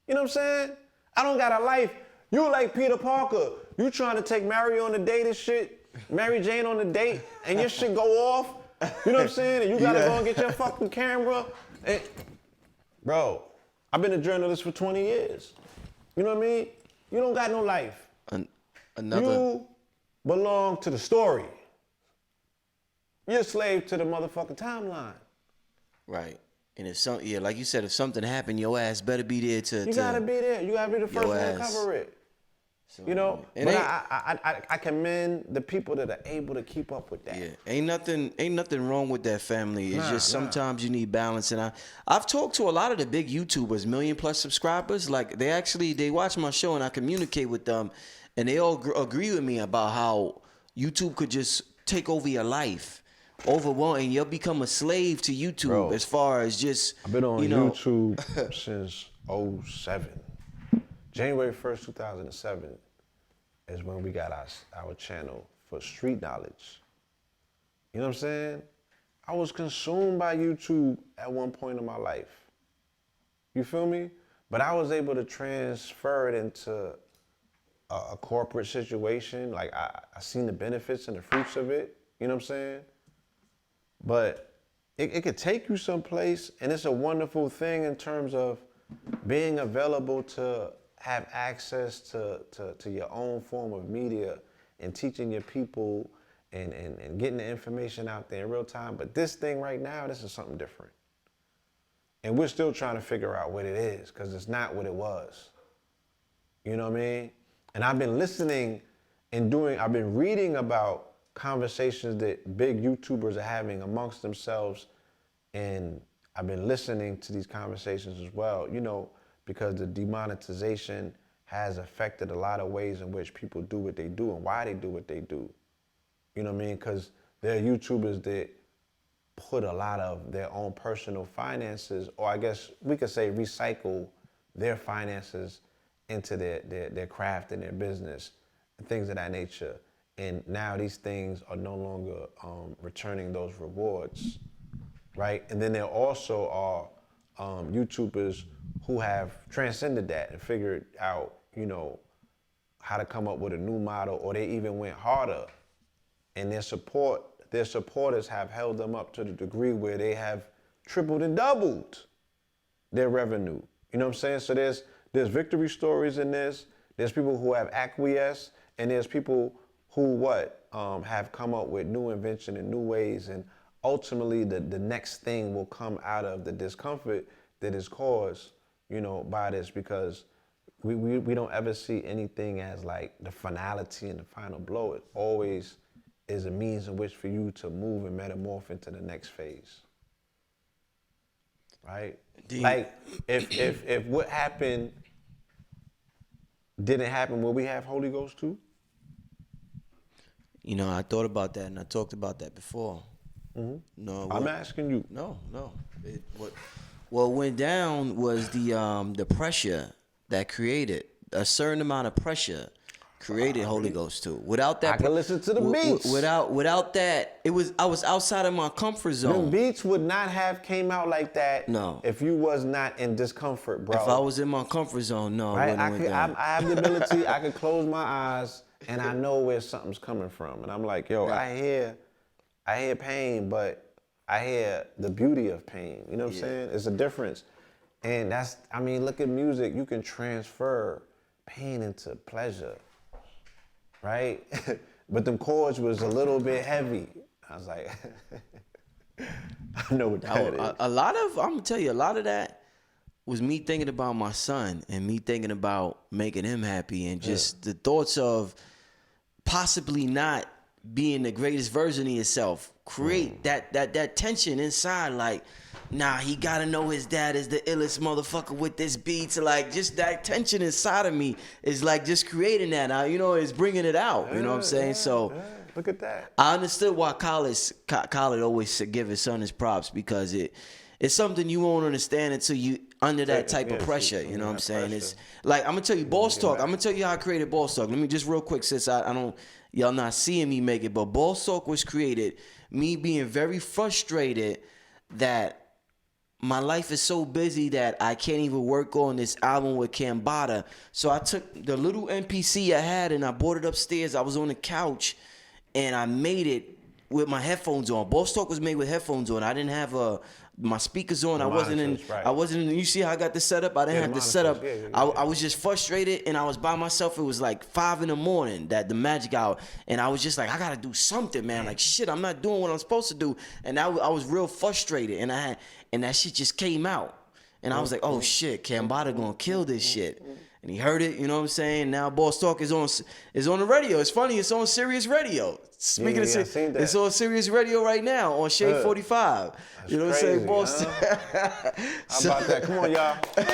You know what I'm saying? I don't got a life. You like Peter Parker. You trying to take Mary on a date and shit, Mary Jane on a date, and your shit go off. You know what I'm saying? And you gotta go and get your fucking camera. And, bro, I've been a journalist for 20 years. You know what I mean? You don't got no life. You belong to the story. You're a slave to the motherfucking timeline. Right. And if like you said, if something happened, your ass better be there to. You gotta be there. You gotta be the first one to cover it. So, you know, but I commend the people that are able to keep up with that. Yeah, ain't nothing wrong with that, family. It's just sometimes you need balance. And I've talked to a lot of the big YouTubers, 1 million+ subscribers. Like they watch my show and I communicate with them, and they all agree with me about how YouTube could just take over your life. Overwhelming, you'll become a slave to YouTube. Bro, as far as just I've been on YouTube since 2007. January 1st, 2007. is when we got our channel for street knowledge. You know what I'm saying? I was consumed by YouTube at one point in my life. You feel me? But I was able to transfer it into a corporate situation. Like I seen the benefits and the fruits of it. You know what I'm saying? But it could take you someplace, and it's a wonderful thing in terms of being available to have access to your own form of media and teaching your people and getting the information out there in real time. But this thing right now, this is something different. And we're still trying to figure out what it is, because it's not what it was. You know what I mean? And I've been listening and I've been reading about conversations that big YouTubers are having amongst themselves. And I've been listening to these conversations as well, you know, because the demonetization has affected a lot of ways in which people do what they do and why they do what they do. You know what I mean? Because there are YouTubers that put a lot of their own personal finances, or I guess we could say recycle their finances into their craft and their business and things of that nature. And now these things are no longer returning those rewards, right? And then there also are YouTubers who have transcended that and figured out, you know, how to come up with a new model, or they even went harder. And their supporters have held them up to the degree where they have tripled and doubled their revenue. You know what I'm saying? So there's victory stories in this. There's people who have acquiesced, and there's people who have come up with new invention and new ways, and ultimately the next thing will come out of the discomfort that is caused, you know, by this, because we don't ever see anything as like the finality and the final blow. It always is a means in which for you to move and metamorph into the next phase, right? Like if what happened didn't happen, will we have Holy Ghost too? You know, I thought about that and I talked about that before. Mm-hmm. No, I'm asking you. No. What went down was the pressure that created a certain amount of pressure. Created Holy Ghost too. Without that, I can listen to the beats. Without that, I was outside of my comfort zone. The beats would not have came out like that. No. If you was not in discomfort, bro. If I was in my comfort zone, no. Right? I have the ability. I could close my eyes and I know where something's coming from, and I'm like, yo, right. I hear pain, but I hear the beauty of pain. You know what I'm saying? It's a difference, and look at music. You can transfer pain into pleasure. Right? But them chords was a little bit heavy. I was like, I know what that is. I'm gonna tell you, a lot of that was me thinking about my son and me thinking about making him happy, and just the thoughts of possibly not being the greatest version of yourself. Create that tension inside, like, nah, he gotta know his dad is the illest motherfucker with this beat. So like, just that tension inside of me is like just creating that. You know, it's bringing it out. You know what I'm saying? So look at that. I understood why Khaled always give his son his props, because it's something you won't understand until you under that type of pressure. You know what I'm saying? Pressure. It's like, I'm gonna tell you, Boss Talk. I'm gonna tell you how I created Boss Talk. Let me just real quick, since I don't, y'all not seeing me make it, but Boss Talk was created me being very frustrated that my life is so busy that I can't even work on this album with Cambatta. So I took the little MPC I had and I brought it upstairs. I was on the couch and I made it with my headphones on. Boss Talk was made with headphones on. I didn't have my speakers on. I wasn't in. You see how I got this set up? I didn't have the setup. I was just frustrated, and I was by myself. It was like 5 a.m, that the Magik hour, and I was just like, I gotta do something, man. Like, shit, I'm not doing what I'm supposed to do, and I was real frustrated, and that shit just came out, and I was like, oh shit, Cambatta gonna kill this shit. And he heard it, you know what I'm saying? Now Boss Talk is on the radio. It's funny, it's on Sirius Radio. Speaking of Sirius, it's on Sirius Radio right now on Shade 45. That's you know what I'm saying? Boss How about that? Come on, y'all. In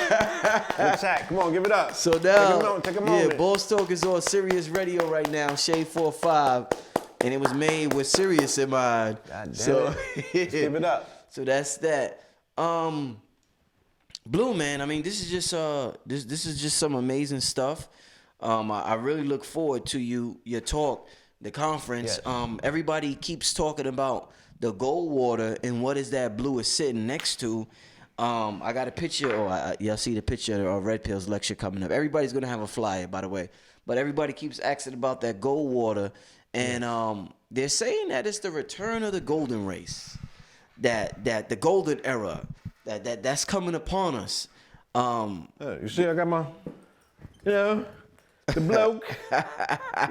the chat, come on, give it up. So now, take a moment. Yeah, Boss Talk is on Sirius Radio right now, Shade 45. And it was made with Sirius in mind. God damn it. Let's give it up. So that's that. Blue, man, I mean, this is just some amazing stuff. I really look forward to your talk, the conference. Yes. Everybody keeps talking about the gold water and what is that blue is sitting next to. I got a picture, y'all see the picture of Red Pill's lecture coming up. Everybody's gonna have a flyer, by the way. But everybody keeps asking about that gold water, and they're saying that it's the return of the golden race, that the golden era, that's coming upon us. You see, I got my, the bloke.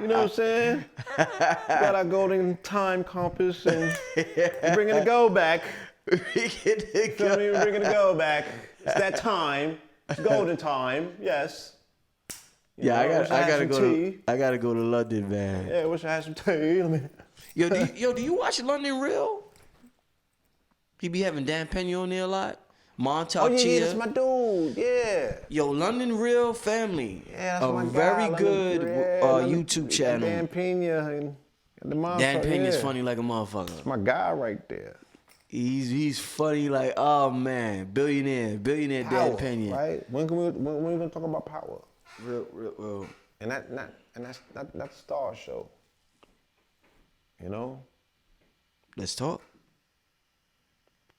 You know what I'm saying? Got our golden time compass and we're bringing the gold back. Bringing the gold back. It's that time. It's golden time. Yes. I gotta go to London, man. Yeah, wish I had some tea. Do you watch London Real? He be having Dan Pena on there a lot. Montauk yeah, Chia. that's my dude. Yeah. Yo, London Real family. Yeah, that's my guy. Very good YouTube channel. Dan Pena and the motherfucker. Dan Pena's funny like a motherfucker. That's my guy right there. He's funny like, oh man, billionaire Power, Dan Pena. Right? When we gonna talk about power? Real. And that's Star Show. You know? Let's talk.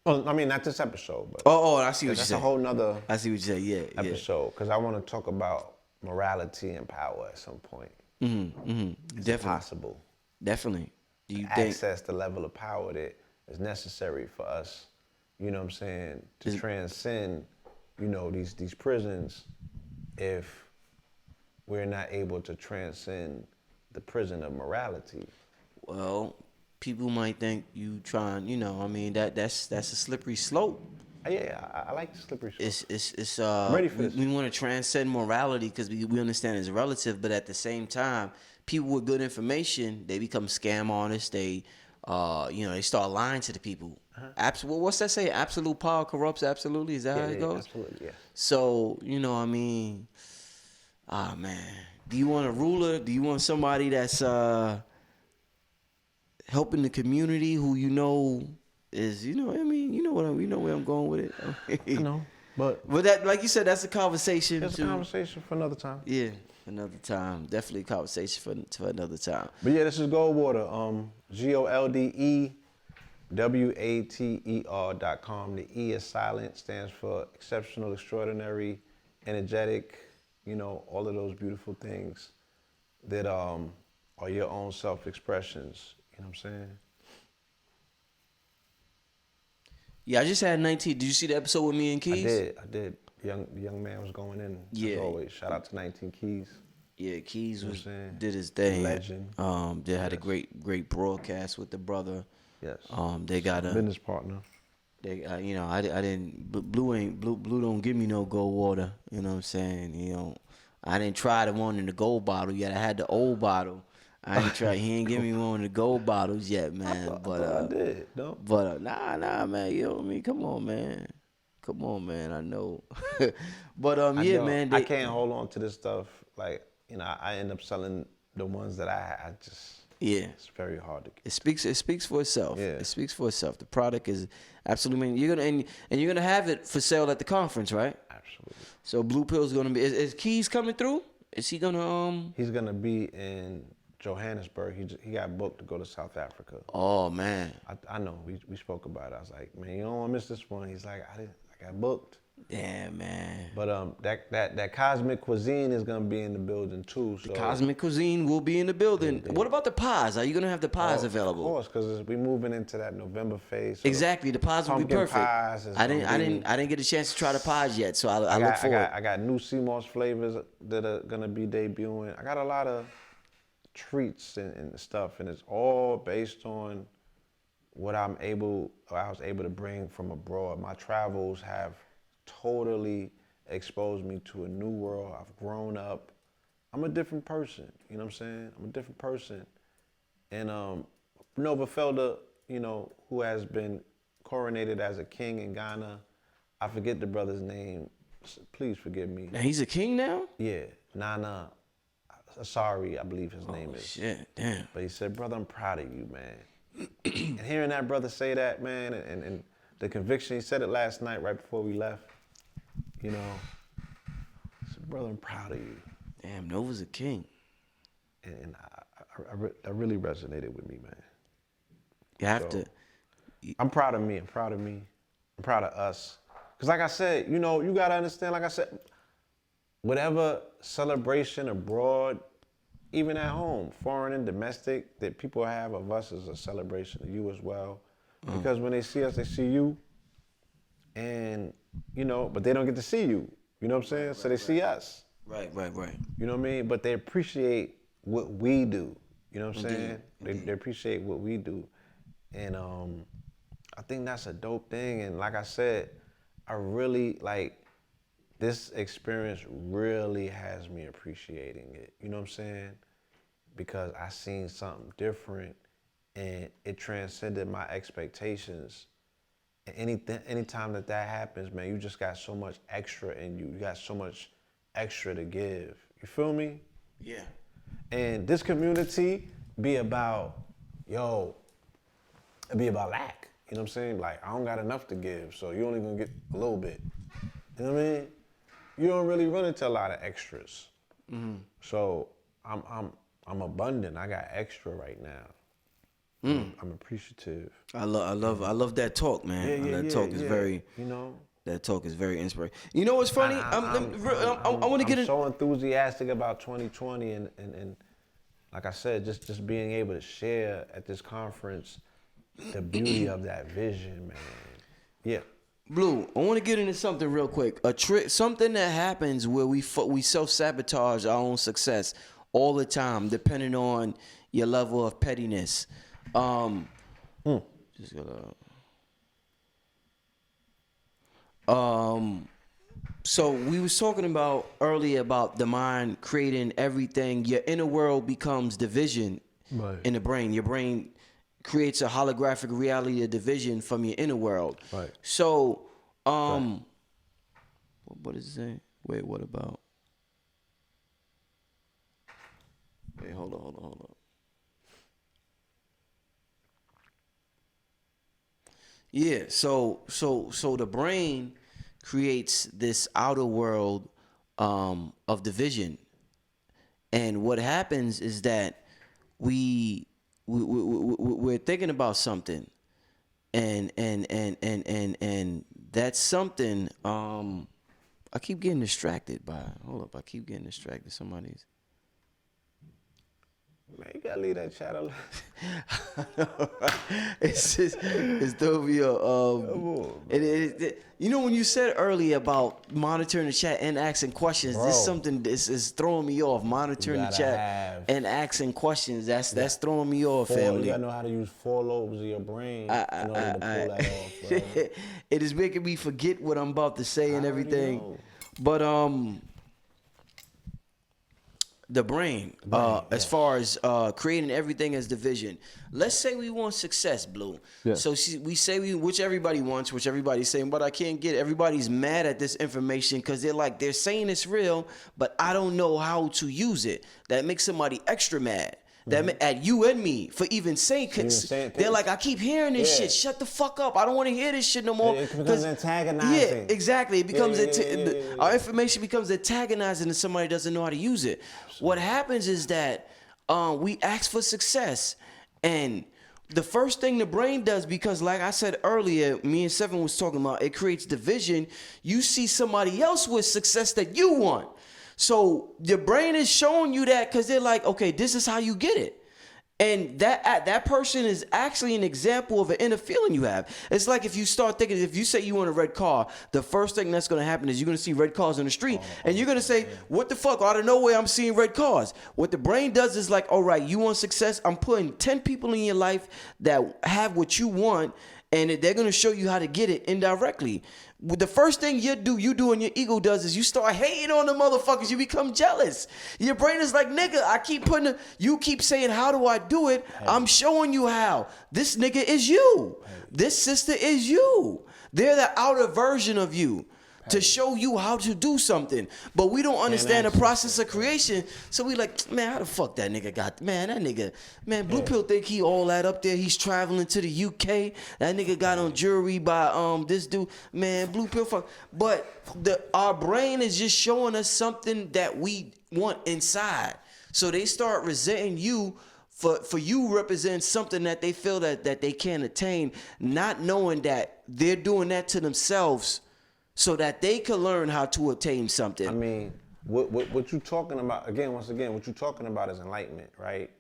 Well, I mean, not this episode, but I see what you that's said. a whole nother I see what you say. Yeah, episode because I want to talk about morality and power at some point. Definitely Possible. Definitely. Do you access the level of power that is necessary for us? You know what I'm saying? To transcend, these prisons. If we're not able to transcend the prison of morality. Well, people might think you trying, that's a slippery slope. Yeah, I like the slippery slope. It's I'm ready for this. We want to transcend morality because we understand it's relative, but at the same time, people with good information, they become scam artists. They they start lying to the people. What's that say? Absolute power corrupts absolutely. Is that how it goes? Absolutely, yeah. So, man. Do you want a ruler? Do you want somebody that's helping the community who is, we know where I'm going with it. I know, but that, like you said, that's a conversation. It's a conversation for another time. Yeah, another time. Definitely a conversation for another time. But yeah, this is Goldwater. GOLDEWATER.com. The E is silent, stands for exceptional, extraordinary, energetic. All of those beautiful things that are your own self-expressions. You know what I'm saying? Yeah, I just had 19. Did you see the episode with me and Keys? I did. The young man was going in. Yeah. As always. Shout out to 19 Keys. Yeah, Keys did his thing. Legend. They had a great broadcast with the brother. Yes. They got a business partner. They, I didn't. Blue don't give me no gold water. You know what I'm saying? I didn't try the one in the gold bottle yet. I had the old bottle. I ain't try. He ain't give me one of the gold bottles yet, man. I thought I did. No. But nah, man. You know what I mean? Come on, man. I know. But yeah, man. I can't hold on to this stuff. Like I end up selling the ones that I just. Yeah, it's very hard to get. It speaks for itself. Yeah. It speaks for itself. The product is absolutely. You're gonna have it for sale at the conference, right? Absolutely. So Blue Pill's gonna be. Is Keys coming through? Is he gonna He's gonna be in Johannesburg. He got booked to go to South Africa. Oh man. I know. We spoke about it. I was like, man, you don't want to miss this one. He's like, I got booked. Yeah, man. But that cosmic cuisine is gonna be in the building too. So. The cosmic cuisine will be in the building. Yeah. What about the pies? Are you gonna have the pies available? Of course, because we're moving into that November phase. So exactly, the pies will be perfect. Pies I didn't get a chance to try the pies yet, so I look forward. I got new sea moss flavors that are gonna be debuting. I got a lot of treats and stuff, and it's all based on what I was able to bring from abroad. My travels have totally exposed me to a new world. I've grown up. I'm a different person. You know what I'm saying? I'm a different person. And Nova Felder, who has been coronated as a king in Ghana. I forget the brother's name. Please forgive me. Now he's a king now? Yeah, Nana Asari, I believe his name is. Shit, damn. But he said, brother, I'm proud of you, man. And hearing that brother say that, man, and the conviction, he said it last night right before we left, I said, brother, I'm proud of you. Damn, Nova's a king. And that really resonated with me, man. You have to. I'm proud of me. I'm proud of us. Because like I said, you know, you got to understand, like I said, whatever celebration abroad, even at home, foreign and domestic, that people have of us is a celebration of you as well. Because when they see us, they see you. And, you know, but they don't get to see you. You know what I'm saying? So they see us. Right. You know what I mean? But they appreciate what we do. You know what I'm saying? They appreciate what we do. And I think that's a dope thing. And like I said, I really, like, this experience really has me appreciating it. You know what I'm saying? Because I seen something different and it transcended my expectations. And anytime that happens, man, you just got so much extra in you. You got so much extra to give. You feel me? Yeah. And this community be about, it be about lack. You know what I'm saying? Like, I don't got enough to give, so you only gonna get a little bit. You know what I mean? You don't really run into a lot of extras. Mm-hmm. So I'm abundant. I got extra right now. I'm appreciative. I love that talk, man. That talk is very, you know. That talk is very inspiring. You know what's funny? I want to get in. I'm so enthusiastic about 2020 and like I said, just being able to share at this conference the beauty of that vision, man. Yeah. Blue, I want to get into something real quick. Something that happens where we self-sabotage our own success all the time, depending on your level of pettiness. Just gotta. So we was talking about earlier about the mind creating everything. Your inner world becomes division in the brain. Your brain creates a holographic reality of division from your inner world. Right. So, what does it say? Wait, what about? Wait, hold on. Yeah, so the brain creates this outer world of division, and what happens is that we're thinking about something, and that's something. I keep getting distracted by. Hold up, I keep getting distracted. Somebody's. Man, you gotta leave that chat alone. It's throwing me off. You know when you said earlier about monitoring the chat and asking questions, this is something is throwing me off. Monitoring the chat and asking questions, that's throwing me off, family. You gotta know how to use 4 lobes of your brain in order to pull that off, bro. It is making me forget what I'm about to say and everything. But the brain, as far as creating everything as division. Let's say we want success, Blue. Yeah. So we say which everybody wants, which everybody's saying, but I can't get it. Everybody's mad at this information because they're saying it's real, but I don't know how to use it. That makes somebody extra mad. That at you and me for even saying, they're like, I keep hearing this shit. Shut the fuck up. I don't want to hear this shit no more. It becomes antagonizing. Yeah, exactly. It becomes our information becomes antagonizing and somebody doesn't know how to use it. Absolutely. What happens is that we ask for success, and the first thing the brain does, because like I said earlier, me and Seven was talking about, it creates division. You see somebody else with success that you want. So your brain is showing you that because they're like, okay, this is how you get it. And that person is actually an example of an inner feeling you have. It's like if you start thinking, if you say you want a red car, the first thing that's going to happen is you're going to see red cars on the street. And you're going to say, what the fuck? Out of nowhere, I'm seeing red cars. What the brain does is like, all right, you want success? I'm putting 10 people in your life that have what you want, and they're going to show you how to get it indirectly. The first thing you do and your ego does is you start hating on the motherfuckers. You become jealous. Your brain is like, nigga, you keep saying, how do I do it? Hey. I'm showing you how. This nigga is you. Hey. This sister is you. They're the outer version of you. To show you how to do something, but we don't understand the process of creation. So we like, man, how the fuck that nigga got? Man, Blue Pill think he all that up there. He's traveling to the UK. That nigga got on jewelry by this dude. Man, Blue Pill fuck. But our brain is just showing us something that we want inside. So they start resenting you for you represent something that they feel that they can't attain, not knowing that they're doing that to themselves so that they can learn how to attain something. I mean, what you talking about, once again, what you talking about is enlightenment, right?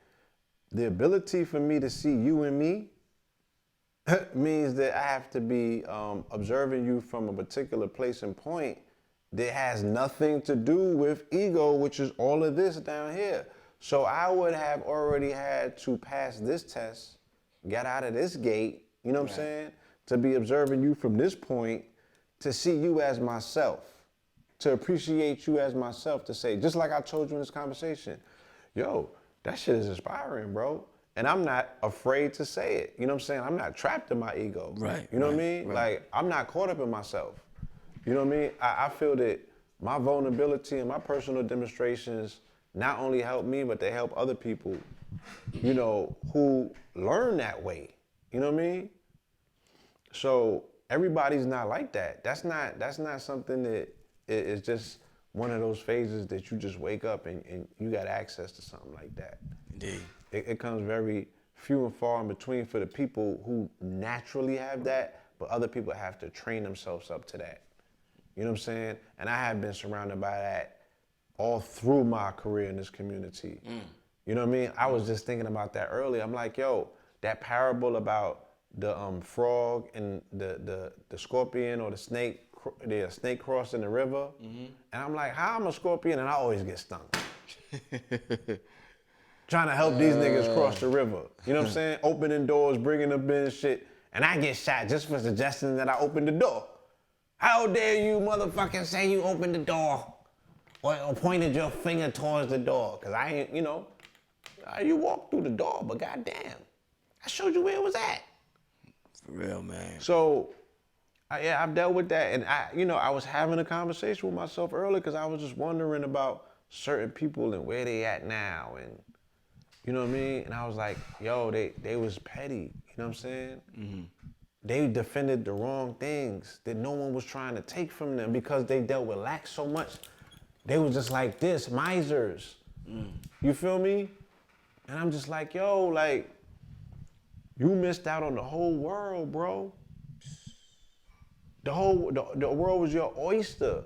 The ability for me to see you and me means that I have to be observing you from a particular place and point that has nothing to do with ego, which is all of this down here. So I would have already had to pass this test, get out of this gate, you know what I'm saying? To be observing you from this point, to see you as myself, to appreciate you as myself, to say, just like I told you in this conversation, yo, that shit is inspiring, bro. And I'm not afraid to say it. You know what I'm saying? I'm not trapped in my ego. Right. You know what I mean? Right. Like, I'm not caught up in myself. You know what I mean? I feel that my vulnerability and my personal demonstrations not only help me, but they help other people, you know, who learn that way. You know what I mean? So everybody's not like that. That's not something that is just one of those phases that you just wake up and you got access to something like that. Indeed. It comes very few and far in between for the people who naturally have that, but other people have to train themselves up to that. You know what I'm saying? And I have been surrounded by that all through my career in this community. You know what I mean? I was just thinking about that earlier. I'm like, yo, that parable about the frog and the scorpion or the snake crossing the river. And I'm like, how I'm a scorpion and I always get stung? Trying to help these niggas cross the river. You know what I'm saying? Opening doors, bringing them in shit. And I get shot just for suggesting that I opened the door. How dare you motherfucking say you opened the door or pointed your finger towards the door? Cause I ain't, you know, you walked through the door, but goddamn, I showed you where it was at. For real, man. So, yeah, I've dealt with that. And I was having a conversation with myself earlier because I was just wondering about certain people and where they at now. And you know what I mean? And I was like, yo, they was petty. You know what I'm saying? Mm-hmm. They defended the wrong things that no one was trying to take from them because they dealt with lack so much. They was just like this, misers. You feel me? And I'm just like, yo, like, you missed out on the whole world, bro. The world was your oyster.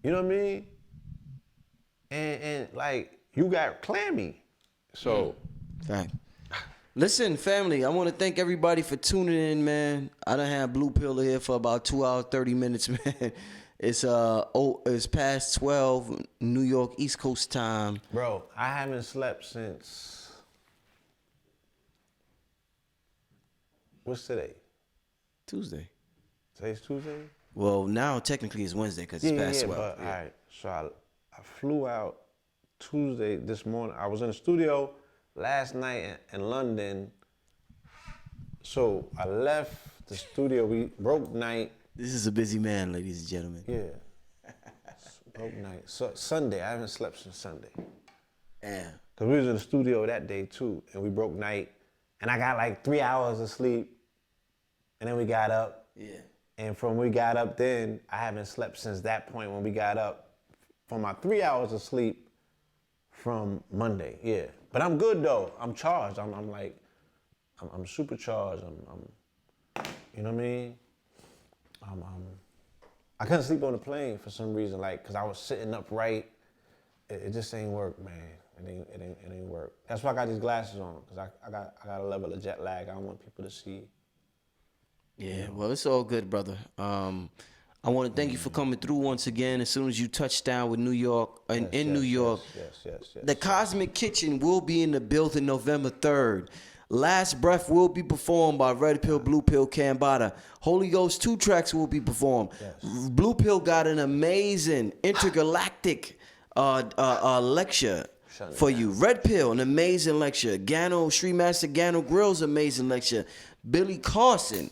You know what I mean? And like, you got clammy. So. Fact. Listen, family, I want to thank everybody for tuning in, man. I done had Blue Pill here for about 2 hours, 30 minutes, man. It's past 12 New York East Coast time. Bro, I haven't slept since, what's today? Tuesday. Today's Tuesday? Well, now technically it's Wednesday because it's past 12. But, all right, so I flew out Tuesday this morning. I was in the studio last night in London. So I left the studio. We broke night. This is a busy man, ladies and gentlemen. Yeah. Broke night. So Sunday. I haven't slept since Sunday. Yeah. Because we was in the studio that day too. And we broke night. And I got like 3 hours of sleep. And then we got up. Yeah. And from we got up then, I haven't slept since that point when we got up. For my 3 hours of sleep from Monday. Yeah. But I'm good though. I'm charged. I'm supercharged. You know what I mean? I couldn't sleep on the plane for some reason, like, cause I was sitting upright. It just ain't work, man. It ain't work. That's why I got these glasses on, cause I got a level of jet lag. I don't want people to see. Yeah, well, it's all good, brother. I want to thank you for coming through once again. As soon as you touch down with New York, New York, yes. The Cosmic Kitchen will be in the building November 3rd. Last Breath will be performed by Red Pill, Blue Pill, Cambatta. Holy Ghost 2 tracks will be performed. Yes. Blue Pill got an amazing intergalactic lecture for you. Red Pill, an amazing lecture. Sri Master Gano Grill's amazing lecture. Billy Carson,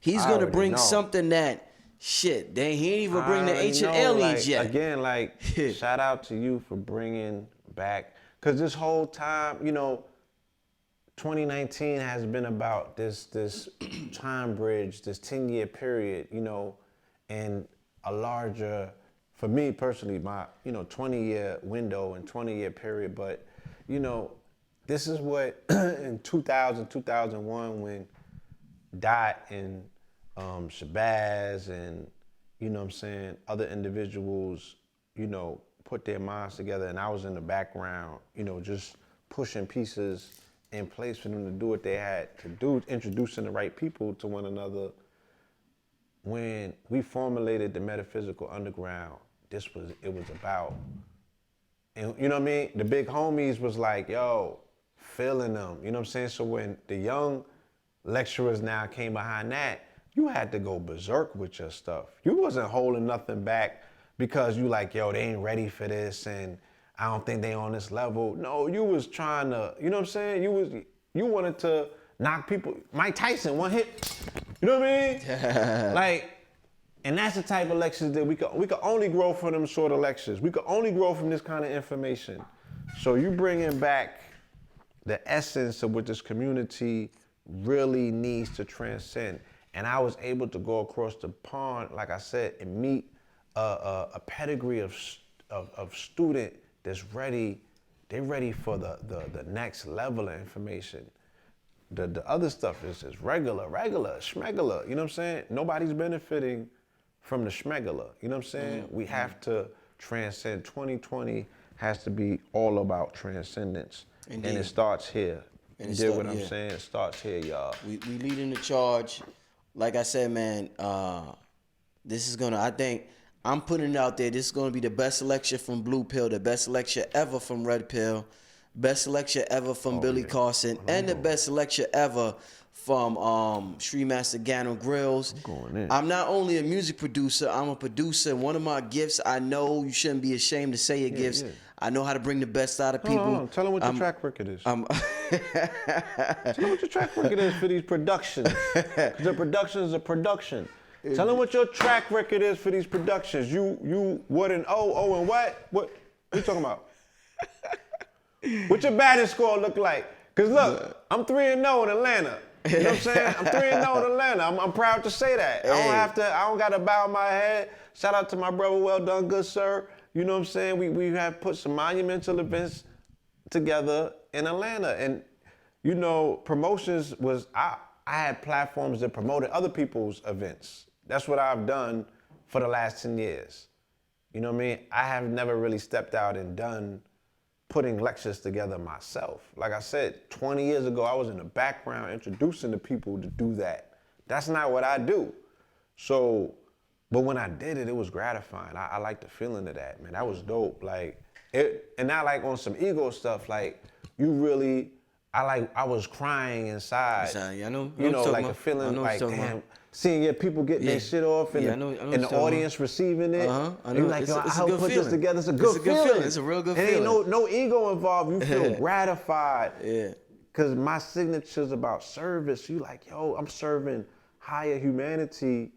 he's going to bring something that, shit, he ain't even bring the ancient aliens yet. Again, like, shout out to you for bringing back, because this whole time, 2019 has been about this time bridge, this 10-year period, and a larger for me personally, my 20-year window and 20-year period. But this is what in 2000, 2001, when Dot and Shabazz and other individuals, put their minds together, and I was in the background, just pushing pieces in place for them to do what they had to do, introducing the right people to one another. When we formulated the Metaphysical Underground, it was about, and you know what I mean? The big homies was like, yo, feeling them, you know what I'm saying? So when the young lecturers now came behind that, you had to go berserk with your stuff. You wasn't holding nothing back because you like, yo, they ain't ready for this and I don't think they on this level. No, you was trying to, you know what I'm saying? You wanted to knock people, Mike Tyson, one hit, you know what I mean? Like, and that's the type of lectures that we could only grow from them sort of lectures. We could only grow from this kind of information. So you bringing back the essence of what this community really needs to transcend. And I was able to go across the pond, like I said, and meet a pedigree of student that's ready. They're ready for the next level of information. The other stuff is just regular, schmegular, you know what I'm saying? Nobody's benefiting from the schmegular, you know what I'm saying? Mm-hmm. We have to transcend. 2020 has to be all about transcendence. Indeed. And it starts here. You get what I'm saying? It starts here, y'all. We leading the charge. Like I said, man, this is I think I'm putting it out there. This is gonna be the best lecture from Blue Pill, the best lecture ever from Red Pill, best lecture ever from Billy Carson, and the best lecture ever from Sri Master Gano Grills. I'm not only a music producer, I'm a producer. One of my gifts, I know you shouldn't be ashamed to say your gifts. Yeah. I know how to bring the best out of people. Tell them what your track record is. Tell them what your track record is for these productions. The productions are production. Tell them what your track record is for these productions. You what and and what? What you talking about? What your batting score look like? Cause look, I'm 3-0 in Atlanta. You know what I'm saying? I'm 3-0 in Atlanta. I'm proud to say that. Hey. I don't gotta bow my head. Shout out to my brother, well done, good sir. You know what I'm saying? We have put some monumental events together in Atlanta. And, promotions was, I had platforms that promoted other people's events. That's what I've done for the last 10 years. You know what I mean? I have never really stepped out and done putting lectures together myself. Like I said, 20 years ago, I was in the background introducing the people to do that. That's not what I do. So, but when I did it, it was gratifying. I like the feeling of that, man. That was dope. Like, and not like on some ego stuff, like, I was crying inside. I know. Like a feeling like, damn, seeing your people getting their shit off and, and the audience receiving it. I know. And like, I helped put this together. It's a good feeling. It's a real good feeling. feeling. Ain't no ego involved. You feel gratified. Yeah. Because my signature's about service. You like, yo, I'm serving higher humanity,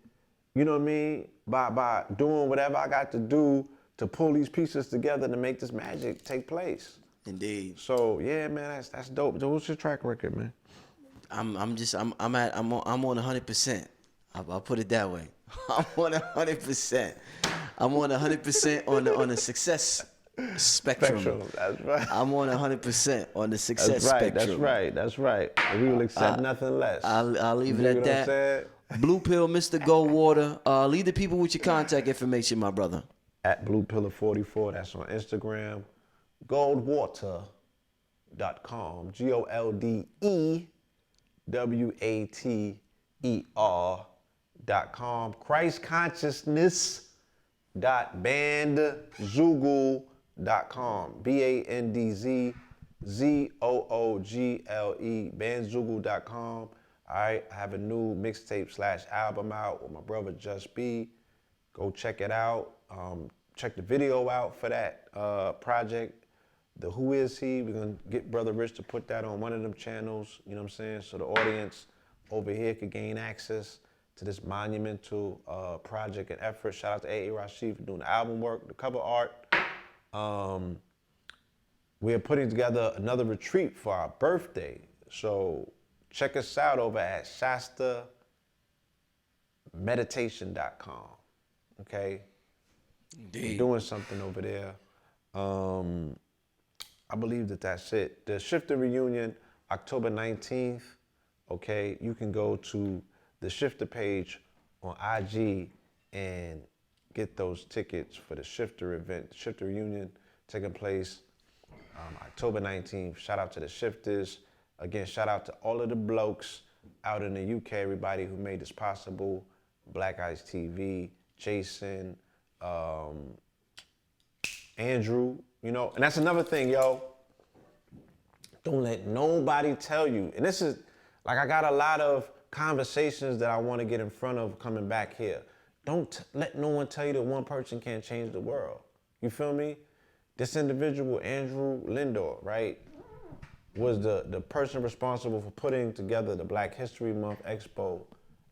you know what I mean? By doing whatever I got to do to pull these pieces together to make this magic take place. Indeed. So yeah, man, that's dope. So what's your track record, man? I'm on 100%. I'll put it that way. I'm on 100%. I'm on 100% on the success spectrum. That's right. I'm on 100% on the success spectrum. That's right. And we will accept nothing less. I'll leave it at that. Blue Pill, Mr. Goldwater. Leave the people with your contact information, my brother. At Blue Pillar 44. That's on Instagram. Goldwater.com. GoldWater.com. ChristConsciousness.bandzoogle.com. BANDZOOGLE. Bandzoogle.com. All right, I have a new mixtape / album out with my brother Just B. Go check it out. Check the video out for that project. The Who Is He? We're gonna get Brother Rich to put that on one of them channels, you know what I'm saying? So the audience over here could gain access to this monumental project and effort. Shout out to A.A. Rashid for doing the album work, the cover art. We're putting together another retreat for our birthday. So check us out over at ShastaMeditation.com, okay? Indeed. doing something over there. I believe that that's it. The Shifter reunion, October 19th. Okay, you can go to the Shifter page on IG and get those tickets for the Shifter event. The Shifter reunion taking place October 19th. Shout out to the Shifters. Again, shout out to all of the blokes out in the UK, everybody who made this possible. Black Eyes TV, Jason, Andrew, you know, and that's another thing, yo. Don't let nobody tell you. And this is, like, I got a lot of conversations that I want to get in front of coming back here. Don't let no one tell you that one person can't change the world. You feel me? This individual, Andrew Lindor, right, was the person responsible for putting together the Black History Month Expo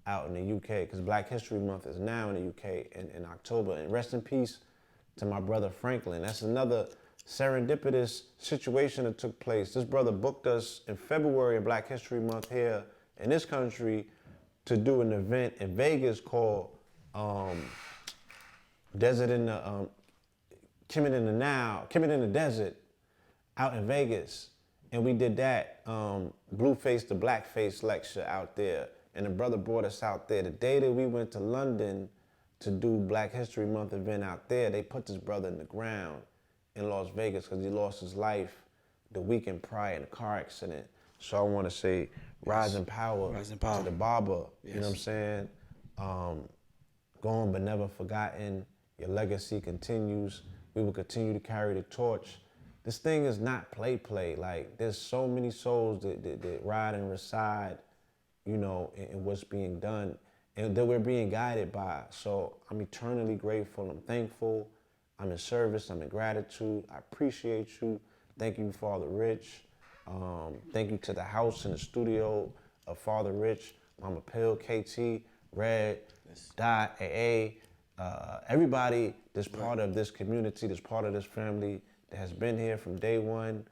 out in the UK, because Black History Month is now in the UK in October. And rest in peace to my brother Franklin. That's another serendipitous situation that took place. This brother booked us in February of Black History Month here in this country to do an event in Vegas called Desert in the Kemetic in the Desert out in Vegas. And we did that Blueface to Blackface lecture out there. And the brother brought us out there. The day that we went to London to do Black History Month event out there, they put this brother in the ground in Las Vegas because he lost his life the weekend prior in a car accident. So I want to say rise in power to the barber. Yes. You know what I'm saying? Gone but never forgotten. Your legacy continues. We will continue to carry the torch. This thing is not play. Like, there's so many souls that ride and reside, you know, in what's being done and that we're being guided by. So I'm eternally grateful. I'm thankful. I'm in service. I'm in gratitude. I appreciate you. Thank you, Father Rich. Thank you to the house and the studio of Father Rich, Mama Pill, KT, Red, Dot, AA, everybody that's part of this community, that's part of this family, that has been here from day one.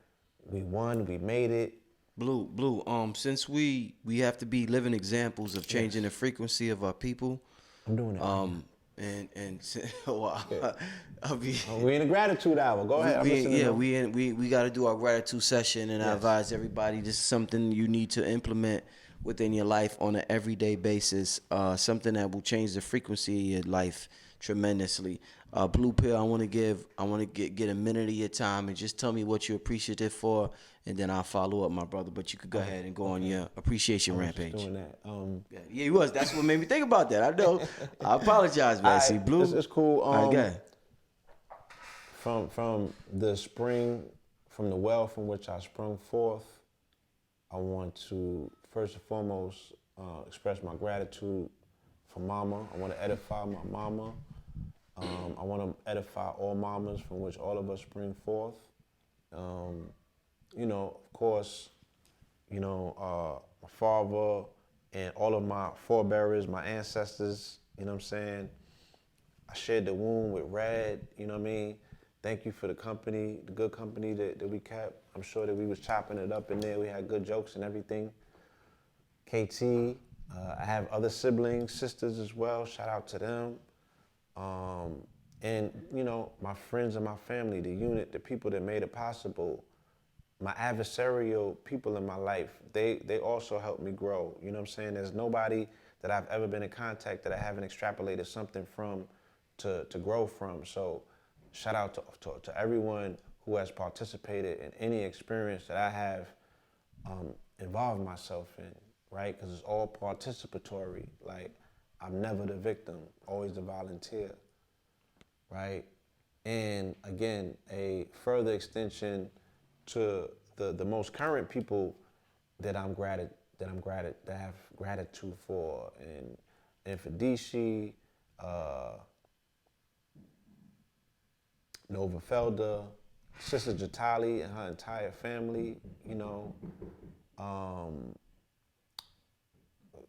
We won, we made it. Blue, since we have to be living examples of changing the frequency of our people. I'm doing it. And I'll be. We in the gratitude hour. Go ahead. We got to do our gratitude session, and I advise everybody this is something you need to implement within your life on an everyday basis. Something that will change the frequency of your life tremendously. Blue Pill, I want to get a minute of your time and just tell me what you're appreciative for, and then I'll follow up, my brother. But you could go ahead and go on your appreciation rampage. Doing that. Yeah, he was. That's what made me think about that. I know. I apologize, man. See, Blue. It's cool. Go ahead. From the spring, from the well from which I sprung forth, I want to first and foremost express my gratitude for Mama. I want to edify my mama. I want to edify all mamas from which all of us spring forth. You know, of course, you know, my father and all of my forebearers, my ancestors, you know what I'm saying? I shared the womb with Red, you know what I mean? Thank you for the company, the good company that we kept. I'm sure that we was chopping it up in there. We had good jokes and everything. KT, I have other siblings, sisters as well. Shout out to them. And, you know, my friends and my family, the unit, the people that made it possible, my adversarial people in my life, they also helped me grow. You know what I'm saying? There's nobody that I've ever been in contact that I haven't extrapolated something from to grow from. So shout out to everyone who has participated in any experience that I have involved myself in, right? Because it's all participatory. Like, I'm never the victim, always the volunteer, right? And again, a further extension to the most current people that I have gratitude for, and Fadishi, Nova Felder, Sister Jatali and her entire family, you know,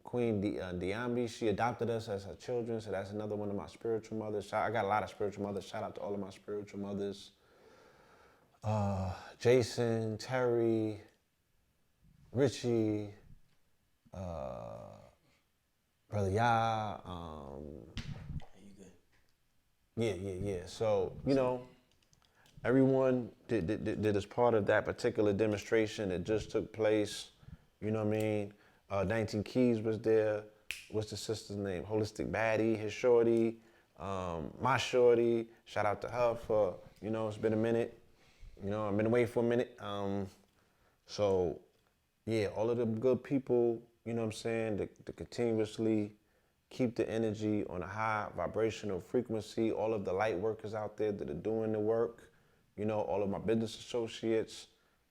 Queen Diambi, she adopted us as her children, so that's another one of my spiritual mothers. I got a lot of spiritual mothers. Shout out to all of my spiritual mothers. Jason, Terry, Richie, Brother Ya, Yeah. So, everyone that is part of that particular demonstration that just took place, you know what I mean? 19 Keys was there. What's the sister's name? Holistic Baddie, his shorty, my shorty. Shout out to her for, it's been a minute. I've been away for a minute. So, yeah, all of the good people, you know what I'm saying, to continuously keep the energy on a high vibrational frequency. All of the light workers out there that are doing the work, all of my business associates,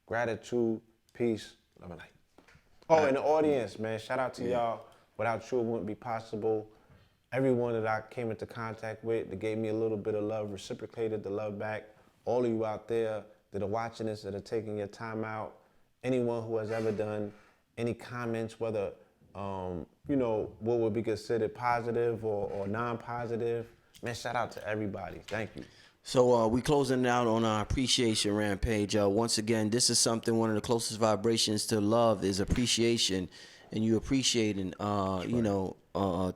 gratitude, peace, love and light. Oh, and the audience, man, shout out to y'all. Without you, it wouldn't be possible. Everyone that I came into contact with that gave me a little bit of love, reciprocated the love back. All of you out there that are watching this, that are taking your time out. Anyone who has ever done any comments, whether, what would be considered positive or non-positive. Man, shout out to everybody. Thank you. So we closing it out on our appreciation rampage. Once again, this is something, one of the closest vibrations to love is appreciation, and you appreciating,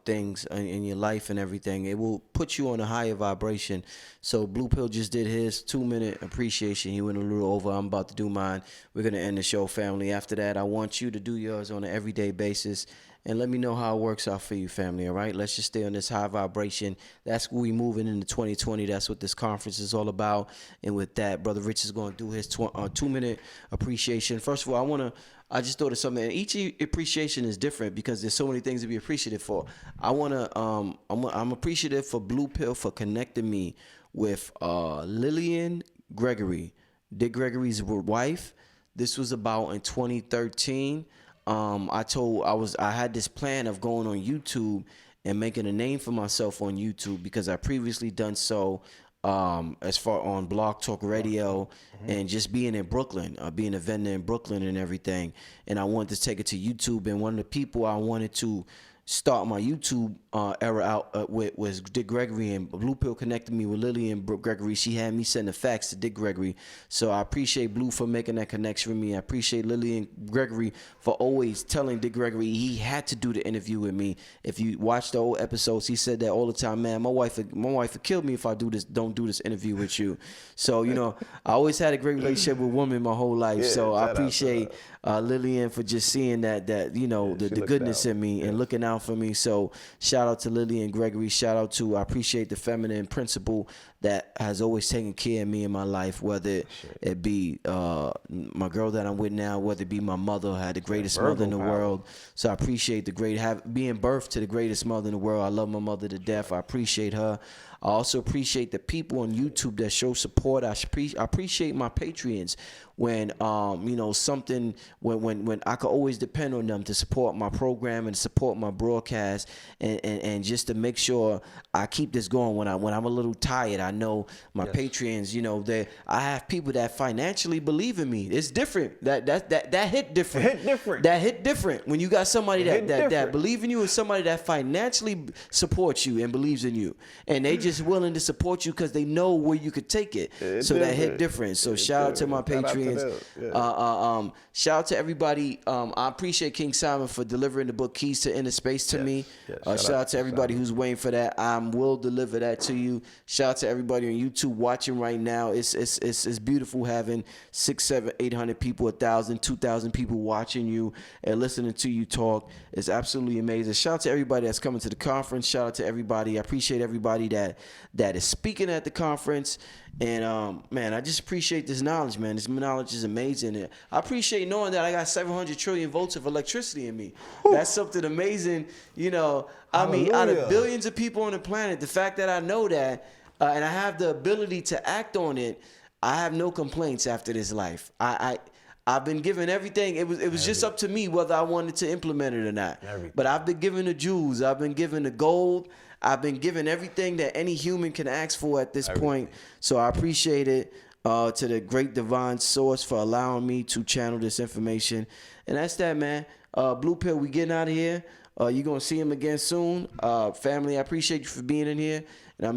things in your life and everything. It will put you on a higher vibration. So Blue Pill just did his 2-minute appreciation. He went a little over. I'm about to do mine. We're going to end the show, family. After that, I want you to do yours on an everyday basis. And let me know how it works out for you, family, all right? Let's just stay on this high vibration. That's what we moving into 2020. That's what this conference is all about. And with that, Brother Rich is going to do his 2-minute appreciation. First of all, I just thought of something. And each appreciation is different because there's so many things to be appreciative for. I'm appreciative for Blue Pill for connecting me with Lillian Gregory, Dick Gregory's wife. This was about in 2013. I had this plan of going on YouTube and making a name for myself on YouTube because I previously done so as far on Blog Talk Radio and just being in Brooklyn, being a vendor in Brooklyn and everything. And I wanted to take it to YouTube. And one of the people I wanted to start my YouTube era out with was Dick Gregory, and Blue Pill connected me with Lillian Gregory. She had me send the fax to Dick Gregory. So I appreciate Blue for making that connection with me. I appreciate Lillian Gregory for always telling Dick Gregory he had to do the interview with me. If you watch the old episodes, he said that all the time, man, my wife would kill me if I don't do this interview with you. So, I always had a great relationship with women my whole life. Yeah, so I appreciate Lillian for just seeing that the goodness in me and looking out for me. So shout out to Lillian Gregory. Shout out to, I appreciate the feminine principle that has always taken care of me in my life, whether it be my girl that I'm with now, whether it be my mother, had the greatest mother in the world. So I appreciate being birthed to the greatest mother in the world. I love my mother to death. I appreciate her. I also appreciate the people on YouTube that show support. I appreciate my Patreons when when I could always depend on them to support my program and support my broadcast and just to make sure I keep this going when I'm a little tired. I know my Patreons, I have people that financially believe in me. It's different. That hit different. That hit different when you got somebody that believe in you and somebody that financially supports you and believes in you, and they just willing to support you because they know where you could take it. So that hit different. So shout out to my Patreons. Shout out to everybody. I appreciate King Simon for delivering the book Keys to Inner Space to me. Shout out to everybody who's waiting for that. I will deliver that to you. Shout out to everybody on YouTube watching right now. It's beautiful having 600, 700, 800 people, 1,000, 2,000 people watching you and listening to you talk. It's absolutely amazing. Shout out to everybody that's coming to the conference. Shout out to everybody. I appreciate everybody that is speaking at the conference. And man, I just appreciate this knowledge, man. This knowledge is amazing. I appreciate knowing that I got 700 trillion volts of electricity in me. That's something amazing. I mean, out of billions of people on the planet, the fact that I know that and I have the ability to act on it, I have no complaints after this life. I've been given everything. It was just up to me whether I wanted to implement it or not. But I've been given the jewels. I've been given the gold. I've been given everything that any human can ask for at this point. So I appreciate it to the great divine source for allowing me to channel this information. And that's that, man. Blue Pill, we getting out of here. You're going to see him again soon. Family, I appreciate you for being in here. And I'm